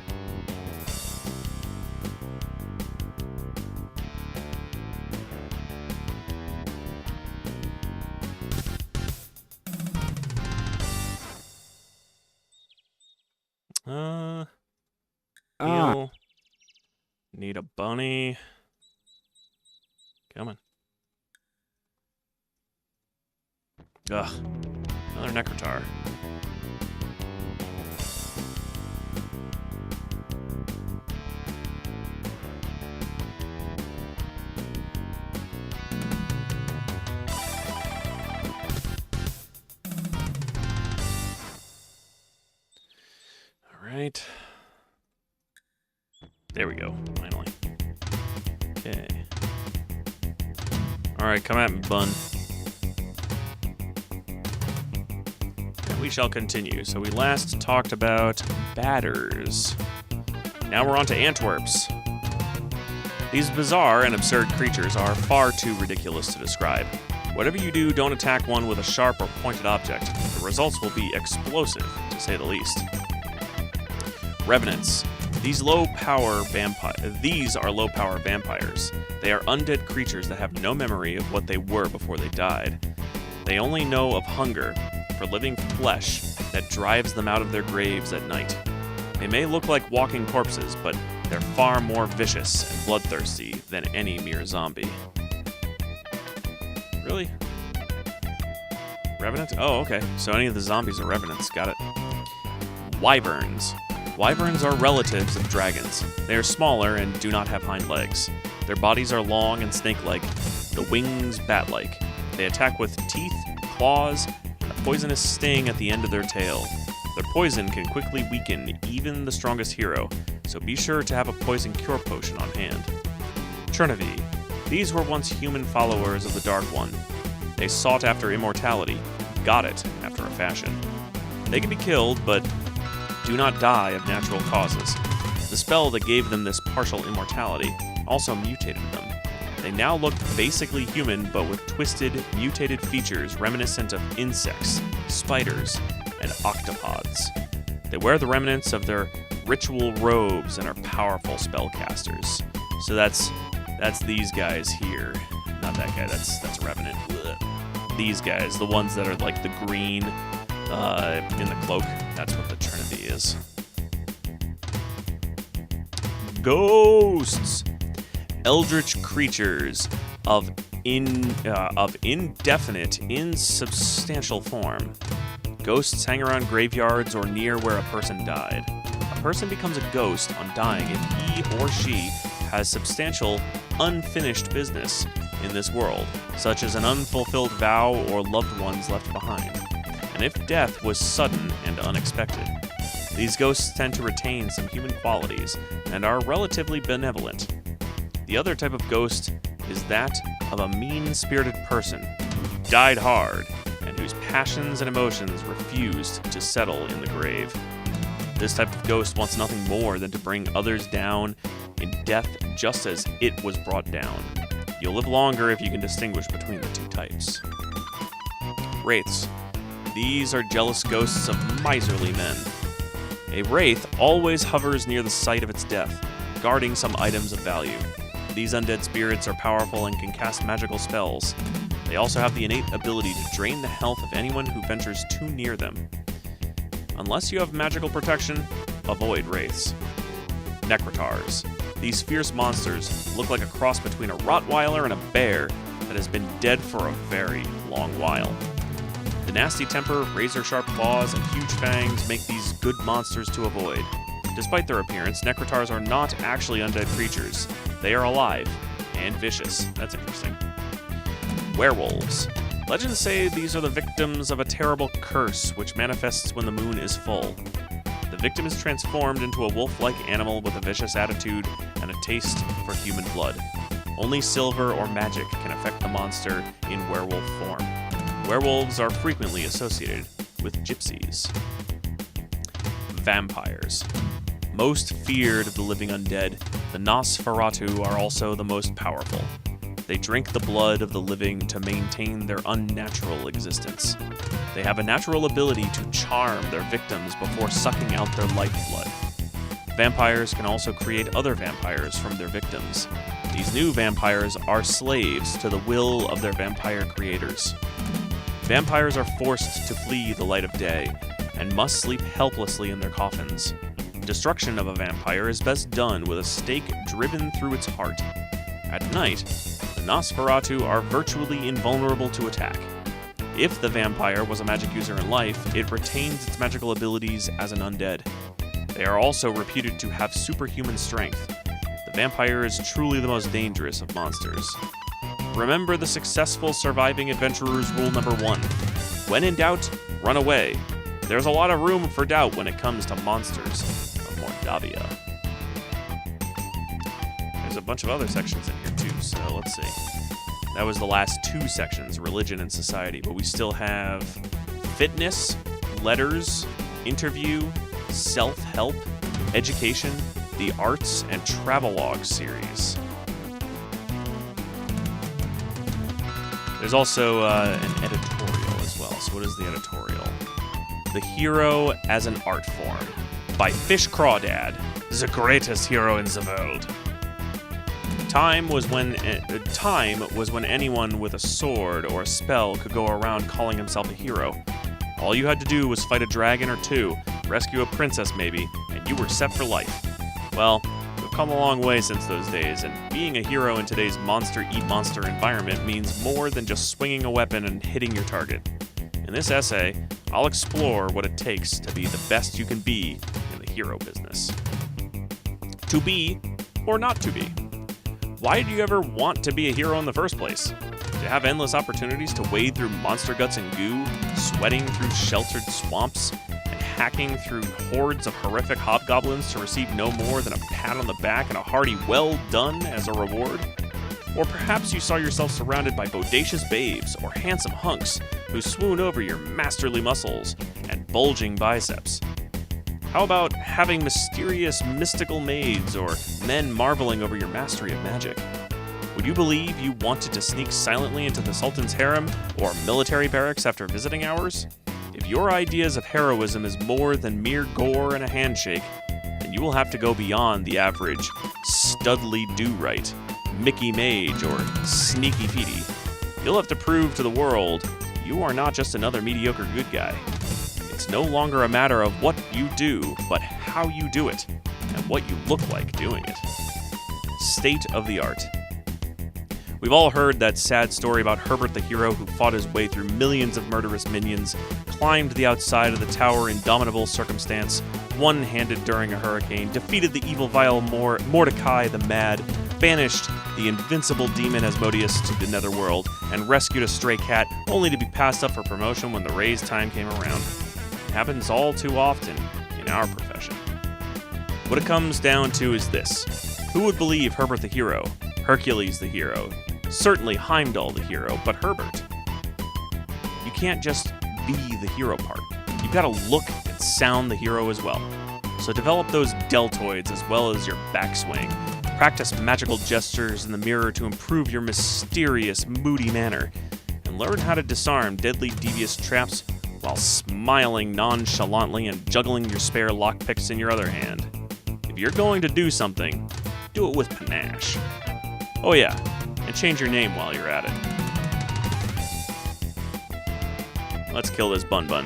Speaker 1: Heal. Need a bunny. Come on. Ugh. Another Necrotar. All right. There we go, finally. Okay. Alright, come at me, bun. And we shall continue. So we last talked about batters. Now we're on to Antwerps. These bizarre and absurd creatures are far too ridiculous to describe. Whatever you do, don't attack one with a sharp or pointed object. The results will be explosive, to say the least. Revenants. These are low-power vampires. They are undead creatures that have no memory of what they were before they died. They only know of hunger for living flesh that drives them out of their graves at night. They may look like walking corpses, but they're far more vicious and bloodthirsty than any mere zombie. Really? Revenant? Oh, okay. So any of the zombies are revenants. Got it. Wyverns. Wyverns are relatives of dragons. They are smaller and do not have hind legs. Their bodies are long and snake-like, the wings bat-like. They attack with teeth, claws, and a poisonous sting at the end of their tail. Their poison can quickly weaken even the strongest hero, so be sure to have a poison cure potion on hand. Chernavi. These were once human followers of the Dark One. They sought after immortality, got it after a fashion. They can be killed, but do not die of natural causes. The spell that gave them this partial immortality also mutated them. They now look basically human, but with twisted, mutated features reminiscent of insects, spiders, and octopods. They wear the remnants of their ritual robes and are powerful spellcasters. So that's these guys here. Not that guy, that's Revenant. Ugh. These guys, the ones that are like the green in the cloak, that's what the Trinity is. Ghosts! Eldritch creatures of indefinite, insubstantial form. Ghosts hang around graveyards or near where a person died. A person becomes a ghost on dying if he or she has substantial, unfinished business in this world, such as an unfulfilled vow or loved ones left behind. And if death was sudden and unexpected. These ghosts tend to retain some human qualities and are relatively benevolent. The other type of ghost is that of a mean-spirited person who died hard and whose passions and emotions refused to settle in the grave. This type of ghost wants nothing more than to bring others down in death just as it was brought down. You'll live longer if you can distinguish between the two types. Wraiths. These are jealous ghosts of miserly men. A wraith always hovers near the site of its death, guarding some items of value. These undead spirits are powerful and can cast magical spells. They also have the innate ability to drain the health of anyone who ventures too near them. Unless you have magical protection, avoid wraiths. Necrotars. These fierce monsters look like a cross between a Rottweiler and a bear that has been dead for a very long while. The nasty temper, razor-sharp claws, and huge fangs make these good monsters to avoid. Despite their appearance, Necrotars are not actually undead creatures. They are alive and vicious. That's interesting. Werewolves. Legends say these are the victims of a terrible curse which manifests when the moon is full. The victim is transformed into a wolf-like animal with a vicious attitude and a taste for human blood. Only silver or magic can affect the monster in werewolf form. Werewolves are frequently associated with gypsies. Vampires. Most feared of the living undead, the Nosferatu are also the most powerful. They drink the blood of the living to maintain their unnatural existence. They have a natural ability to charm their victims before sucking out their lifeblood. Vampires can also create other vampires from their victims. These new vampires are slaves to the will of their vampire creators. Vampires are forced to flee the light of day and must sleep helplessly in their coffins. Destruction of a vampire is best done with a stake driven through its heart. At night, the Nosferatu are virtually invulnerable to attack. If the vampire was a magic user in life, it retains its magical abilities as an undead. They are also reputed to have superhuman strength. The vampire is truly the most dangerous of monsters. Remember the successful surviving adventurer's rule number 1. When in doubt, run away. There's a lot of room for doubt when it comes to monsters of Mordavia. There's a bunch of other sections in here too, so let's see. That was the last 2 sections, religion and society, but we still have fitness, letters, interview, self-help, education, the arts, and travelogue series. There's also an editorial as well. So what is the editorial? The Hero as an Art Form by Fish Crawdad, the greatest hero in the world. Time was when anyone with a sword or a spell could go around calling himself a hero. All you had to do was fight a dragon or 2, rescue a princess maybe, and you were set for life. Well, we've come a long way since those days, and being a hero in today's monster-eat-monster environment means more than just swinging a weapon and hitting your target. In this essay, I'll explore what it takes to be the best you can be in the hero business. To be, or not to be. Why did you ever want to be a hero in the first place? To have endless opportunities to wade through monster guts and goo, sweating through sheltered swamps, and hacking through hordes of horrific hobgoblins to receive no more than a pat on the back and a hearty "well done" as a reward? Or perhaps you saw yourself surrounded by bodacious babes or handsome hunks who swoon over your masterly muscles and bulging biceps. How about having mysterious mystical maids or men marveling over your mastery of magic? Would you believe you wanted to sneak silently into the Sultan's harem or military barracks after visiting hours? If your ideas of heroism is more than mere gore and a handshake, then you will have to go beyond the average Studley Do-Right, Mickey Mage, or Sneaky Petey. You'll have to prove to the world you are not just another mediocre good guy. It's no longer a matter of what you do, but how you do it, and what you look like doing it. State of the art. We've all heard that sad story about Herbert the hero who fought his way through millions of murderous minions, climbed the outside of the tower in dominable circumstance, one-handed during a hurricane, defeated the evil vile Mordecai the Mad, banished the invincible demon Asmodeus to the netherworld, and rescued a stray cat only to be passed up for promotion when the raise time came around. It happens all too often in our profession. What it comes down to is this. Who would believe Herbert the hero, Hercules the hero, certainly Heimdall the hero, but Herbert? You can't just be the hero part. You've got to look and sound the hero as well. So develop those deltoids as well as your backswing. Practice magical gestures in the mirror to improve your mysterious, moody manner. And learn how to disarm deadly, devious traps while smiling nonchalantly and juggling your spare lockpicks in your other hand. If you're going to do something, do it with panache. Oh yeah, and change your name while you're at it. Let's kill this Bun Bun.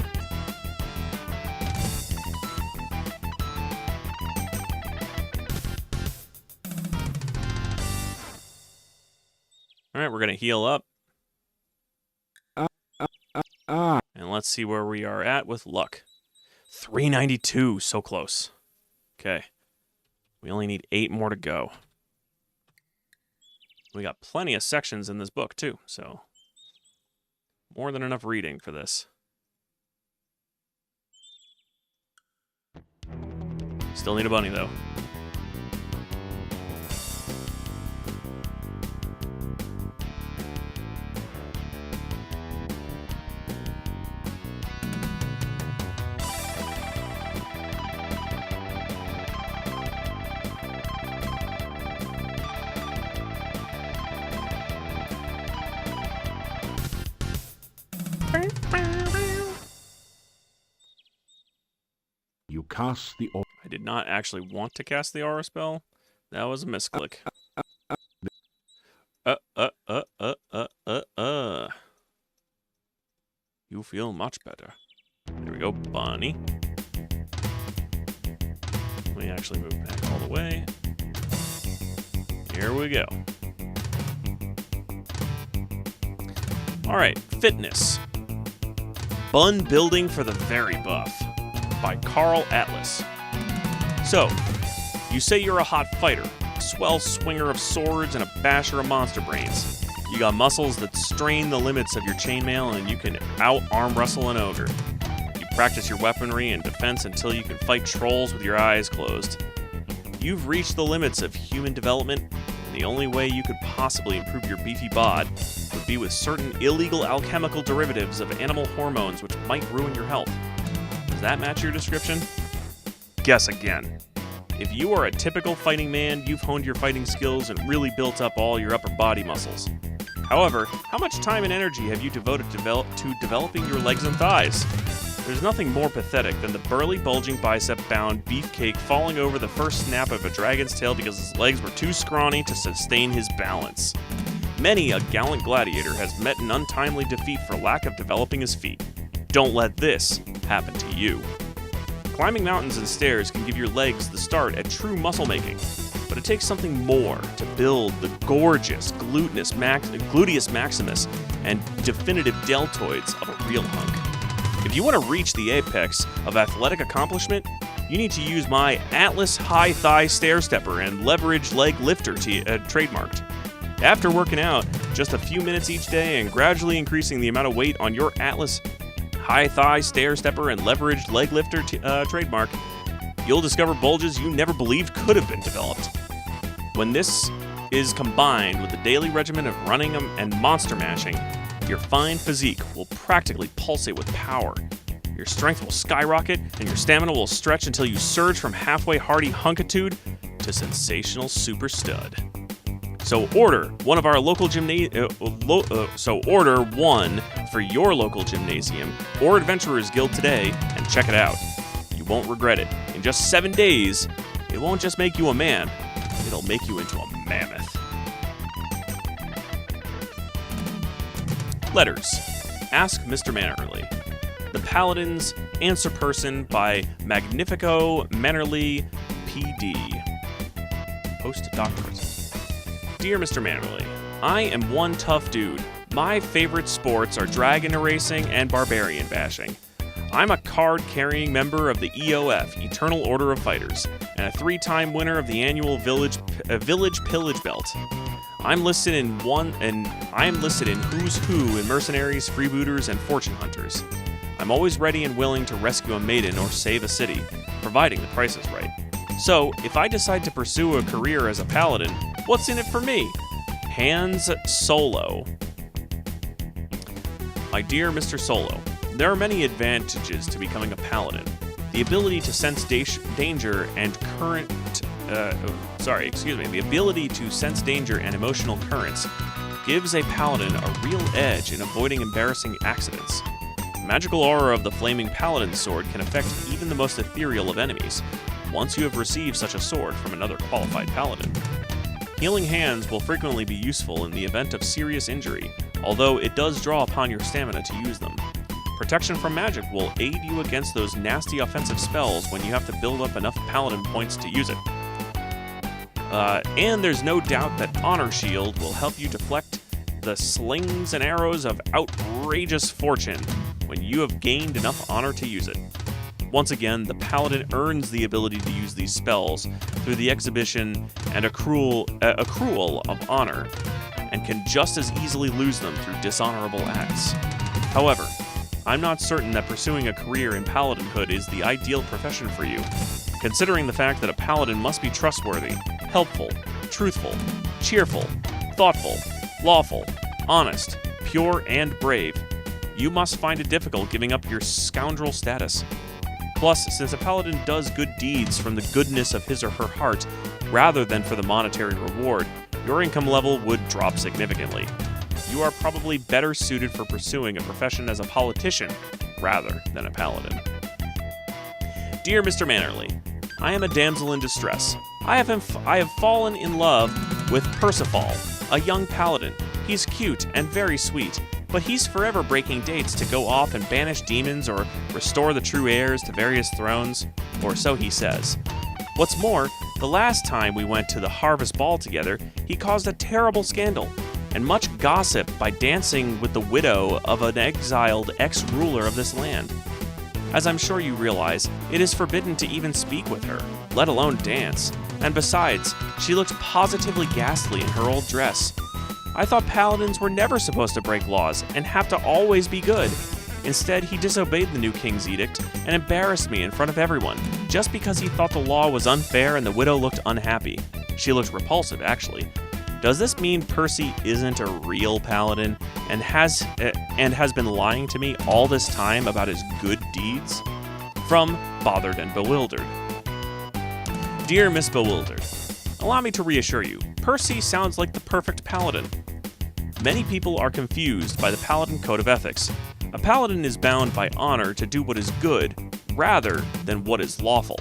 Speaker 1: Alright, we're going to heal up. And let's see where we are at with luck. 392, so close. Okay. We only need 8 more to go. We got plenty of sections in this book, too, so more than enough reading for this. Still need a bunny, though.
Speaker 2: You cast the aura.
Speaker 1: I did not actually want to cast the aura spell. That was a misclick. You feel much better. There we go, Bunny. Let me actually move back all the way. Here we go. Alright, fitness. Bun Building for the Very Buff by Carl Atlas. So, you say you're a hot fighter, a swell swinger of swords, and a basher of monster brains. You got muscles that strain the limits of your chainmail, and you can out-arm wrestle an ogre. You practice your weaponry and defense until you can fight trolls with your eyes closed. You've reached the limits of human development, and the only way you could possibly improve your beefy bod would be with certain illegal alchemical derivatives of animal hormones which might ruin your health. Does that match your description? Guess again. If you are a typical fighting man, you've honed your fighting skills and really built up all your upper body muscles. However, how much time and energy have you devoted to developing your legs and thighs? There's nothing more pathetic than the burly, bulging, bicep-bound beefcake falling over the first snap of a dragon's tail because his legs were too scrawny to sustain his balance. Many a gallant gladiator has met an untimely defeat for lack of developing his feet. Don't let this happen to you. Climbing mountains and stairs can give your legs the start at true muscle making, but it takes something more to build the gorgeous gluteus maximus and definitive deltoids of a real hunk. If you want to reach the apex of athletic accomplishment, you need to use my Atlas High Thigh Stair Stepper and Leverage Leg Lifter trademarked. After working out just a few minutes each day and gradually increasing the amount of weight on your Atlas High Thigh Stair Stepper and Leverage Leg Lifter trademark, you'll discover bulges you never believed could have been developed. When this is combined with a daily regimen of running and monster mashing, your fine physique will practically pulsate with power. Your strength will skyrocket, and your stamina will stretch until you surge from halfway hardy hunkitude to sensational super stud. So order one for your local gymnasium or Adventurers Guild today and check it out. You won't regret it. In just 7 days, it won't just make you a man, it'll make you into a mammoth. Letters. Ask Mr. Mannerly. The Paladin's Answer Person by Magnifico Mannerly, P.D. Postdoctorate. Dear Mr. Mannerly, I am one tough dude. My favorite sports are dragon racing and barbarian bashing. I'm a card-carrying member of the EOF, Eternal Order of Fighters, and a 3-time winner of the annual Village Pillage Belt. I am listed in Who's Who in mercenaries, freebooters, and fortune hunters. I'm always ready and willing to rescue a maiden or save a city, providing the price is right. So, if I decide to pursue a career as a paladin, what's in it for me? Hans Solo. My dear Mr. Solo, there are many advantages to becoming a paladin. The ability to sense danger and the ability to sense danger and emotional currents gives a paladin a real edge in avoiding embarrassing accidents. magical aura of the flaming Paladin sword can affect even the most ethereal of enemies, once you have received such a sword from another qualified Paladin. Healing Hands will frequently be useful in the event of serious injury, although it does draw upon your stamina to use them. Protection from magic will aid you against those nasty offensive spells when you have to build up enough Paladin points to use it. And there's no doubt that Honor Shield will help you deflect the slings and arrows of outrageous fortune when you have gained enough honor to use it. Once again, the Paladin earns the ability to use these spells through the exhibition and accrual of honor, and can just as easily lose them through dishonorable acts. However, I'm not certain that pursuing a career in Paladinhood is the ideal profession for you, considering the fact that a Paladin must be trustworthy, helpful, truthful, cheerful, thoughtful, lawful, honest, pure, and brave. You must find it difficult giving up your scoundrel status. Plus, since a Paladin does good deeds from the goodness of his or her heart, rather than for the monetary reward, your income level would drop significantly. You are probably better suited for pursuing a profession as a politician, rather than a Paladin. Dear Mr. Mannerly, I am a damsel in distress. I have fallen in love with Percival, a young Paladin. He's cute and very sweet, but he's forever breaking dates to go off and banish demons or restore the true heirs to various thrones, or so he says. What's more, the last time we went to the Harvest Ball together, he caused a terrible scandal and much gossip by dancing with the widow of an exiled ex-ruler of this land. As I'm sure you realize, it is forbidden to even speak with her, let alone dance, and besides, she looked positively ghastly in her old dress. I thought Paladins were never supposed to break laws and have to always be good. Instead, he disobeyed the new king's edict and embarrassed me in front of everyone, just because he thought the law was unfair and the widow looked unhappy. She looked repulsive, actually. Does this mean Percy isn't a real Paladin and has been lying to me all this time about his good deeds? From Bothered and Bewildered. Dear Miss Bewildered, allow me to reassure you, Percy sounds like the perfect Paladin. Many people are confused by the Paladin Code of Ethics. A Paladin is bound by honor to do what is good, rather than what is lawful.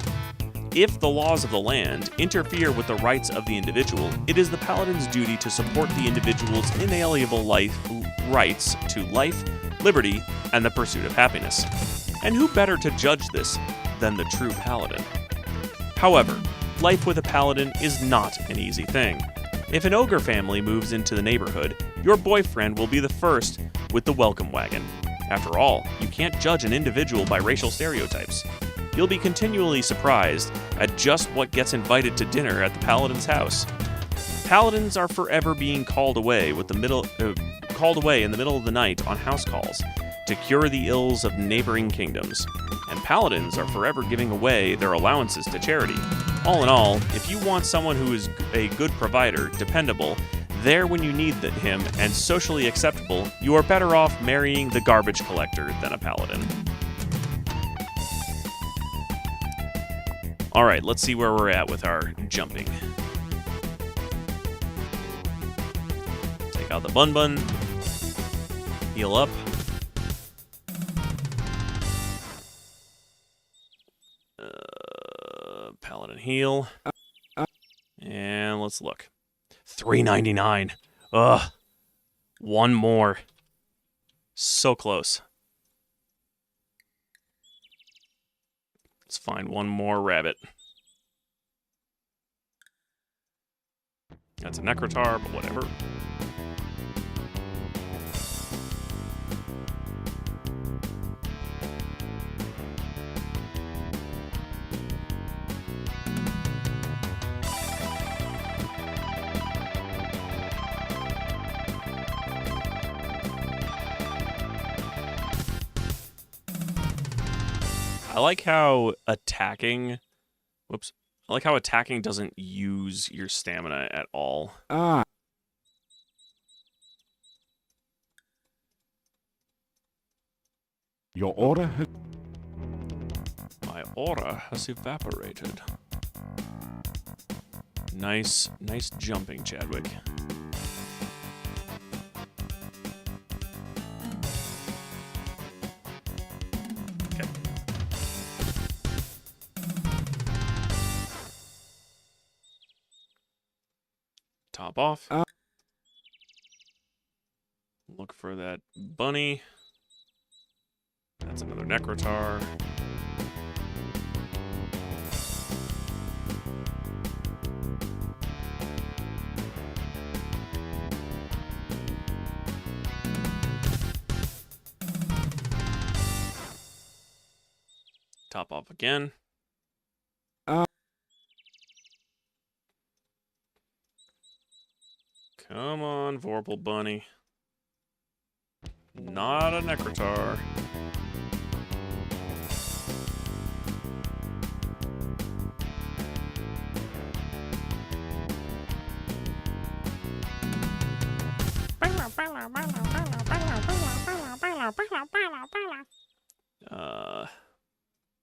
Speaker 1: If the laws of the land interfere with the rights of the individual, it is the Paladin's duty to support the individual's inalienable rights to life, liberty, and the pursuit of happiness. And who better to judge this than the true Paladin? However, life with a Paladin is not an easy thing. If an ogre family moves into the neighborhood, your boyfriend will be the first with the welcome wagon. After all, you can't judge an individual by racial stereotypes. You'll be continually surprised at just what gets invited to dinner at the Paladin's house. Paladins are forever being called away in the middle of the night on house calls to cure the ills of neighboring kingdoms, and Paladins are forever giving away their allowances to charity. All in all, if you want someone who is a good provider, dependable, there when you need him, and socially acceptable, you are better off marrying the garbage collector than a Paladin. Alright, let's see where we're at with our jumping. Take out the bun. Heal up. Paladin heal. And let's look. $3.99. Ugh. One more. So close. Let's find one more rabbit. That's a Necrotar, but whatever. I like how attacking doesn't use your stamina at all.
Speaker 2: Your order has...
Speaker 1: My aura has evaporated. Nice jumping, Chadwick. top off. Look for that bunny. That's another Necrotar. Top off again. Come on, Vorpal Bunny. Not a Necrotar.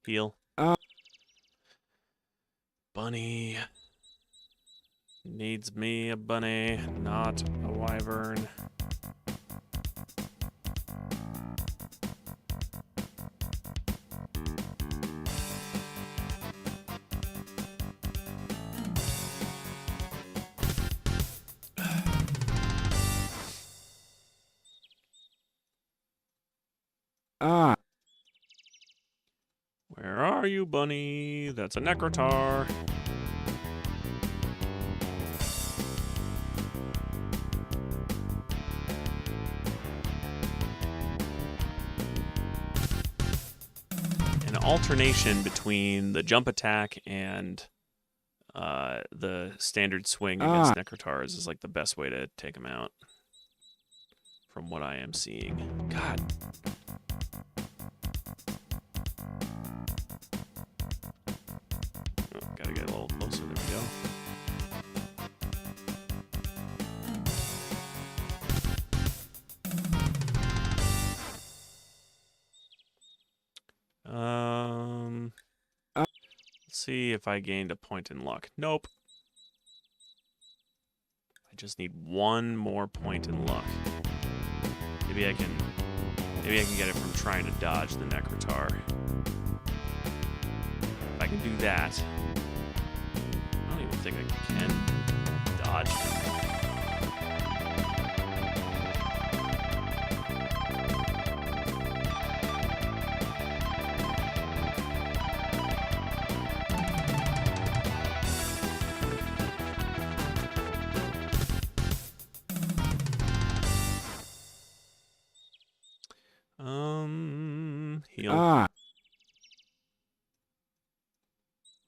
Speaker 1: Heal. Bunny. Needs me a bunny, not a wyvern. Where are you, bunny? That's a Necrotar. An alternation between the jump attack and the standard swing against Necrotars is like the best way to take them out. From what I am seeing. God. Oh, gotta get a little closer. There we go. Let's see if I gained a point in luck. Nope. I just need one more point in luck. Maybe I can get it from trying to dodge the Necrotar. If I can do that, I don't even think I can dodge. Heal. Let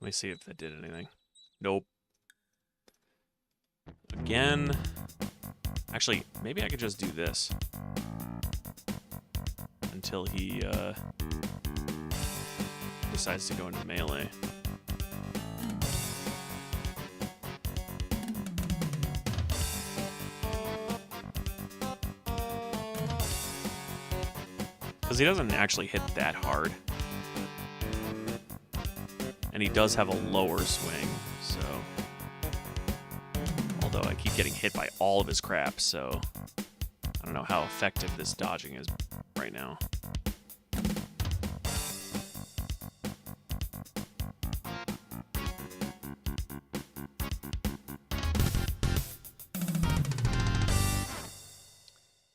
Speaker 1: me see if that did anything. Nope. Again. Actually, maybe I could just do this. Until he decides to go into melee. Because he doesn't actually hit that hard. And he does have a lower swing, so... Although I keep getting hit by all of his crap, so... I don't know how effective this dodging is right now.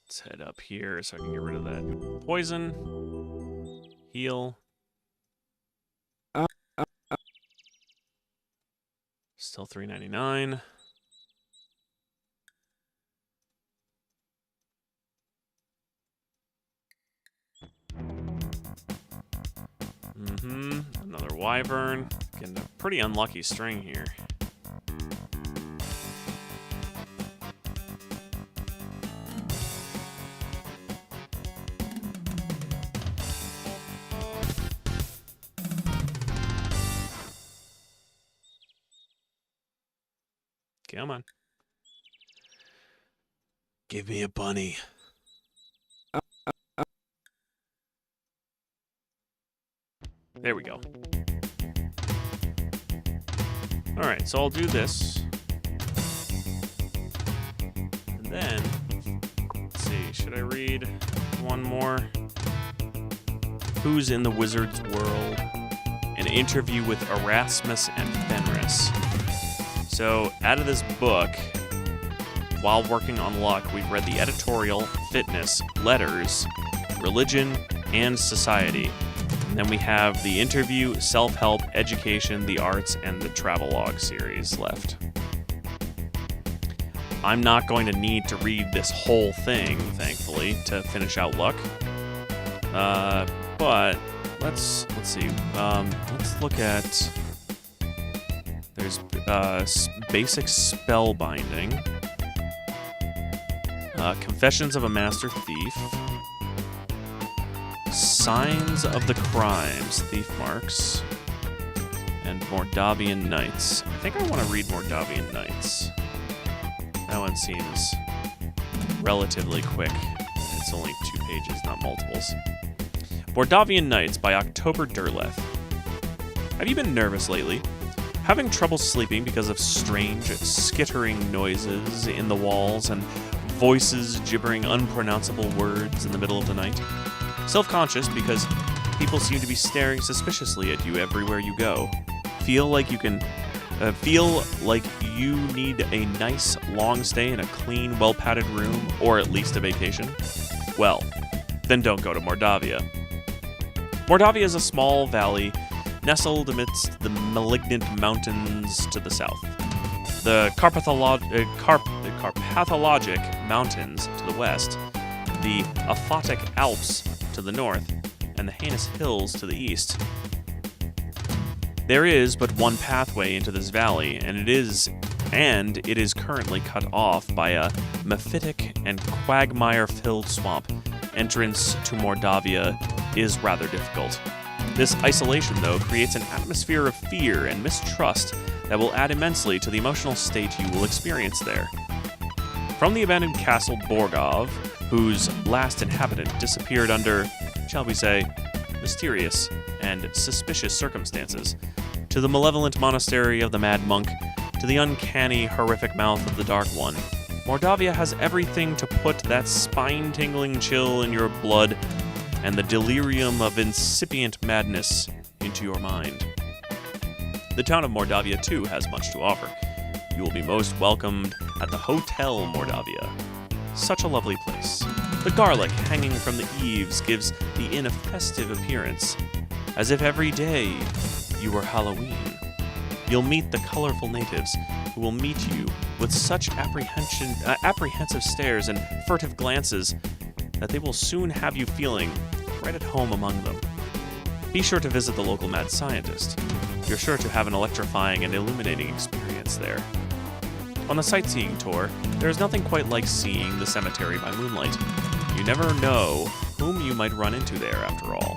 Speaker 1: Let's head up here so I can get rid of that poison. Heal. Still $3.99. Another wyvern. Getting a pretty unlucky string here. Come on. Give me a bunny. There we go. Alright, so I'll do this. And then, let's see, should I read one more? Who's in the Wizard's World? An interview with Erasmus and Fenris. So, out of this book, while working on luck, we've read the editorial, fitness, letters, religion, and society. And then we have the interview, self-help, education, the arts, and the travelogue series left. I'm not going to need to read this whole thing, thankfully, to finish out luck. But let's see. Let's look at. There's basic spell binding, Confessions of a Master Thief, Signs of the Crimes, Thief Marks, and Mordavian Nights. I think I want to read Mordavian Nights. That one seems relatively quick. It's only 2 pages, not multiples. Mordavian Nights by October Derleth. Have you been nervous lately? Having trouble sleeping because of strange, skittering noises in the walls and voices gibbering unpronounceable words in the middle of the night? Self-conscious because people seem to be staring suspiciously at you everywhere you go? Feel like you need a nice, long stay in a clean, well-padded room, or at least a vacation? Well, then don't go to Mordavia. Mordavia is a small valley nestled amidst the malignant mountains to the south. The Carpathologic Mountains to the west, the Aphotic Alps to the north, and the Heinous Hills to the east. There is but one pathway into this valley, and it is currently cut off by a mephitic and quagmire-filled swamp. Entrance to Mordavia is rather difficult. This isolation, though, creates an atmosphere of fear and mistrust that will add immensely to the emotional state you will experience there. From the abandoned castle Borgov, whose last inhabitant disappeared under, shall we say, mysterious and suspicious circumstances, to the malevolent monastery of the Mad Monk, to the uncanny, horrific mouth of the Dark One, Mordavia has everything to put that spine-tingling chill in your blood and the delirium of incipient madness into your mind. The town of Mordavia, too, has much to offer. You will be most welcomed at the Hotel Mordavia. Such a lovely place. The garlic hanging from the eaves gives the inn a festive appearance, as if every day you were Halloween. You'll meet the colorful natives who will meet you with such apprehensive stares and furtive glances that they will soon have you feeling right at home among them. Be sure to visit the local mad scientist. You're sure to have an electrifying and illuminating experience there. On the sightseeing tour, there is nothing quite like seeing the cemetery by moonlight. You never know whom you might run into there, after all.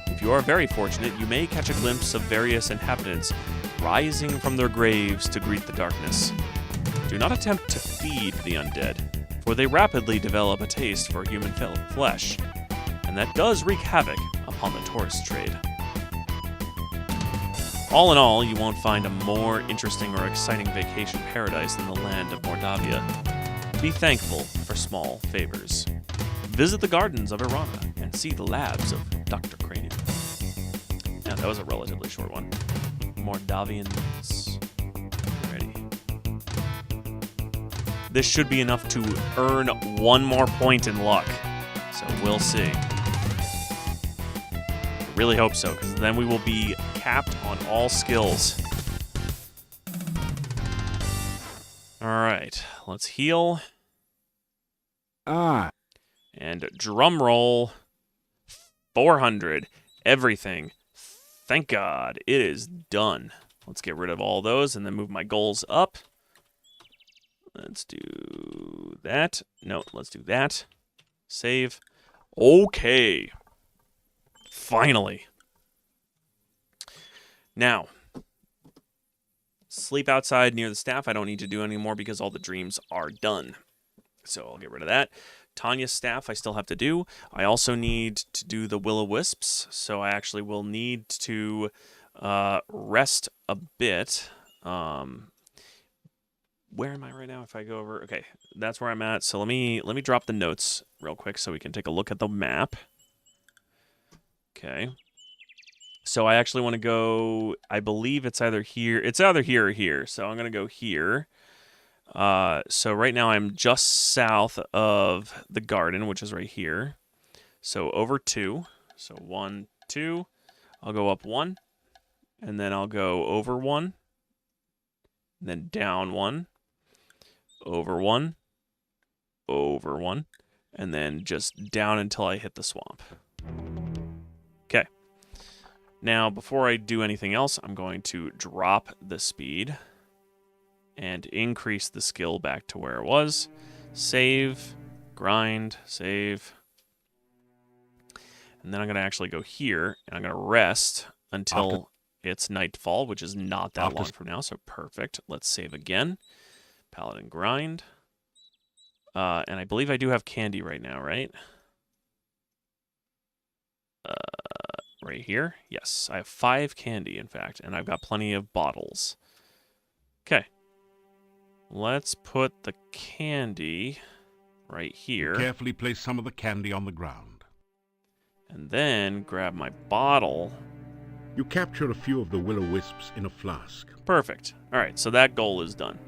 Speaker 1: If you are very fortunate, you may catch a glimpse of various inhabitants rising from their graves to greet the darkness. Do not attempt to feed the undead, for they rapidly develop a taste for human flesh, and that does wreak havoc upon the tourist trade. All in all, you won't find a more interesting or exciting vacation paradise than the land of Mordavia. Be thankful for small favors. Visit the gardens of Irana and see the labs of Dr. Cranium. Yeah, that was a relatively short one. Mordavians. Ready. This should be enough to earn 1 more point in luck. So we'll see. I really hope so, because then we will be capped on all skills. Alright, let's heal. And drum roll. 400. Everything. Thank God. It is done. Let's get rid of all those and then move my goals up. Let's do that. No, let's do that. Save. Okay. Finally. Now, sleep outside near the staff I don't need to do anymore because all the dreams are done. So I'll get rid of that. Tanya's staff I still have to do. I also need to do the will-o-wisps, so I actually will need to rest a bit. Where am I right now if I go over? Okay, that's where I'm at. So let me drop the notes real quick so we can take a look at the map. Okay. So I actually want to go, I believe it's either here. It's either here or here. So I'm going to go here. So right now I'm just south of the garden, which is right here. So over 2. So 1, 2. I'll go up 1, and then I'll go over 1, and then down 1, over 1, over 1, and then just down until I hit the swamp. Okay. Now, before I do anything else, I'm going to drop the speed and increase the skill back to where it was. Save, grind, save. And then I'm going to actually go here, and I'm going to rest until it's nightfall, which is not that long from now, so perfect. Let's save again. Paladin grind. And I believe I do have candy right now, right? Right here? Yes, I have 5 candy, in fact, and I've got plenty of bottles. Okay. Let's put the candy right here.
Speaker 2: Carefully place some of the candy on the ground.
Speaker 1: And then grab my bottle.
Speaker 2: You capture a few of the will-o-wisps in a flask.
Speaker 1: Perfect. All right, so that goal is done.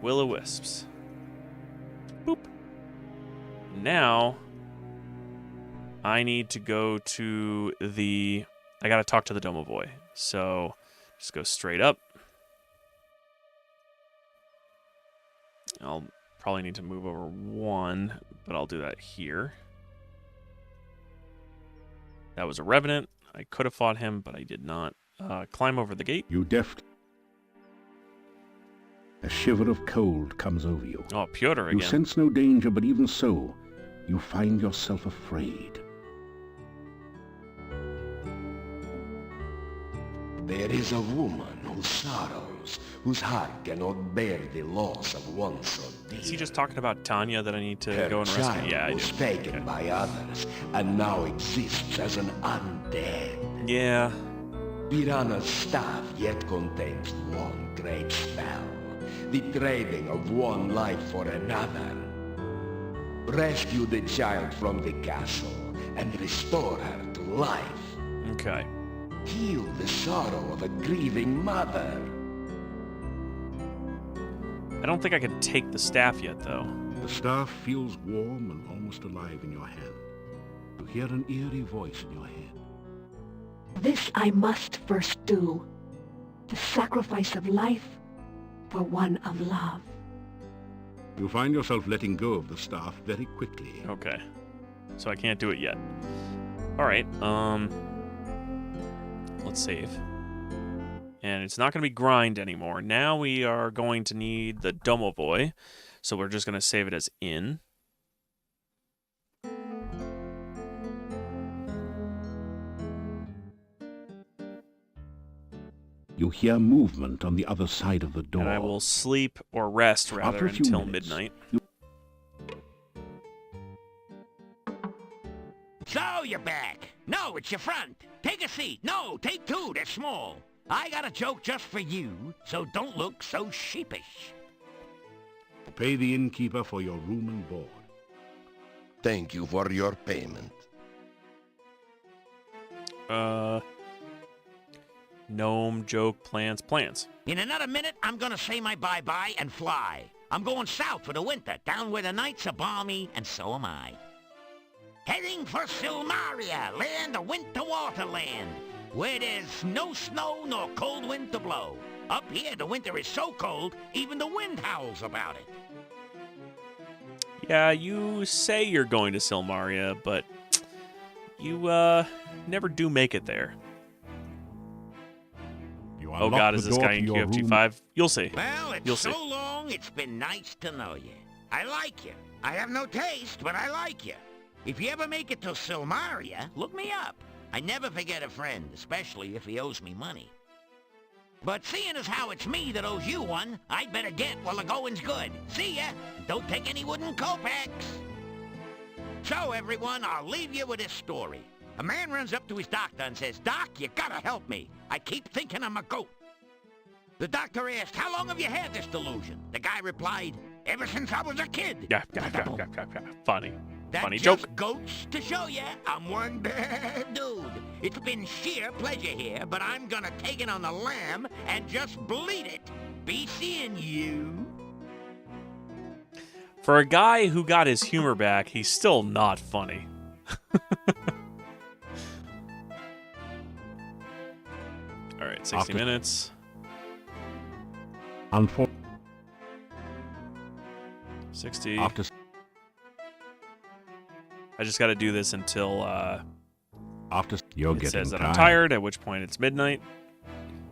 Speaker 1: Will-o-wisps. Boop. Now, I need to go to the... I got to talk to the Domovoy. So, just go straight up. I'll probably need to move over 1, but I'll do that here. That was a Revenant. I could have fought him, but I did not. Climb over the gate.
Speaker 2: You A shiver of cold comes over you.
Speaker 1: Oh, Pyotr again.
Speaker 2: You sense no danger, but even so, you find yourself afraid.
Speaker 5: There is a woman who sorrows, whose heart cannot bear the loss of one so dear.
Speaker 1: Is he just talking about Tanya that I need to
Speaker 5: Her
Speaker 1: go and rescue?
Speaker 5: child
Speaker 1: Yeah, I
Speaker 5: was
Speaker 1: do.
Speaker 5: taken
Speaker 1: Okay.
Speaker 5: by others, and now exists as an undead.
Speaker 1: Yeah.
Speaker 5: Piranha's staff yet contains one great spell, the trading of one life for another. Rescue the child from the castle and restore her to life.
Speaker 1: Okay.
Speaker 5: Heal the sorrow of a grieving mother.
Speaker 1: I don't think I can take the staff yet, though.
Speaker 2: The staff feels warm and almost alive in your hand. You hear an eerie voice in your head.
Speaker 6: This I must first do. The sacrifice of life for one of love.
Speaker 2: You find yourself letting go of the staff very quickly.
Speaker 1: Okay. So I can't do it yet. All right. Let's save. And it's not going to be grind anymore. Now we are going to need the Domovoy. So we're just going to save it as in.
Speaker 2: You hear movement on the other side of the door.
Speaker 1: And I will sleep or rest,
Speaker 2: After
Speaker 1: rather,
Speaker 2: a few
Speaker 1: until
Speaker 2: minutes,
Speaker 1: midnight.
Speaker 3: So you're back. No, it's your front. Take a seat. No, take 2. They're small. I got a joke just for you, so don't look so sheepish.
Speaker 2: Pay the innkeeper for your room and board.
Speaker 5: Thank you for your payment.
Speaker 1: Gnome, joke, plans.
Speaker 3: In another minute, I'm gonna say my bye-bye and fly. I'm going south for the winter, down where the nights are balmy, and so am I. Heading for Silmaria, land of winter waterland, where there's no snow nor cold wind to blow. Up here, the winter is so cold, even the wind howls about it.
Speaker 1: Yeah, you say you're going to Silmaria, but you never do make it there.
Speaker 2: You
Speaker 1: Oh
Speaker 2: unlock
Speaker 1: God,
Speaker 2: the
Speaker 1: is this
Speaker 2: door
Speaker 1: guy
Speaker 2: to
Speaker 1: in
Speaker 2: your room.
Speaker 1: QFG5? You'll see.
Speaker 3: Well, it's
Speaker 1: You'll
Speaker 3: so
Speaker 1: see.
Speaker 3: long, it's been nice to know you. I like you. I have no taste, but I like you. If you ever make it to Silmaria, look me up. I never forget a friend, especially if he owes me money. But seeing as how it's me that owes you one, I'd better get while the going's good. See ya! Don't take any wooden kopecks! So, everyone, I'll leave you with this story. A man runs up to his doctor and says, "Doc, you gotta help me. I keep thinking I'm a goat." The doctor asked, "How long have you had this delusion?" The guy replied, "Ever since I was a kid."
Speaker 1: Yeah. Funny.
Speaker 3: That
Speaker 1: Funny
Speaker 3: just
Speaker 1: joke.
Speaker 3: goes to show ya I'm one bad dude. It's been sheer pleasure here, but I'm gonna take it on the lam and just bleed it. Be seeing you.
Speaker 1: For a guy who got his humor back, he's still not funny. All right, 60 minutes.
Speaker 2: Unfor
Speaker 1: 60.
Speaker 2: after
Speaker 1: I just got to do this until
Speaker 2: you're
Speaker 1: it
Speaker 2: getting
Speaker 1: says that I'm tired, at which point it's midnight.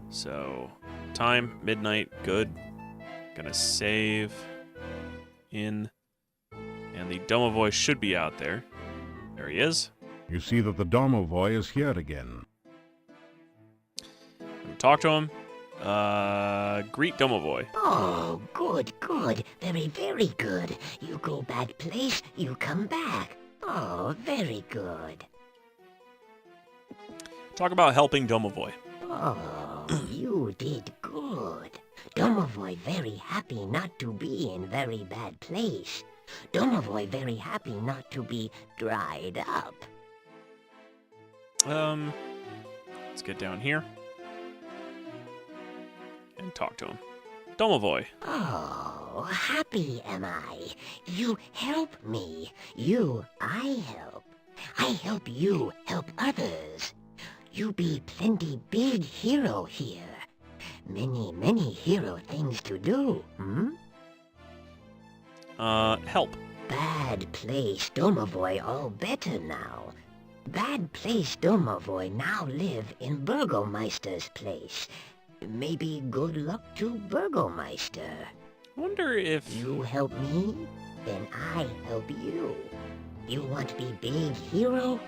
Speaker 1: So, time, midnight, good. Gonna save in. And the Domovoy should be out there. There he is.
Speaker 2: You see that the Domovoy is here again.
Speaker 1: Talk to him. Greet Domovoy.
Speaker 7: Oh, good, good. Very, very good. You go bad place, you come back. Oh, very good.
Speaker 1: Talk about helping Domovoy.
Speaker 7: Oh, you did good. Domovoy very happy not to be in very bad place. Domovoy very happy not to be dried up.
Speaker 1: Let's get down here. And talk to him. Domovoy.
Speaker 7: Oh, happy am I. You help me. You, I help. I help you help others. You be plenty big hero here. Many, many hero things to do,
Speaker 1: Help.
Speaker 7: Bad place Domovoy all better now. Bad place Domovoy now live in Burgomeister's place. Maybe good luck to Burgomeister.
Speaker 1: Wonder if...
Speaker 7: You help me, then I help you. You want be big hero?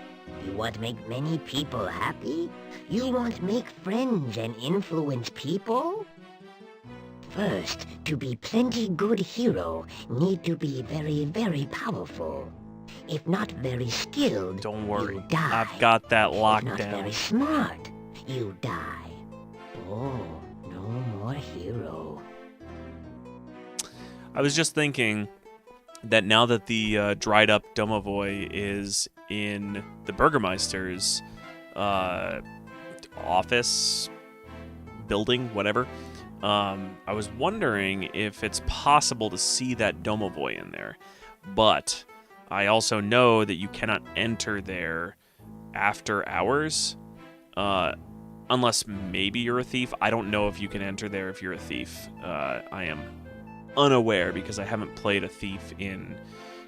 Speaker 7: You want make many people happy? You want make friends and influence people? First, to be plenty good hero, need to be very, very powerful. If not very skilled,
Speaker 1: Don't worry.
Speaker 7: you die.
Speaker 1: I've got that
Speaker 7: If
Speaker 1: locked
Speaker 7: not
Speaker 1: down.
Speaker 7: very smart, you die. Oh, no more hero.
Speaker 1: I was just thinking that now that the dried up Domovoy is in the Burgermeister's office, building, whatever, I was wondering if it's possible to see that Domovoy in there. But I also know that you cannot enter there after hours, unless maybe you're a thief. I don't know if you can enter there if you're a thief. I am unaware because I haven't played a thief in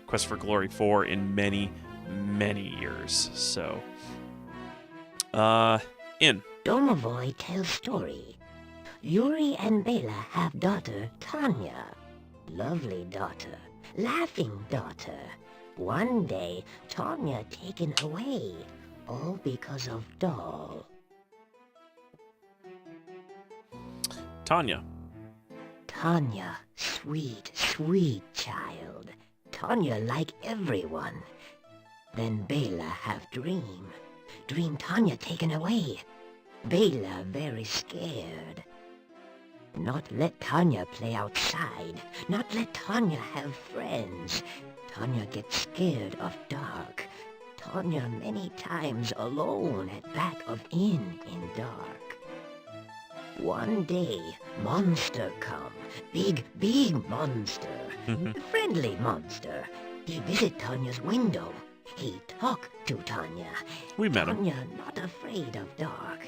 Speaker 1: Quest for Glory 4 in many, many years. So, in.
Speaker 7: Domovoy tells story. Yuri and Bela have daughter Tanya. Lovely daughter. Laughing daughter. One day, Tanya taken away. All because of doll.
Speaker 1: Tanya.
Speaker 7: Tanya, sweet, sweet child. Tanya like everyone. Then Bela have dream. Dream Tanya taken away. Bela very scared. Not let Tanya play outside. Not let Tanya have friends. Tanya get scared of dark. Tanya many times alone at back of inn in dark. One day, monster come. Big, big monster. Friendly monster. He visit Tanya's window. He talk to Tanya.
Speaker 1: We met him.
Speaker 7: Tanya not afraid of dark.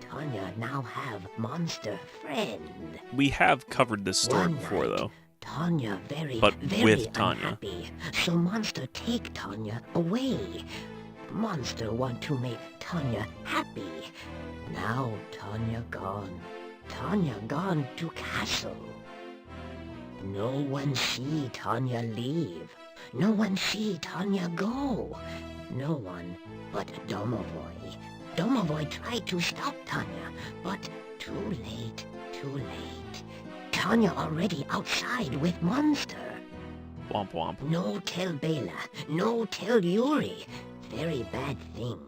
Speaker 7: Tanya now have monster friend.
Speaker 1: We have covered this story
Speaker 7: One
Speaker 1: before,
Speaker 7: night,
Speaker 1: though.
Speaker 7: Tanya very,
Speaker 1: But
Speaker 7: very
Speaker 1: with Tanya.
Speaker 7: unhappy. So monster take Tanya away. Monster want to make Tanya happy. Now Tanya gone. Tanya gone to castle. No one see Tanya leave. No one see Tanya go. No one but Domovoy. Domovoy tried to stop Tanya, but too late, too late. Tanya already outside with monster.
Speaker 1: Womp womp.
Speaker 7: No tell Bela, no tell Yuri. Very bad thing.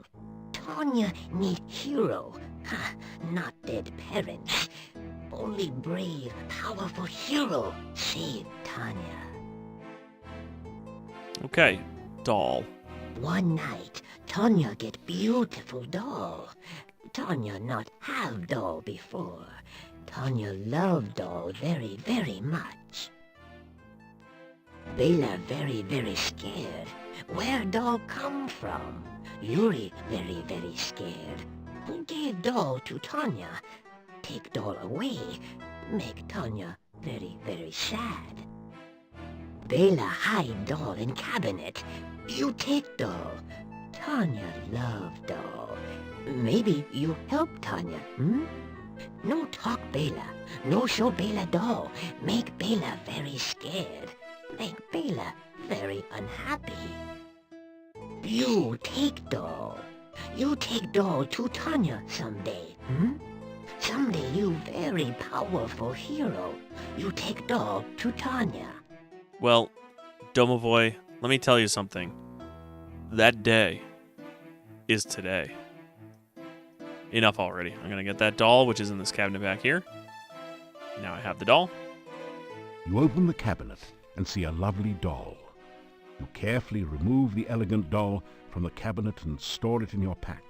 Speaker 7: Tanya need hero, not dead parents. Only brave, powerful hero save Tanya.
Speaker 1: Okay, doll.
Speaker 7: One night, Tanya get beautiful doll. Tanya not have doll before. Tanya love doll very, very much. Bela very, very scared. Where doll come from? Yuri very, very scared. Gave doll to Tanya. Take doll away. Make Tanya very, very sad. Bela hide doll in cabinet. You take doll. Tanya love doll. Maybe you help Tanya, hmm? No talk Bela. No show Bela doll. Make Bela very scared. Make Bela very unhappy. You take doll. You take doll to Tanya someday, hmm? Someday you very powerful hero. You take doll to Tanya.
Speaker 1: Well, Domovoy, let me tell you something. That day is today. Enough already. I'm going to get that doll, which is in this cabinet back here. Now I have the doll.
Speaker 2: You open the cabinet and see a lovely doll. You carefully remove the elegant doll from the cabinet and store it in your pack.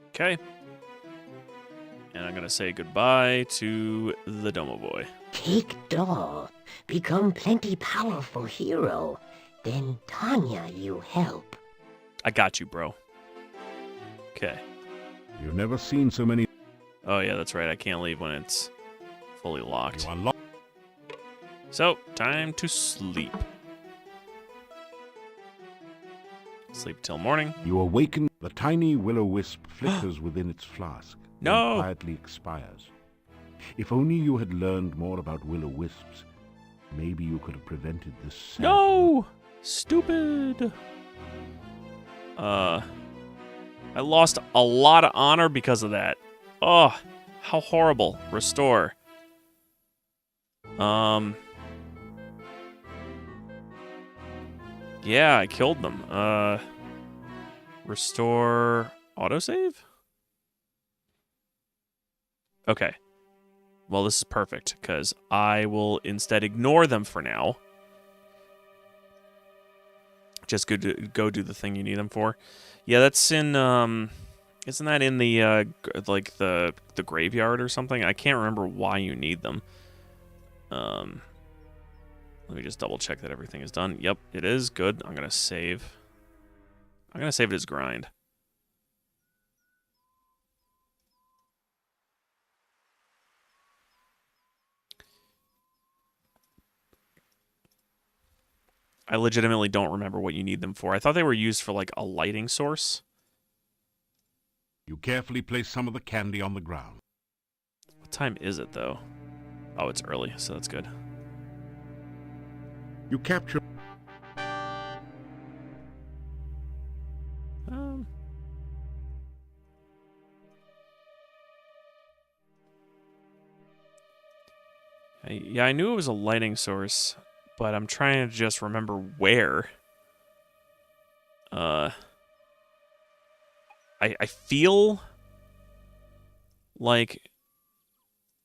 Speaker 1: Okay. And I'm going to say goodbye to the Domovoy.
Speaker 7: Take doll. Become plenty powerful hero. Then Tanya you help.
Speaker 1: I got you, bro. Okay.
Speaker 2: You've never seen so many.
Speaker 1: Oh, yeah, that's right. I can't leave when it's fully locked.
Speaker 2: You unlock.
Speaker 1: So, time to sleep. Sleep till morning.
Speaker 2: You awaken. The tiny will-o-wisp flickers within its flask.
Speaker 1: No!
Speaker 2: And quietly expires. If only you had learned more about will-o-wisps, maybe you could have prevented this sad.
Speaker 1: No! Stupid! I lost a lot of honor because of that. Oh, how horrible. Restore. Yeah, I killed them. Restore autosave? Okay. Well, this is perfect, because I will instead ignore them for now. Just go do the thing you need them for. Yeah, that's in, isn't that in the, like, the graveyard or something? I can't remember why you need them. Let me just double check that everything is done. Yep, it is. Good. I'm going to save. I'm going to save it as grind. I legitimately don't remember what you need them for. I thought they were used for, like, a lighting source.
Speaker 2: You carefully place some of the candy on the ground.
Speaker 1: What time is it, though? Oh, it's early, so that's good.
Speaker 2: You capture.
Speaker 1: Yeah, I knew it was a lighting source, but I'm trying to just remember where. I feel like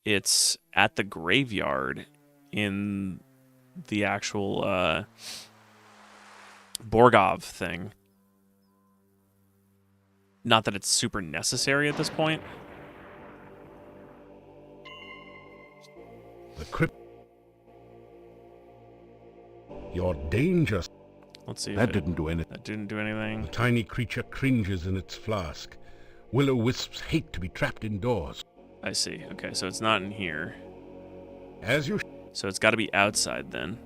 Speaker 1: it's at the graveyard in the actual Borgov thing. Not that it's super necessary at this point.
Speaker 2: The crypt. Your danger.
Speaker 1: Let's see.
Speaker 2: That didn't do anything.
Speaker 1: That didn't do anything.
Speaker 2: The tiny creature cringes in its flask. Will-o-wisps hate to be trapped indoors.
Speaker 1: I see. Okay, so it's not in here.
Speaker 2: As you.
Speaker 1: So it's got to be outside then.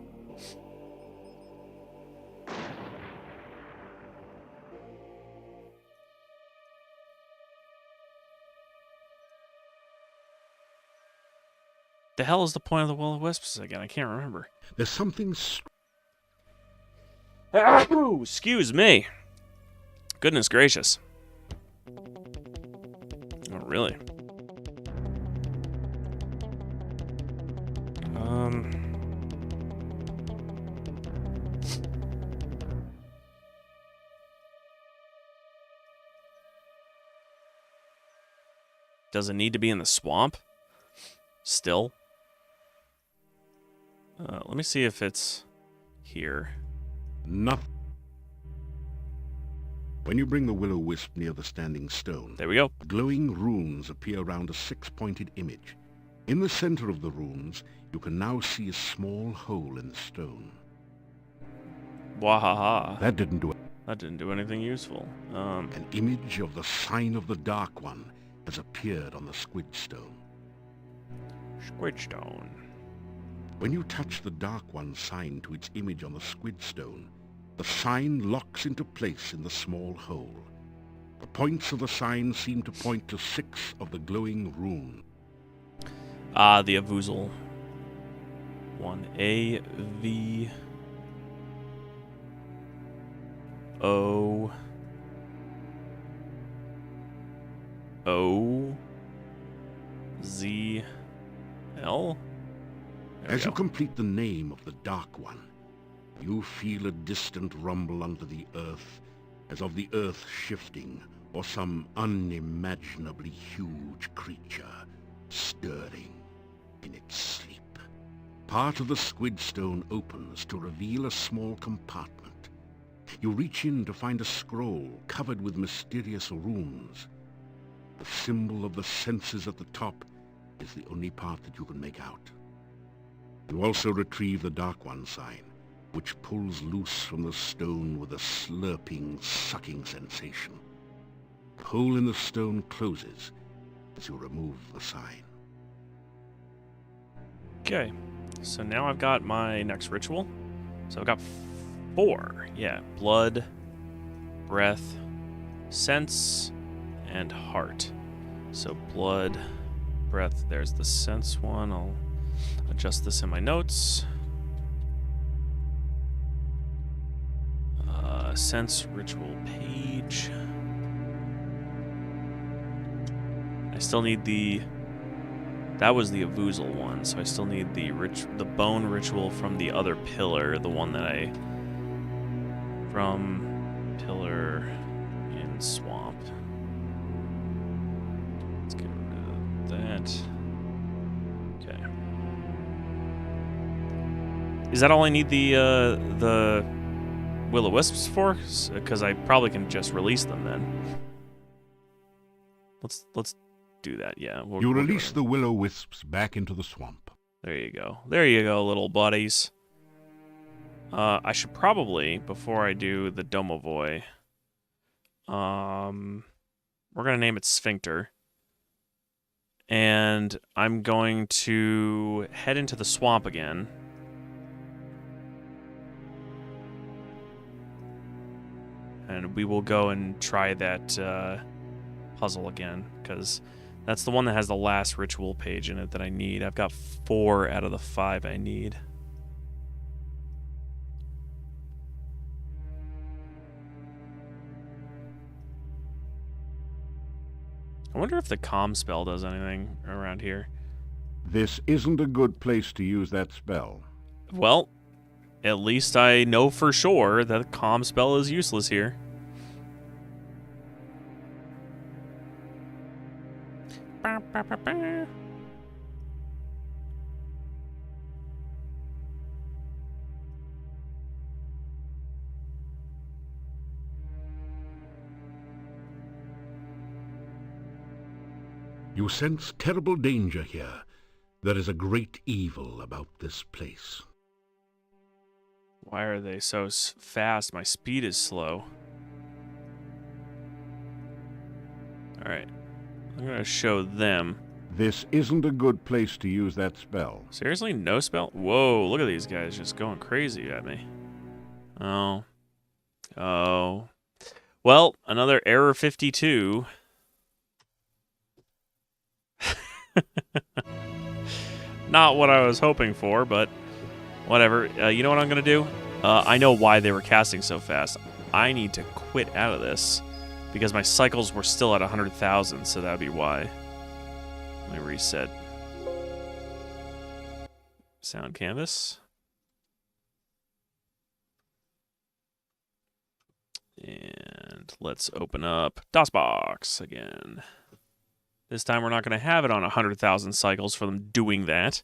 Speaker 1: The hell is the point of the will-o-wisps again? I can't remember.
Speaker 2: There's something.
Speaker 1: Ooh, excuse me. Goodness gracious. Oh, really? Does it need to be in the swamp? Still? Let me see if it's here.
Speaker 2: Nothing. When you bring the will-o-wisp near the standing stone,
Speaker 1: There we go.
Speaker 2: glowing runes appear around a 6-pointed image. In the center of the runes, you can now see a small hole in the stone.
Speaker 1: Wahaha.
Speaker 2: That didn't do it.
Speaker 1: That didn't do anything useful.
Speaker 2: An image of the sign of the Dark One has appeared on the squid stone.
Speaker 1: Squidstone.
Speaker 2: When you touch the Dark One sign to its image on the squid stone, the sign locks into place in the small hole. The points of the sign seem to point to 6 of the glowing runes.
Speaker 1: Ah, the Avuzal one. A, V, O, O, Z, L?
Speaker 2: As you complete the name of the Dark One, you feel a distant rumble under the earth, as of the earth shifting, or some unimaginably huge creature stirring in its sleep. Part of the squid stone opens to reveal a small compartment. You reach in to find a scroll covered with mysterious runes. The symbol of the senses at the top is the only part that you can make out. You also retrieve the Dark One sign, which pulls loose from the stone with a slurping, sucking sensation. The hole in the stone closes as you remove the sign.
Speaker 1: Okay, so now I've got my next ritual. So I've got 4. Yeah, blood, breath, sense, and heart. So blood, breath, there's the sense one. I'll adjust this in my notes. Sense ritual page. I still need the... That was the Avuzal one, so I still need the bone ritual from the other pillar, the one that I... From pillar in swamp. Let's get rid of that. Okay. Is that all I need the Will-O-Wisps for? Because I probably can just release them then. Let's do that. Yeah.
Speaker 2: You release the Will-O-Wisps back into the swamp.
Speaker 1: There you go. There you go, little buddies. I should probably, before I do the Domovoy, we're gonna name it Sphincter, and I'm going to head into the swamp again. And we will go and try that puzzle again, because that's the one that has the last ritual page in it that I need. I've got 4 out of the 5 I need. I wonder if the calm spell does anything around here.
Speaker 2: This isn't a good place to use that spell.
Speaker 1: Well, at least I know for sure that the calm spell is useless here.
Speaker 2: You sense terrible danger here. There is a great evil about this place.
Speaker 1: Why are they so fast? My speed is slow. Alright. I'm going to show them.
Speaker 2: This isn't a good place to use that spell.
Speaker 1: Seriously? No spell? Whoa, look at these guys just going crazy at me. Oh. Oh. Well, another error 52. Not what I was hoping for, but whatever. You know what I'm going to do? I know why they were casting so fast. I need to quit out of this because my cycles were still at 100,000, so that would be why. Let me reset. Sound canvas. And let's open up DOSBox again. This time we're not going to have it on 100,000 cycles for them doing that.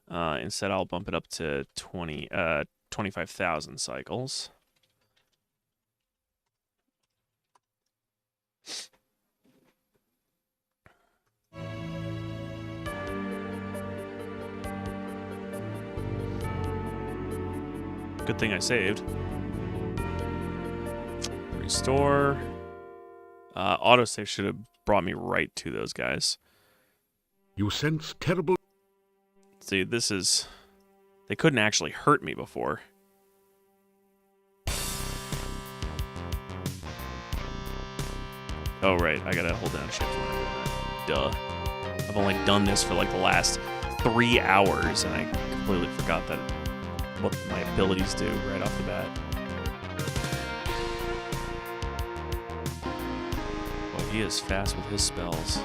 Speaker 1: Instead, I'll bump it up to 25,000 cycles. Good thing I saved. Restore. Autosave should have brought me right to those guys.
Speaker 2: You sense terrible...
Speaker 1: See, this is... They couldn't actually hurt me before. Oh, right. I gotta hold down shift when I do that. Duh. I've only done this for like the last 3 hours, and I completely forgot that what my abilities do right off the bat. Boy, he is fast with his spells.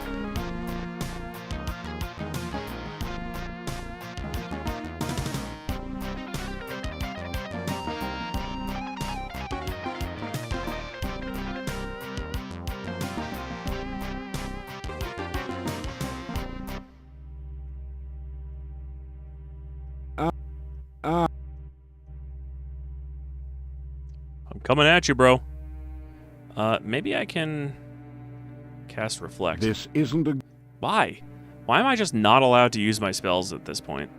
Speaker 1: I'm coming at you, bro. Maybe I can cast Reflect.
Speaker 2: This isn't a...
Speaker 1: Why? Why am I just not allowed to use my spells at this point?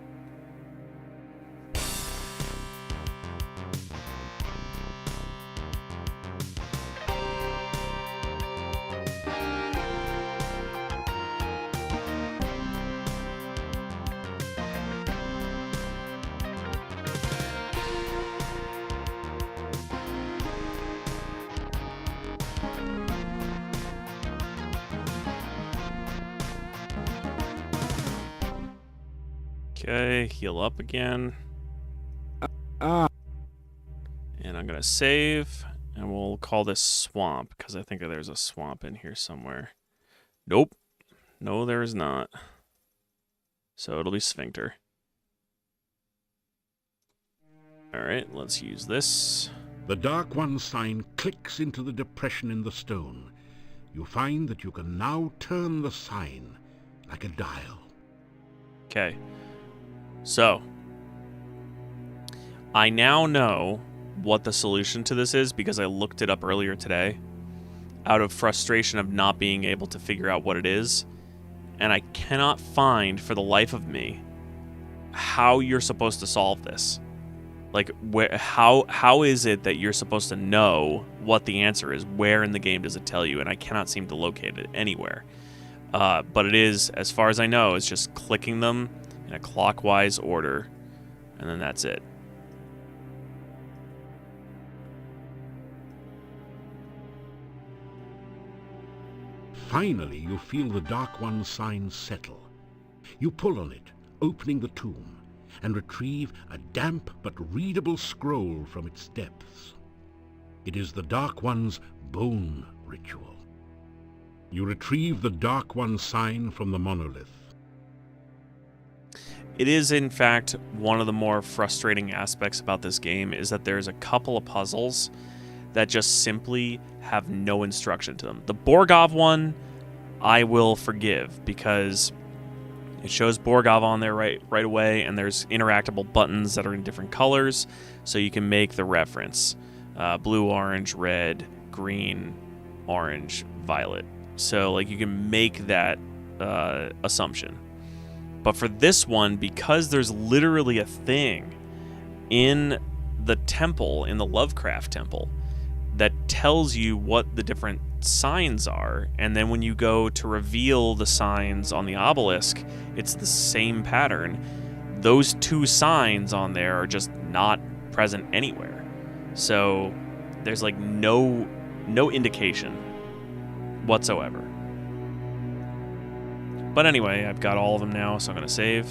Speaker 1: Okay, heal up again. And I'm gonna save, and we'll call this Swamp, because I think there's a swamp in here somewhere. Nope. No, there is not. So it'll be Sphincter. Alright, let's use this.
Speaker 2: The Dark One sign clicks into the depression in the stone. You find that you can now turn the sign like a dial.
Speaker 1: Okay. So, I now know what the solution to this is because I looked it up earlier today out of frustration of not being able to figure out what it is, and I cannot find for the life of me how you're supposed to solve this. Like, how is it that you're supposed to know what the answer is? Where in the game does it tell you? And I cannot seem to locate it anywhere. But it is, as far as I know, it's just clicking them in a clockwise order, and then that's it.
Speaker 2: Finally, you feel the Dark One's sign settle. You pull on it, opening the tomb, and retrieve a damp but readable scroll from its depths. It is the Dark One's bone ritual. You retrieve the Dark One sign from the monolith.
Speaker 1: It is, in fact, one of the more frustrating aspects about this game is that there's a couple of puzzles that just simply have no instruction to them. The Borgov one, I will forgive because it shows Borgov on there right away, and there's interactable buttons that are in different colors, so you can make the reference. Blue, orange, red, green, orange, violet. So, like, you can make that assumption. But for this one, because there's literally a thing in the temple, in the Lovecraft temple, that tells you what the different signs are, and then when you go to reveal the signs on the obelisk, it's the same pattern. Those two signs on there are just not present anywhere. So there's like no indication whatsoever. But anyway, I've got all of them now, so I'm going to save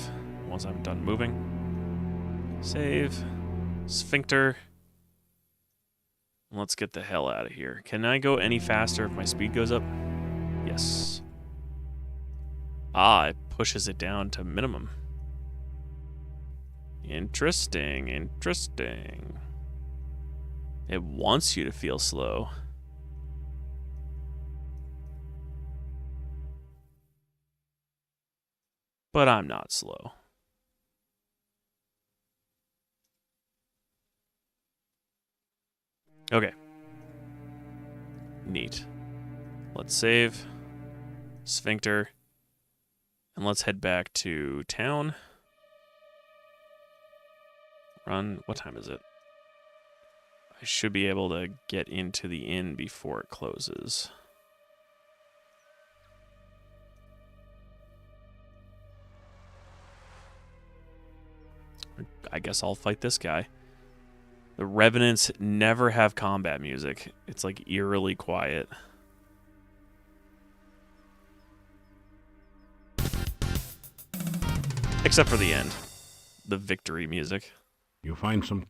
Speaker 1: once I'm done moving. Save. Sphincter. Let's get the hell out of here. Can I go any faster if my speed goes up? Yes. Ah, it pushes it down to minimum. Interesting, interesting. It wants you to feel slow. But I'm not slow. Okay. Neat. Let's save. Sphincter. And let's head back to town. Run. What time is it? I should be able to get into the inn before it closes. I guess I'll fight this guy. The Revenants never have combat music. It's like eerily quiet. Except for the end. The victory music.
Speaker 2: You find some...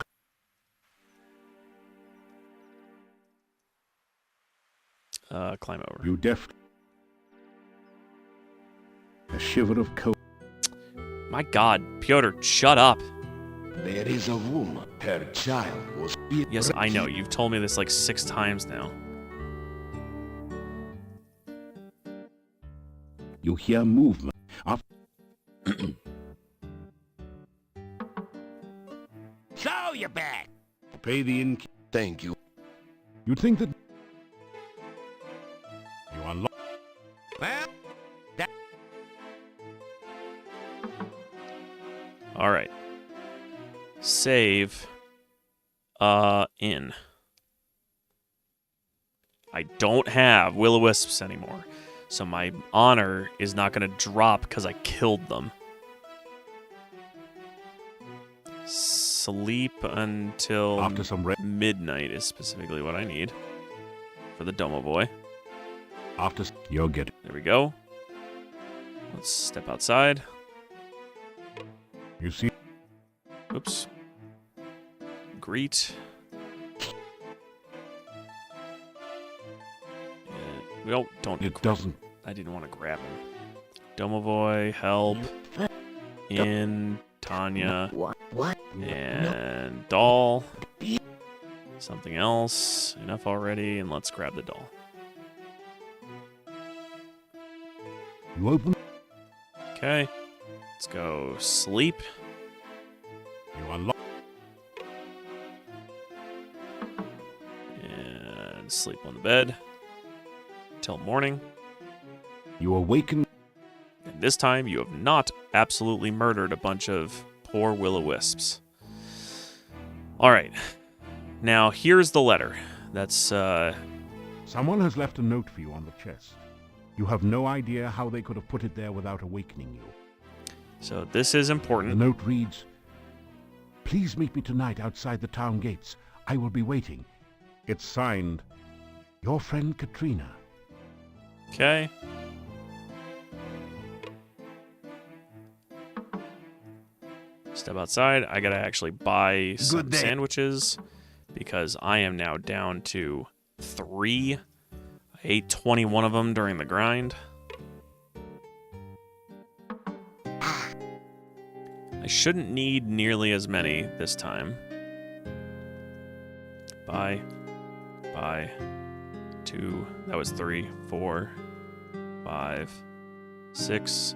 Speaker 1: Climb over.
Speaker 2: You a shiver of cold.
Speaker 1: My God, Piotr, shut up.
Speaker 5: There is a woman. Her child was...
Speaker 1: Yes, I know. You've told me this like 6 times now.
Speaker 2: You hear movement.
Speaker 3: So you're back.
Speaker 2: Pay the inn.
Speaker 5: Thank you.
Speaker 2: You'd think that... You unlock...
Speaker 3: Well,
Speaker 1: All right. Save. In. I don't have will-o-wisps anymore, so my honor is not going to drop because I killed them. Sleep until
Speaker 2: After some
Speaker 1: midnight is specifically what I need for the Domovoy.
Speaker 2: After... You'll get it.
Speaker 1: There we go. Let's step outside.
Speaker 2: You see...
Speaker 1: Oops. Greet. Well, don't.
Speaker 2: It doesn't...
Speaker 1: I didn't want to grab him. Domovoy, help. In Tanya.
Speaker 7: What?
Speaker 1: And doll. Something else. Enough already, and let's grab the doll.
Speaker 2: You open...
Speaker 1: Okay. Let's go sleep.
Speaker 2: You unlock...
Speaker 1: And sleep on the bed. Till morning.
Speaker 2: You awaken...
Speaker 1: And this time, you have not absolutely murdered a bunch of poor will-o-wisps. All right. Now, here's the letter. That's,
Speaker 2: Someone has left a note for you on the chest. You have no idea how they could have put it there without awakening you.
Speaker 1: So this is
Speaker 2: The
Speaker 1: important.
Speaker 2: note reads, "Please meet me tonight outside the town gates. I will be waiting." It's signed, "Your friend Katrina."
Speaker 1: Okay. Step outside. I gotta actually buy some
Speaker 3: Good day.
Speaker 1: sandwiches because I am now down to 3. I ate 21 of them during the grind. I shouldn't need nearly as many this time. Buy. 2. That was 3, 4, 5, 6,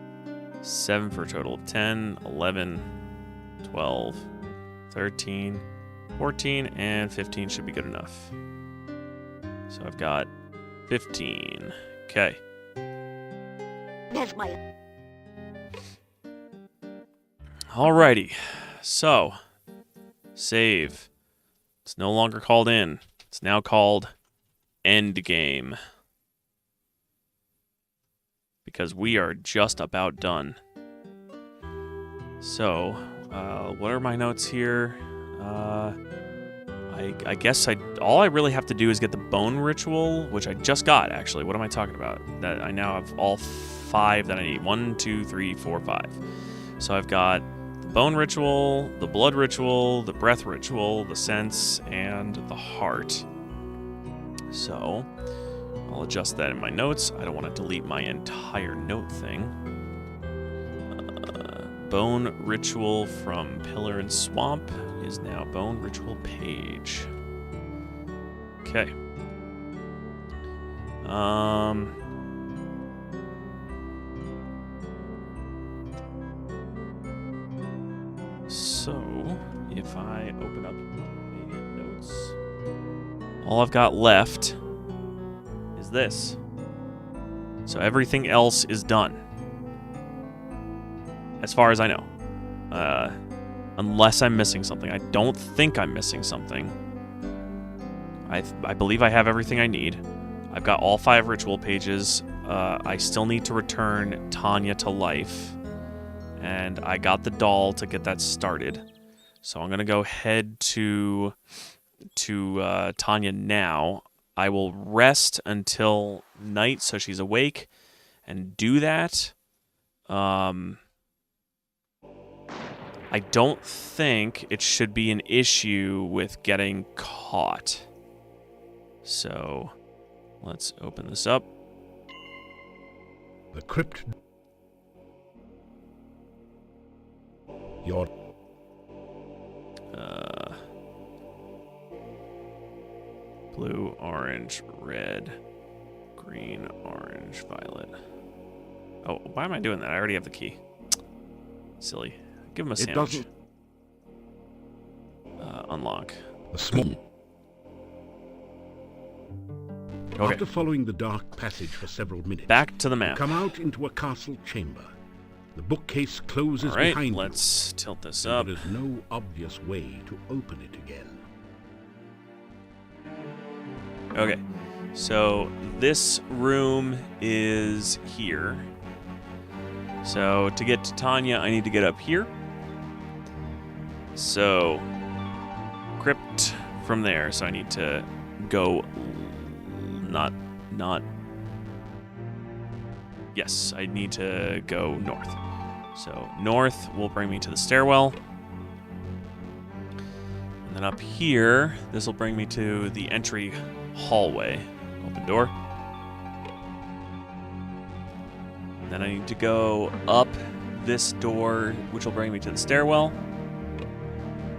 Speaker 1: 7 for a total of 10, 11, 12, 13, 14, and 15 should be good enough. So I've got 15. Okay.
Speaker 7: That's my...
Speaker 1: Alrighty. So, save. It's no longer called in. It's now called Endgame. Because we are just about done. So, what are my notes here? I guess all I really have to do is get the bone ritual, which I just got, actually. What am I talking about? That I now have all 5 that I need. 1, 2, 3, 4, 5. So I've got the bone ritual, the blood ritual, the breath ritual, the sense, and the heart. So I'll adjust that in my notes. I don't want to delete my entire note thing. Bone ritual from Pillar and Swamp is now bone ritual page. Okay. So if I open up my notes, all I've got left is this. So everything else is done. As far as I know. Unless I'm missing something. I don't think I'm missing something. I believe I have everything I need. I've got all 5 ritual pages. I still need to return Tanya to life. And I got the doll to get that started. So I'm going to go head to Tanya now. I will rest until night so she's awake and do that. I don't think it should be an issue with getting caught. So let's open this up.
Speaker 2: The crypt. Your
Speaker 1: blue, orange, red, green, orange, violet. Oh, why am I doing that? I already have the key. Silly. Give him a sandwich.
Speaker 2: doesn't.
Speaker 1: Unlock.
Speaker 2: A small.
Speaker 1: Okay.
Speaker 2: After following the dark passage for several minutes,
Speaker 1: Back to the map.
Speaker 2: come out into a castle chamber. The bookcase closes
Speaker 1: All right,
Speaker 2: behind
Speaker 1: let's tilt this
Speaker 2: you.
Speaker 1: up.
Speaker 2: There is no obvious way to open it again.
Speaker 1: Okay, so this room is here. So to get to Tanya, I need to get up here. So, crypt from there. So I need to go Yes, I need to go north. So north will bring me to the stairwell. And then up here, this will bring me to the entry hallway. Open door. Then I need to go up this door, which will bring me to the stairwell.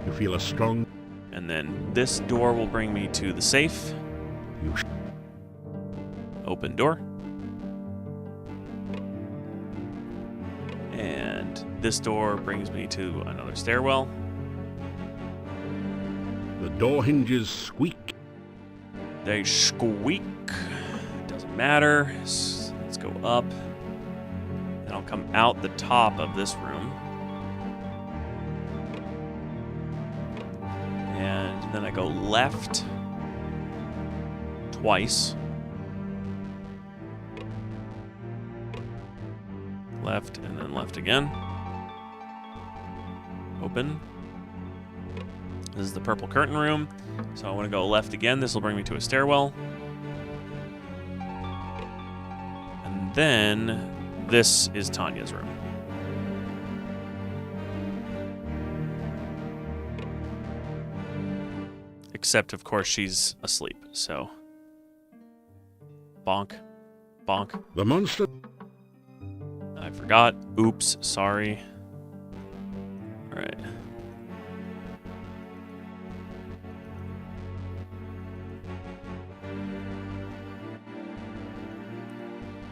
Speaker 2: You feel a strong.
Speaker 1: And then this door will bring me to the safe.
Speaker 2: You
Speaker 1: Open door. And this door brings me to another stairwell.
Speaker 2: The door hinges squeak.
Speaker 1: They squeak. Doesn't matter. Let's go up. Then I'll come out the top of this room. And then I go left twice. Left and then left again. Open. This is the purple curtain room. So I want to go left again. This will bring me to a stairwell. And then this is Tanya's room. Except, of course, she's asleep. So, bonk. Bonk.
Speaker 2: The monster.
Speaker 1: I forgot. Oops, sorry. Alright.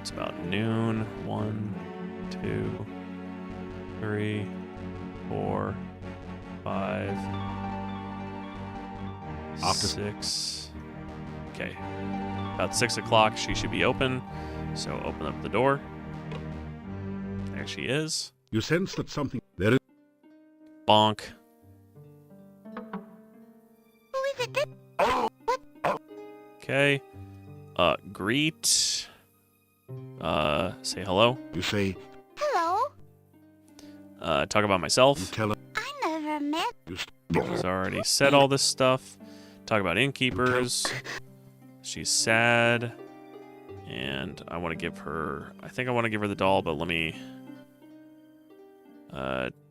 Speaker 1: It's about noon. 1, 2, 3, 4, 5,
Speaker 2: After
Speaker 1: 6. Okay. About 6 o'clock, she should be open. So open up the door. There she is.
Speaker 2: You sense that something. There is.
Speaker 1: Bonk. Okay. Greet. Say hello.
Speaker 2: You say.
Speaker 8: Hello.
Speaker 1: Talk about
Speaker 2: You
Speaker 1: myself.
Speaker 2: tell her.
Speaker 8: I never met.
Speaker 2: You
Speaker 1: She's already said all this stuff. Talk about innkeepers. She's sad. And I want to give her... I think I want to give her the doll, but let me...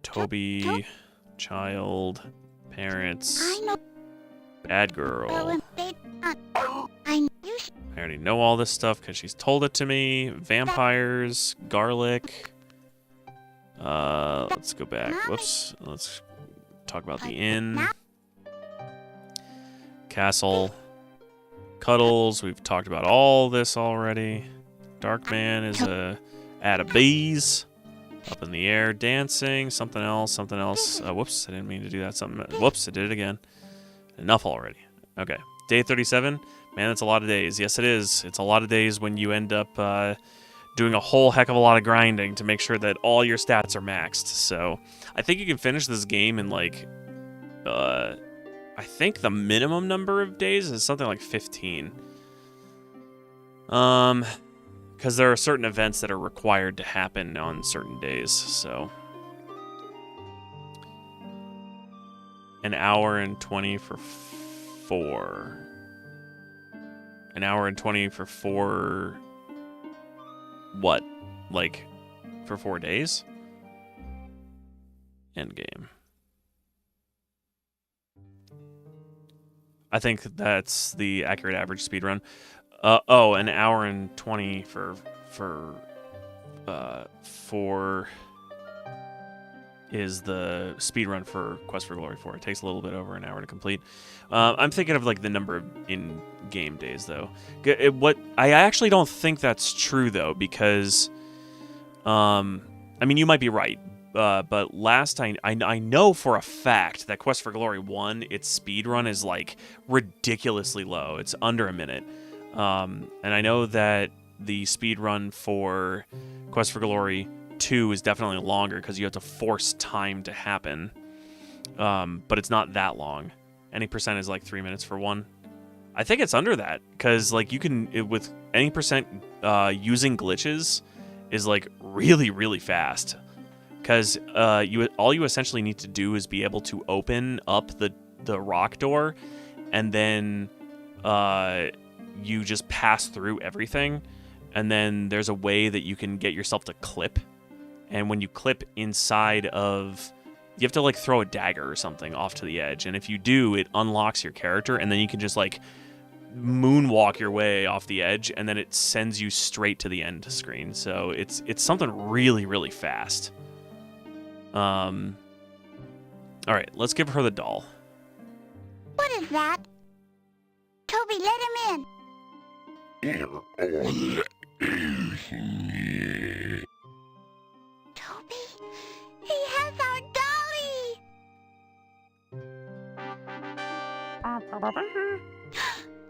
Speaker 1: Toby, child, parents,
Speaker 8: I know.
Speaker 1: bad girl.
Speaker 8: I you
Speaker 1: I already know all this stuff because she's told it to me. Vampires, garlic. Let's go back. Whoops. Let's talk about the inn. Castle. Cuddles. We've talked about all this already. Darkman is at a bees. Up in the air, dancing. Something else. Something else. Whoops. I didn't mean to do that. Whoops. I did it again. Enough already. Okay. Day 37. Man, that's a lot of days. Yes, it is. It's a lot of days when you end up doing a whole heck of a lot of grinding to make sure that all your stats are maxed. So I think you can finish this game in like, I I think the minimum number of days is something like 15. Because there are certain events that are required to happen on certain days, so. An hour and 20 for 4. An hour and 20 for 4... What? Like, for 4 days? Endgame. I think that's the accurate average speedrun. An hour and 20 for 4 is the speedrun for Quest for Glory 4. It takes a little bit over an hour to complete. I'm thinking of like the number of in-game days though. What I actually don't think that's true though, because I mean you might be right. But last time, I know for a fact that Quest for Glory 1, its speedrun is like ridiculously low. It's under a minute. And I know that the speedrun for Quest for Glory 2 is definitely longer because you have to force time to happen. But it's not that long. Any percent is like 3 minutes for one. I think it's under that because like you can, with any percent using glitches is like really, really fast. Because all you essentially need to do is be able to open up the rock door, and then you just pass through everything, and then there's a way that you can get yourself to clip, and when you clip inside of, you have to like throw a dagger or something off to the edge, and if you do, it unlocks your character, and then you can just like moonwalk your way off the edge, and then it sends you straight to the end screen. So it's something really, really fast. All right, let's give her the doll.
Speaker 8: What is that? Toby, let him in. Toby, he has our dolly.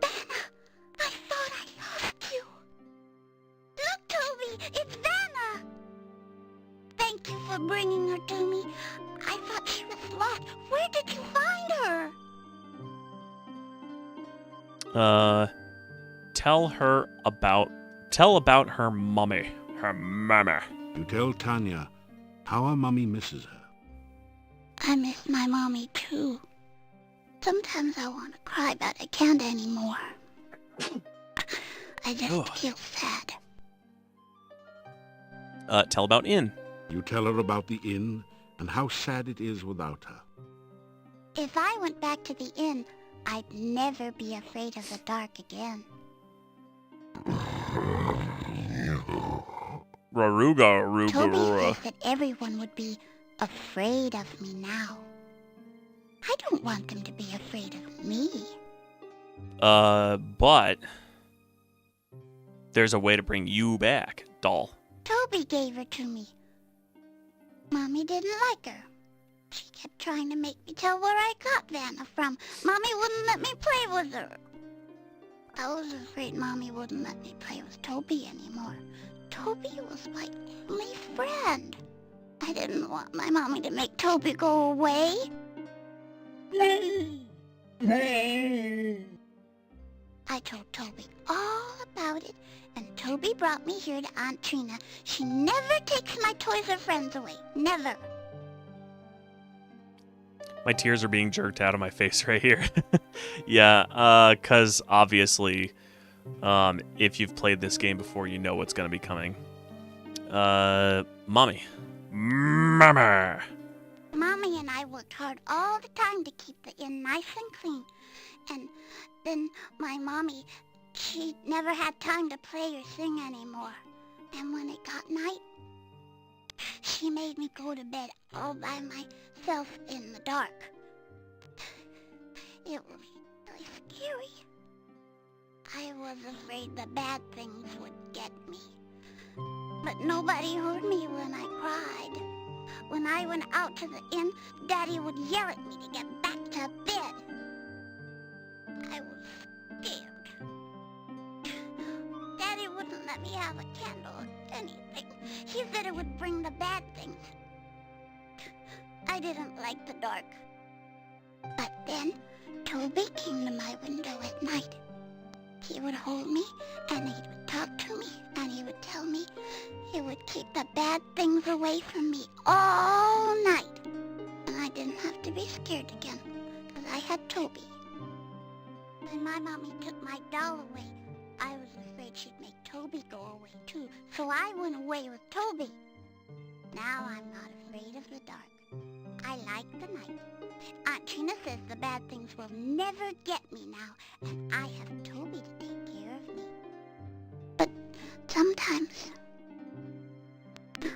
Speaker 8: Vanna, I thought I lost you. Look, Toby, it's Vanna. Thank you for bringing her to me. I thought she was lost. Where did you find her?
Speaker 1: Tell about her mummy. Her mama.
Speaker 2: You tell Tanya how her mummy misses her.
Speaker 8: I miss my mommy too. Sometimes I want to cry, but I can't anymore. I just feel sad.
Speaker 1: Tell about Inn.
Speaker 2: You tell her about the inn and how sad it is without her.
Speaker 8: If I went back to the inn, I'd never be afraid of the dark again.
Speaker 1: Raruga,
Speaker 8: Toby says that everyone would be afraid of me now. I don't want them to be afraid of me.
Speaker 1: But there's a way to bring you back, doll.
Speaker 8: Toby gave her to me. Mommy didn't like her. She kept trying to make me tell where I got Vanna from. Mommy wouldn't let me play with her. I was afraid Mommy wouldn't let me play with Toby anymore. Toby was my only friend. I didn't want my mommy to make Toby go away. I told Toby all about it, and Toby brought me here to Aunt Trina. She never takes my toys or friends away. Never.
Speaker 1: My tears are being jerked out of my face right here. Yeah, because obviously, if you've played this game before, you know what's going to be coming. Mommy. Mama.
Speaker 8: Mommy and I worked hard all the time to keep the inn nice and clean. And then my mommy, she never had time to play or sing anymore. And when it got night, she made me go to bed all by myself in the dark. It was really scary. I was afraid the bad things would get me. But nobody heard me when I cried. When I went out to the inn, Daddy would yell at me to get back to bed. I was scared. Daddy wouldn't let me have a candle or anything. He said it would bring the bad things. I didn't like the dark. But then, Toby came to my window at night. He would hold me, and he would talk to me, and he would tell me he would keep the bad things away from me all night. And I didn't have to be scared again, because I had Toby. When my mommy took my doll away, I was afraid she'd make Toby go away too, so I went away with Toby. Now I'm not afraid of the dark. I like the night. Aunt Trina says the bad things will never get me now, and I have Toby to take care of me. But sometimes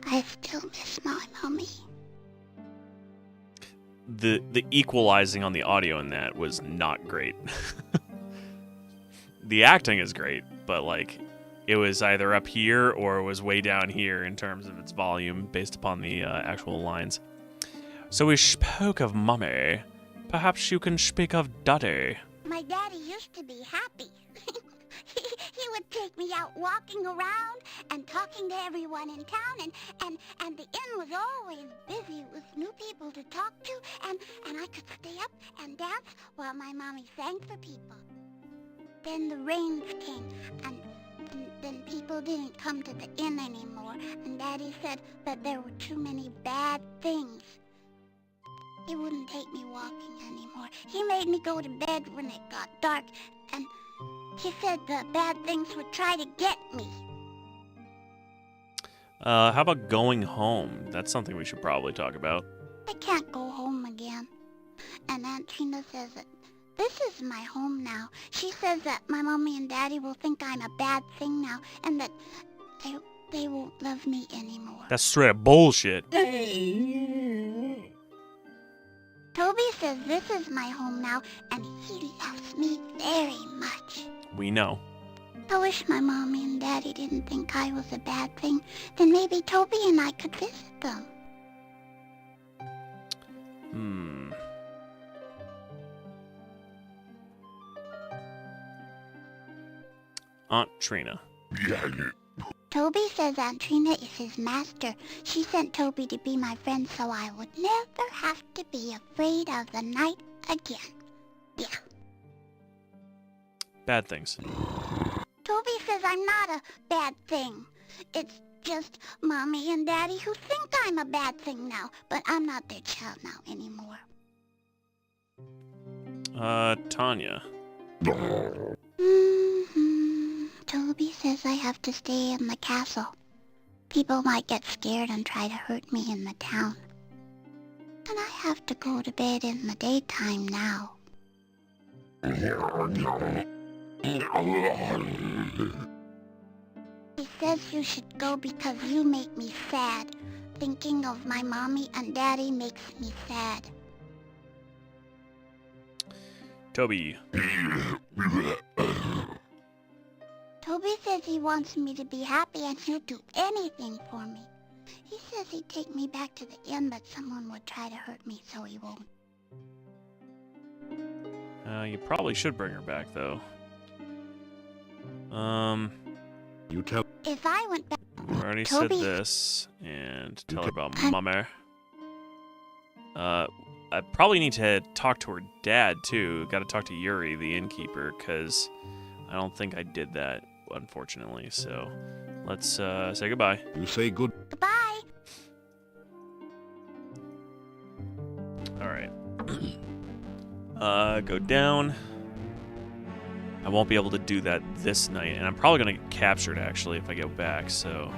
Speaker 8: I still miss my mommy.
Speaker 1: The equalizing on the audio in that was not great. The acting is great, but like it was either up here or it was way down here in terms of its volume based upon the actual lines. So we spoke of Mummy. Perhaps you can speak of Daddy.
Speaker 8: My daddy used to be happy. he would take me out walking around and talking to everyone in town, and the inn was always busy with new people to talk to, and I could stay up and dance while my mommy sang for people. Then the rains came, and then people didn't come to the inn anymore, and Daddy said that there were too many bad things. He wouldn't take me walking anymore. He made me go to bed when it got dark, and he said the bad things would try to get me.
Speaker 1: How about going home? That's something we should probably talk about.
Speaker 8: I can't go home again. And Aunt Trina says that this is my home now. She says that my mommy and daddy will think I'm a bad thing now, and that they won't love me anymore.
Speaker 1: That's straight up bullshit.
Speaker 8: Toby says this is my home now, and he loves me very much.
Speaker 1: We know.
Speaker 8: I wish my mommy and daddy didn't think I was a bad thing. Then maybe Toby and I could visit them.
Speaker 1: Aunt Trina.
Speaker 8: Toby says Aunt Trina is his master. She sent Toby to be my friend so I would never have to be afraid of the night again. Yeah.
Speaker 1: Bad things.
Speaker 8: Toby says I'm not a bad thing. It's just Mommy and Daddy who think I'm a bad thing now, but I'm not their child now anymore.
Speaker 1: Tanya.
Speaker 8: Toby says I have to stay in the castle. People might get scared and try to hurt me in the town. And I have to go to bed in the daytime now. He says you should go because you make me sad. Thinking of my mommy and daddy makes me sad.
Speaker 1: Toby.
Speaker 8: Toby says he wants me to be happy and he'll do anything for me. He says he'd take me back to the inn, but someone would try to hurt me, so he won't.
Speaker 1: You probably should bring her back, though.
Speaker 2: You tell...
Speaker 8: If I went back...
Speaker 1: I already
Speaker 8: Toby...
Speaker 1: said this, and tell her about Mummer. I probably need to talk to her dad, too. Gotta talk to Yuri, the innkeeper, because I don't think I did that, unfortunately. So, let's say goodbye.
Speaker 2: You say good...
Speaker 8: Goodbye!
Speaker 1: Alright. Go down. I won't be able to do that this night, and I'm probably going to get captured, actually, if I go back, so...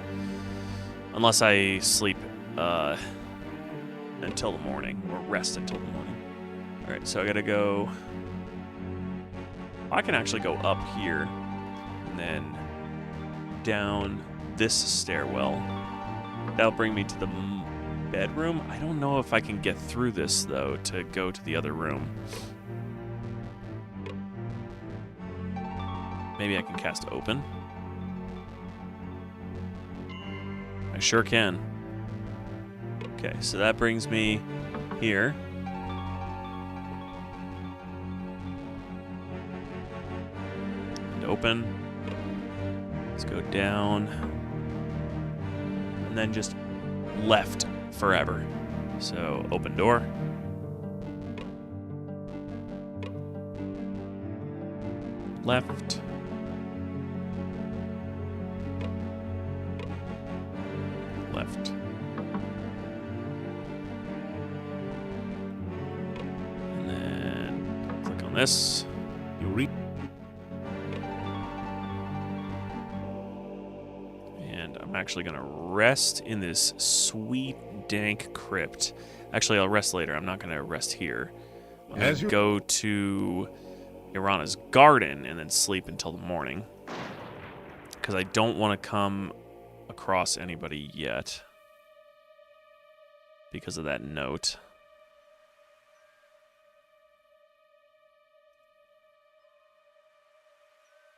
Speaker 1: Unless I sleep, until the morning, or rest until the morning. Alright, so I gotta go... I can actually go up here, and then down this stairwell. That'll bring me to the bedroom. I don't know if I can get through this, though, to go to the other room. Maybe I can cast open. I sure can. Okay, so that brings me here. And open. Let's go down. And then just left forever. So, open door. left. Left. And then click on this.
Speaker 2: You read.
Speaker 1: And I'm actually going to rest in this sweet, dank crypt. Actually, I'll rest later. I'm not going to rest here. I'm going to go to Irana's garden and then sleep until the morning. Because I don't want to come across anybody yet. Because of that note.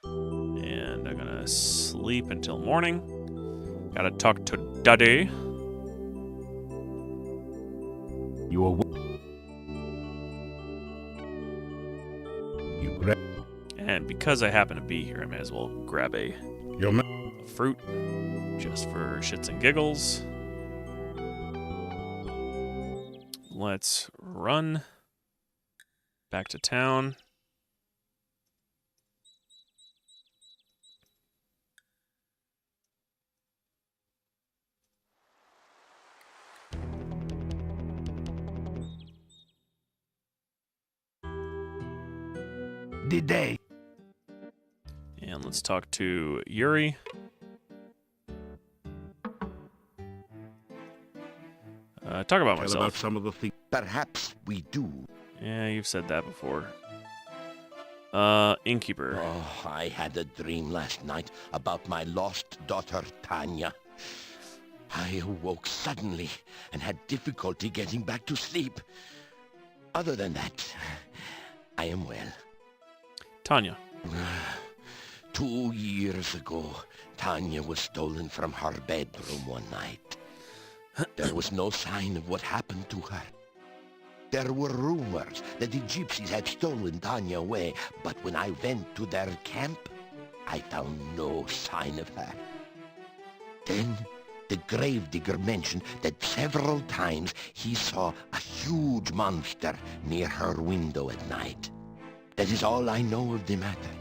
Speaker 1: And I'm going to sleep until morning. Gotta talk to Daddy.
Speaker 2: You are. You grab.
Speaker 1: And because I happen to be here, I may as well grab a fruit just for shits and giggles. Let's run back to town.
Speaker 5: The day.
Speaker 1: And let's talk to Yuri. Talk about
Speaker 2: Tell
Speaker 1: myself.
Speaker 2: about some of the things.
Speaker 5: Perhaps we do.
Speaker 1: Yeah, you've said that before. Innkeeper.
Speaker 9: Oh, I had a dream last night about my lost daughter, Tanya. I awoke suddenly and had difficulty getting back to sleep. Other than that, I am well.
Speaker 1: Tanya.
Speaker 9: 2 years ago, Tanya was stolen from her bedroom one night. There was no sign of what happened to her. There were rumors that the gypsies had stolen Tanya away, but when I went to their camp, I found no sign of her. Then the gravedigger mentioned that several times he saw a huge monster near her window at night. That is all I know of the matter.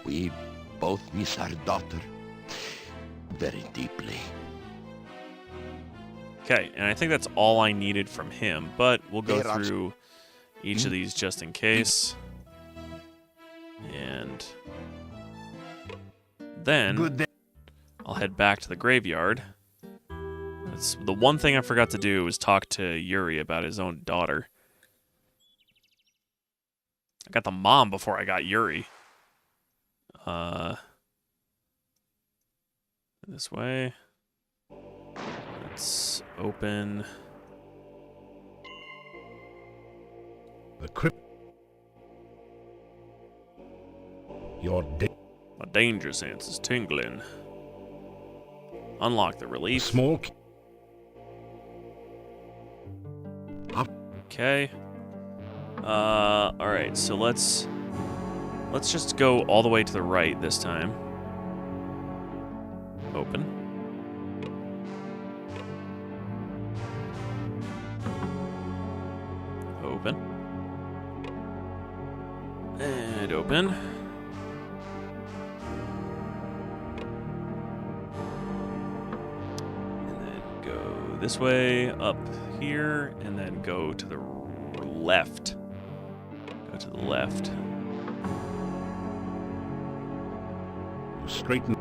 Speaker 9: We both miss our daughter very deeply.
Speaker 1: Okay, and I think that's all I needed from him, but we'll go through each of these just in case. And then I'll head back to the graveyard. That's the one thing I forgot to do was talk to Yuri about his own daughter. I got the mom before I got Yuri. This way. Let's open
Speaker 2: The crypt. Your
Speaker 1: my danger sense is tingling. Unlock the relief.
Speaker 2: small.
Speaker 1: Okay. Alright, so let's just go all the way to the right this time. Open. Open. And open. And then go this way, up here, and then go to the left. Go to the left.
Speaker 2: Straighten.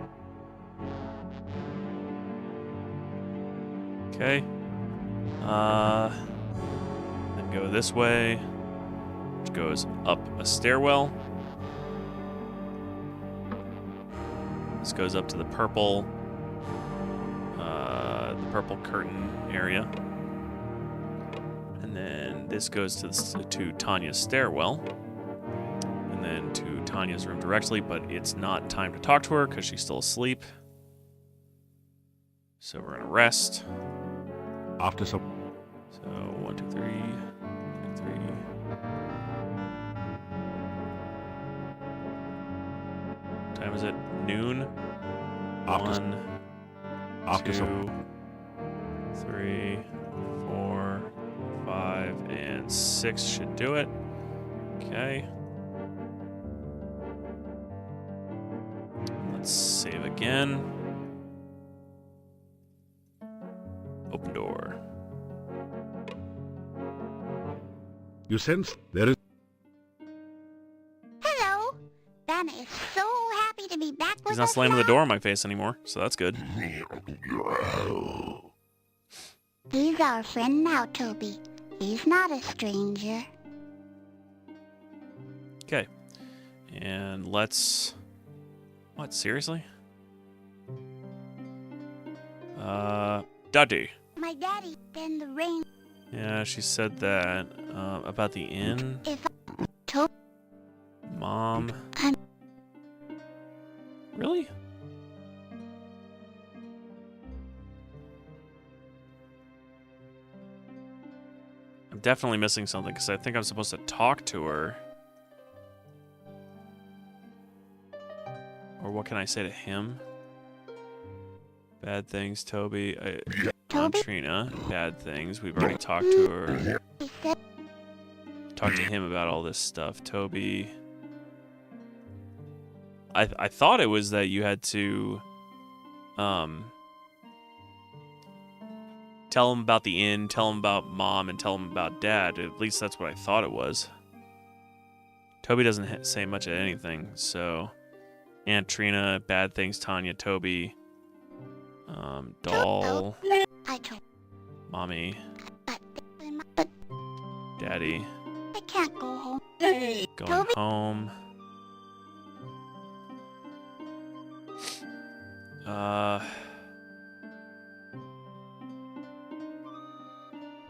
Speaker 1: Okay. Then go this way, which goes up a stairwell. This goes up to the purple curtain area. And then this goes to Tanya's stairwell. And then to Tanya's room directly, but it's not time to talk to her because she's still asleep. So we're gonna rest.
Speaker 2: After some.
Speaker 1: So 1, 2, 3, 1, 2, 3. What time is it? Noon.
Speaker 2: After
Speaker 1: 1,
Speaker 2: after
Speaker 1: 2,
Speaker 2: some.
Speaker 1: 3, 4, 5, and 6 should do it. Okay. save again. Open door.
Speaker 2: You sense there is...
Speaker 8: Hello. Vanna is so happy to be back with
Speaker 1: He's not
Speaker 8: us
Speaker 1: slamming the
Speaker 8: now.
Speaker 1: door in my face anymore, so that's good.
Speaker 8: He's our friend now, Toby. He's not a stranger.
Speaker 1: Okay. And let's... What, seriously? Daddy.
Speaker 8: My daddy in the rain.
Speaker 1: Yeah, she said that. About the inn.
Speaker 8: If Toby...
Speaker 1: Mom.
Speaker 8: I'm...
Speaker 1: Really? I'm definitely missing something, because I think I'm supposed to talk to her. Or what can I say to him? Bad things, Toby.
Speaker 8: Toby?
Speaker 1: Trina. Bad things. We've already talked to her.
Speaker 8: He said...
Speaker 1: Talked to him about all this stuff. Toby. I thought it was that you had to tell him about the inn, tell him about Mom, and tell him about Dad. At least that's what I thought it was. Toby doesn't say much of anything, so... Aunt Trina, bad things, Tanya, Toby, Doll,
Speaker 8: I told...
Speaker 1: Mommy,
Speaker 8: But
Speaker 1: Daddy,
Speaker 8: I can't go home.
Speaker 1: going
Speaker 8: Toby?
Speaker 1: home.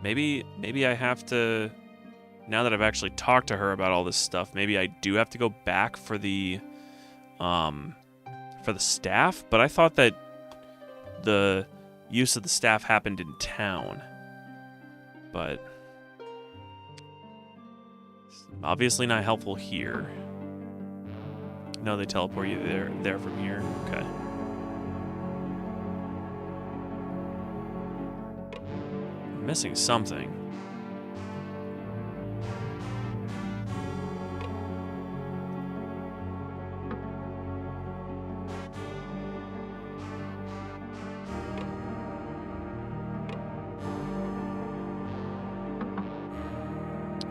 Speaker 1: Maybe I have to, now that I've actually talked to her about all this stuff, maybe I do have to go back for the staff, but I thought that the use of the staff happened in town. But obviously not helpful here. No, they teleport you there from here. Okay. I'm missing something.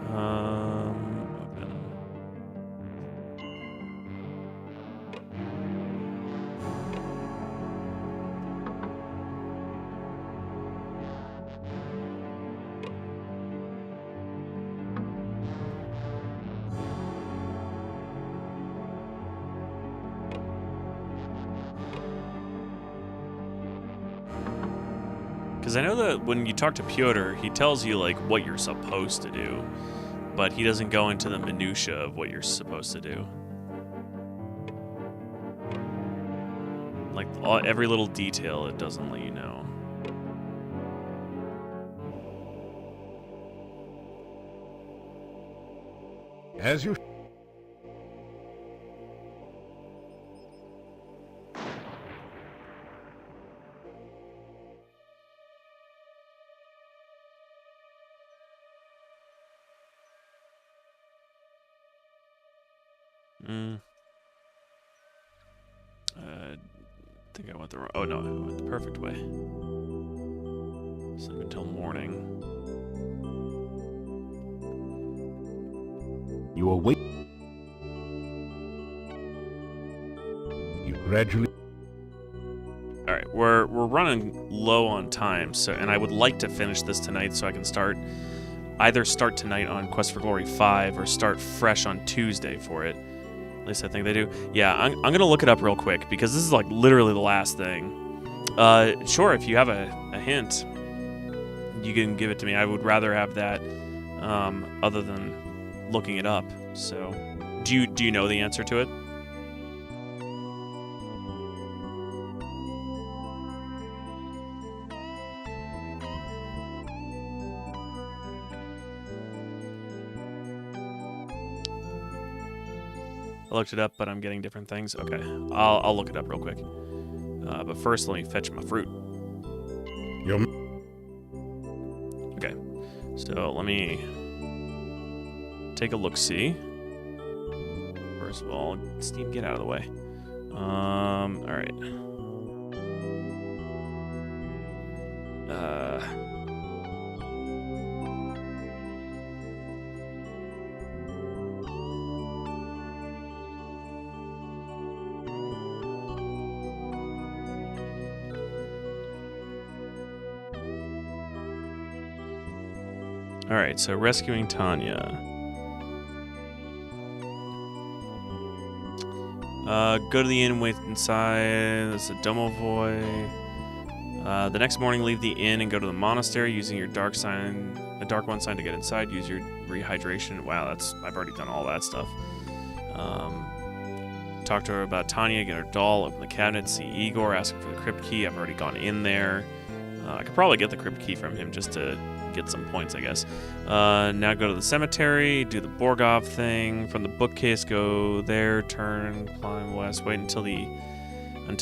Speaker 1: Open. Because I know that when you talk to Pyotr, he tells you, like, what you're supposed to do, but he doesn't go into the minutia of what you're supposed to do. Like, every little detail, it doesn't let you know.
Speaker 2: As you...
Speaker 1: I think I went the wrong... Oh, no, I went the perfect way. Sleep until morning.
Speaker 2: You awake. You gradually...
Speaker 1: All right, we're running low on time, so and I would like to finish this tonight so I can either start tonight on Quest for Glory 5 or start fresh on Tuesday for it. At least I think they do. Yeah, I'm gonna look it up real quick because this is like literally the last thing. Sure, if you have a hint, you can give it to me. I would rather have that other than looking it up. So, do you know the answer to it? I looked it up, but I'm getting different things. Okay, I'll look it up real quick. But first, let me fetch my fruit. Okay, so let me take a look-see. First of all, Steam, get out of the way. All right. All right, so rescuing Tanya. Go to the inn, wait inside. That's a domovoy. The next morning, leave the inn and go to the monastery using your dark one sign to get inside. Use your rehydration. Wow, I've already done all that stuff. Talk to her about Tanya, get her doll, open the cabinet, see Igor, ask him for the crypt key. I've already gone in there. I could probably get the crypt key from him just to get some points, I guess. Now go to the cemetery, do the Borgov thing. From the bookcase, go there, turn, climb west, wait until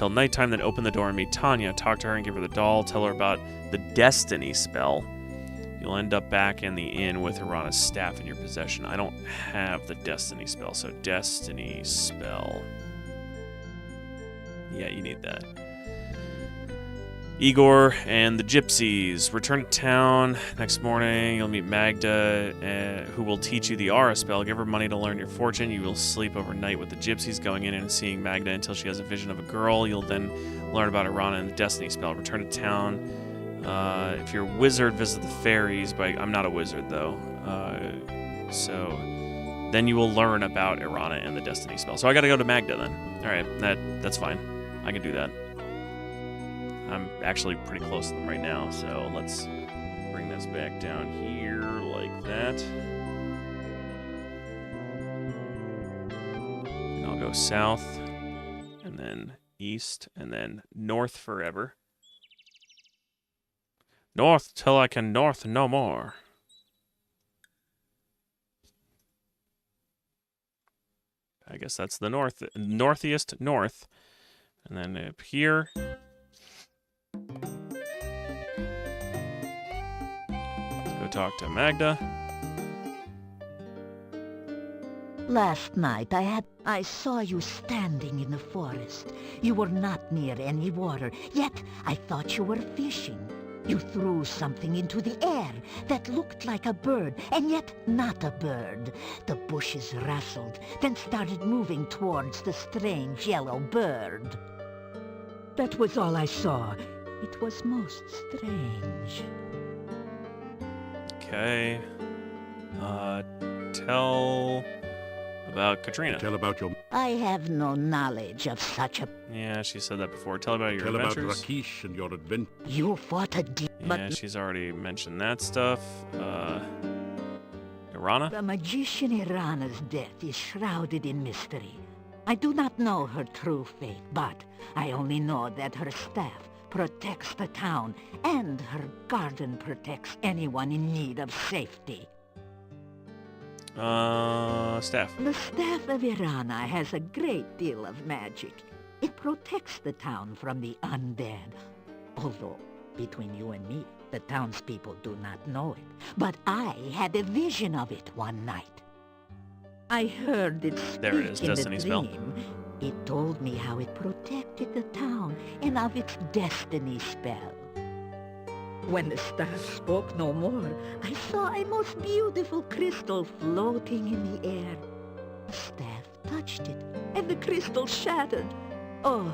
Speaker 1: nighttime, then open the door and meet Tanya. Talk to her and give her the doll. Tell her about the destiny spell. You'll end up back in the inn with Hirana's staff in your possession. I don't have the destiny spell, so destiny spell. Yeah, you need that. Igor and the gypsies. Return to town. Next morning, you'll meet Magda, who will teach you the aura spell. Give her money to learn your fortune. You will sleep overnight with the gypsies, going in and seeing Magda until she has a vision of a girl. You'll then learn about Hirana and the destiny spell. Return to town. If you're a wizard, visit the fairies. But I'm not a wizard, though. So then you will learn about Hirana and the destiny spell. So I gotta go to Magda, then. Alright, that's fine. I can do that. I'm actually pretty close to them right now, so let's bring this back down here like that. And I'll go south, and then east, and then north forever. North till I can north no more. I guess that's the northeast north. And then up here. Let's go talk to Magda.
Speaker 10: Last night I saw you standing in the forest. You were not near any water, yet I thought you were fishing. You threw something into the air that looked like a bird, and yet not a bird. The bushes rustled, then started moving towards the strange yellow bird. That was all I saw. It was most strange.
Speaker 1: Okay. Tell about Katrina.
Speaker 2: Tell about your...
Speaker 10: I have no knowledge of such a...
Speaker 1: Yeah, she said that before. Tell about your
Speaker 2: Tell about
Speaker 1: adventures.
Speaker 2: Rakesh and your adventure.
Speaker 10: You fought a
Speaker 1: Yeah, she's already mentioned that stuff. Hirana?
Speaker 10: The magician Irana's death is shrouded in mystery. I do not know her true fate, but I only know that her staff protects the town, and her garden protects anyone in need of safety.
Speaker 1: Staff.
Speaker 10: The staff of Irana has a great deal of magic. It protects the town from the undead. Although, between you and me, the townspeople do not know it. But I had a vision of it one night. I heard it speak
Speaker 1: There it is,
Speaker 10: in
Speaker 1: Destiny
Speaker 10: the
Speaker 1: spell.
Speaker 10: dream. It told me how it protected the town and of its destiny spell. When the staff spoke no more, I saw a most beautiful crystal floating in the air. The staff touched it, and the crystal shattered. Oh,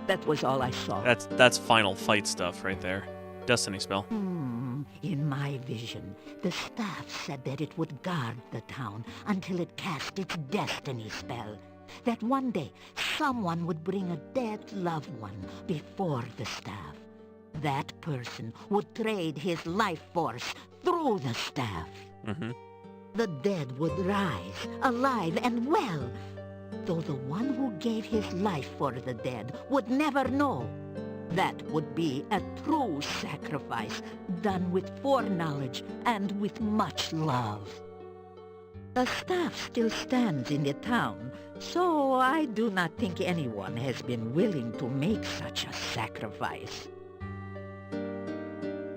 Speaker 10: that was all I saw.
Speaker 1: That's final fight stuff right there. Destiny spell.
Speaker 10: In my vision, the staff said that it would guard the town until it cast its destiny spell. That one day, someone would bring a dead loved one before the staff. That person would trade his life force through the staff. The dead would rise, alive and well, though the one who gave his life for the dead would never know. That would be a true sacrifice, done with foreknowledge and with much love. The staff still stands in the town, so I do not think anyone has been willing to make such a sacrifice.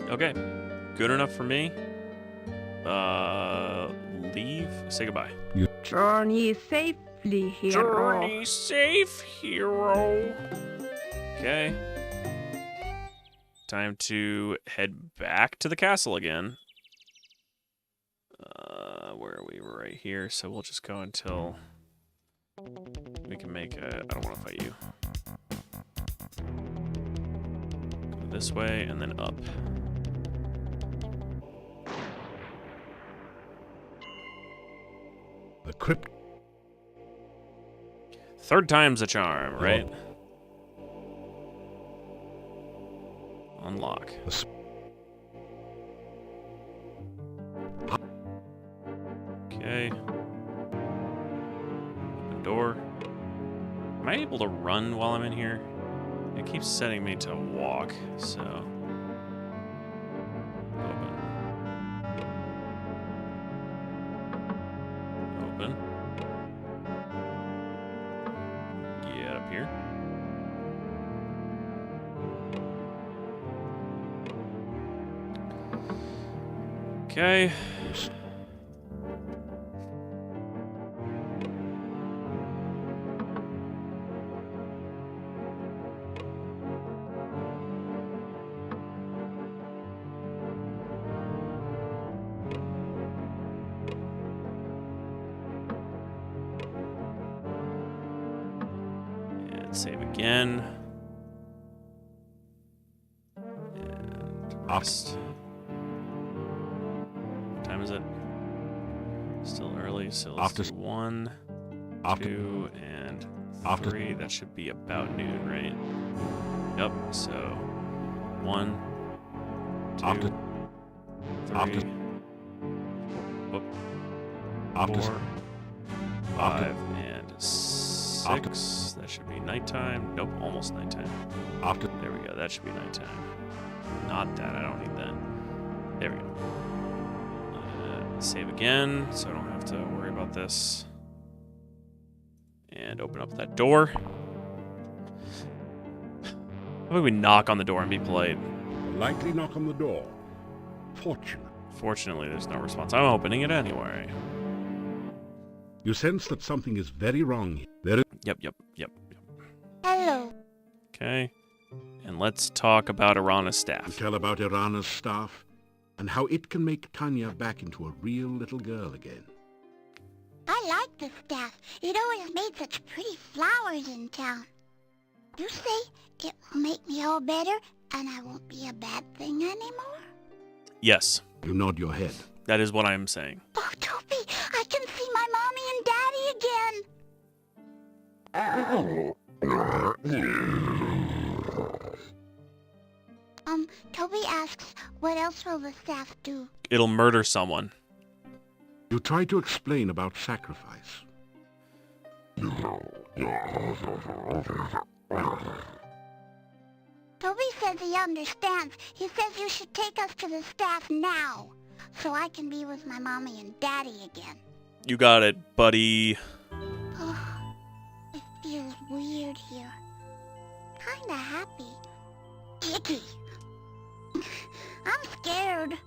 Speaker 1: Okay. Good enough for me. Leave. Say goodbye.
Speaker 6: Journey safe safely, hero.
Speaker 1: Journey safe, hero. Okay. Time to head back to the castle again. Where are we? We're right here, so we'll just go until we can make a... I don't want to fight you. Go this way and then up.
Speaker 2: The crypt.
Speaker 1: Third time's a charm, right? Unlock. Okay. Open door. Am I able to run while I'm in here? It keeps setting me to walk, so... Open. Open. Get up here. Okay. And save again. And rest. What time is it? Still early, so let's do 1, 2, and 3. That should be about noon, right? Yep, so 1, 2, 3, 4, 5, and 6. That should be nighttime. Nope, almost nighttime. There we go, that should be nighttime. Not that, I don't need that. There we go. Save again, so I don't have to worry about this. And open up that door. How about we knock on the door and be polite?
Speaker 2: Politely knock on the door.
Speaker 1: Fortunately, there's no response. I'm opening it anyway.
Speaker 2: You sense that something is very wrong here.
Speaker 1: Yep.
Speaker 8: Hello.
Speaker 1: Okay. And let's talk about Irana's staff.
Speaker 2: You tell about Irana's staff and how it can make Tanya back into a real little girl again.
Speaker 8: I like the staff. It always made such pretty flowers in town. You say it will make me all better and I won't be a bad thing anymore?
Speaker 1: Yes.
Speaker 2: You nod your head.
Speaker 1: That is what I'm saying.
Speaker 8: Oh, Toby, I can see my mommy and daddy again. Toby asks, what else will the staff do?
Speaker 1: It'll murder someone.
Speaker 2: You try to explain about sacrifice.
Speaker 8: Toby says he understands. He says you should take us to the staff now, so I can be with my mommy and daddy again.
Speaker 1: You got it, buddy.
Speaker 8: Oh, it feels weird here. Kinda happy. Icky. I'm scared.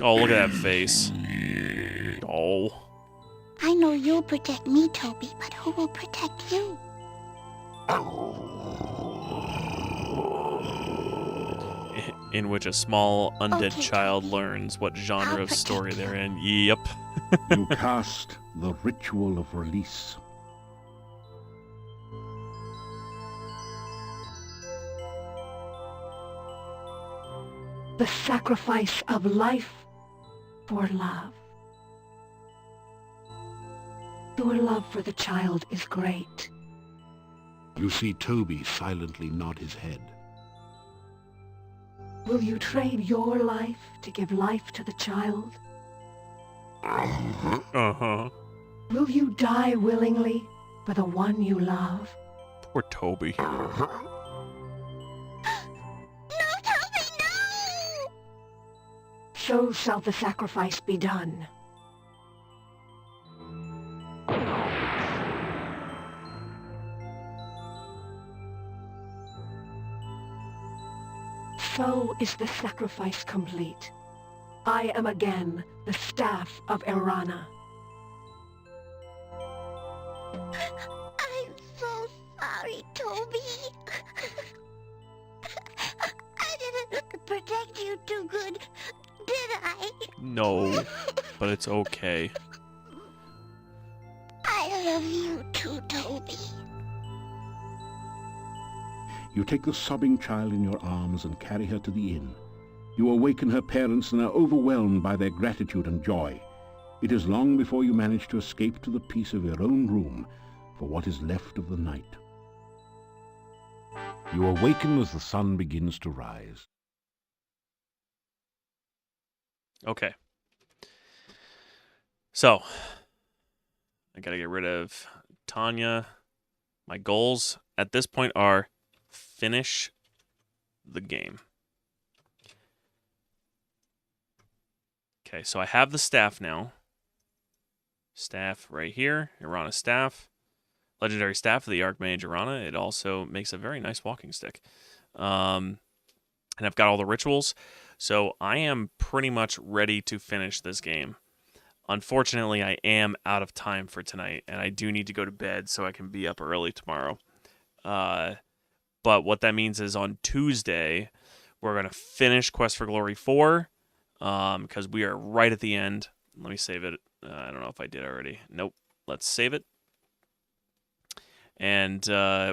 Speaker 1: Oh, look at that face. Oh.
Speaker 8: I know you'll protect me, Toby, but who will protect you?
Speaker 1: In which a small undead
Speaker 8: Okay,
Speaker 1: child
Speaker 8: Toby.
Speaker 1: learns what genre
Speaker 8: I'll
Speaker 1: of story
Speaker 8: protect
Speaker 1: they're in. Yep.
Speaker 2: You cast the ritual of release.
Speaker 6: The sacrifice of life for love. Your love for the child is great.
Speaker 2: You see Toby silently nod his head.
Speaker 6: Will you trade your life to give life to the child?
Speaker 1: Uh-huh.
Speaker 6: Will you die willingly for the one you love?
Speaker 1: Poor Toby.
Speaker 8: No, Toby, no!
Speaker 6: So shall the sacrifice be done. So is the sacrifice complete. I am again the staff of Irana.
Speaker 8: I'm so sorry, Toby. I didn't protect you too good, did I?
Speaker 1: No, but it's okay.
Speaker 8: I love you too, Toby.
Speaker 2: You take the sobbing child in your arms and carry her to the inn. You awaken her parents and are overwhelmed by their gratitude and joy. It is long before you manage to escape to the peace of your own room for what is left of the night. You awaken as the sun begins to rise.
Speaker 1: Okay. So, I gotta get rid of Tanya. My goals at this point are finish the game. Okay, so I have the staff now. Staff right here. Irana staff. Legendary staff of the Archmage Irana. It also makes a very nice walking stick. And I've got all the rituals. So I am pretty much ready to finish this game. Unfortunately, I am out of time for tonight, and I do need to go to bed so I can be up early tomorrow. But what that means is on Tuesday, we're going to finish Quest for Glory 4, because we are right at the end. Let me save it. I don't know if I did already. Nope. Let's save it. And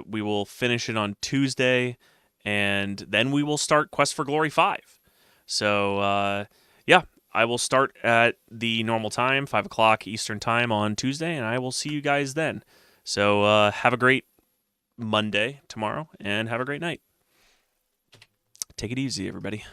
Speaker 1: we will finish it on Tuesday, and then we will start Quest for Glory 5. So, yeah, I will start at the normal time, 5 o'clock Eastern time on Tuesday, and I will see you guys then. So have a great Monday tomorrow, and have a great night. Take it easy, everybody.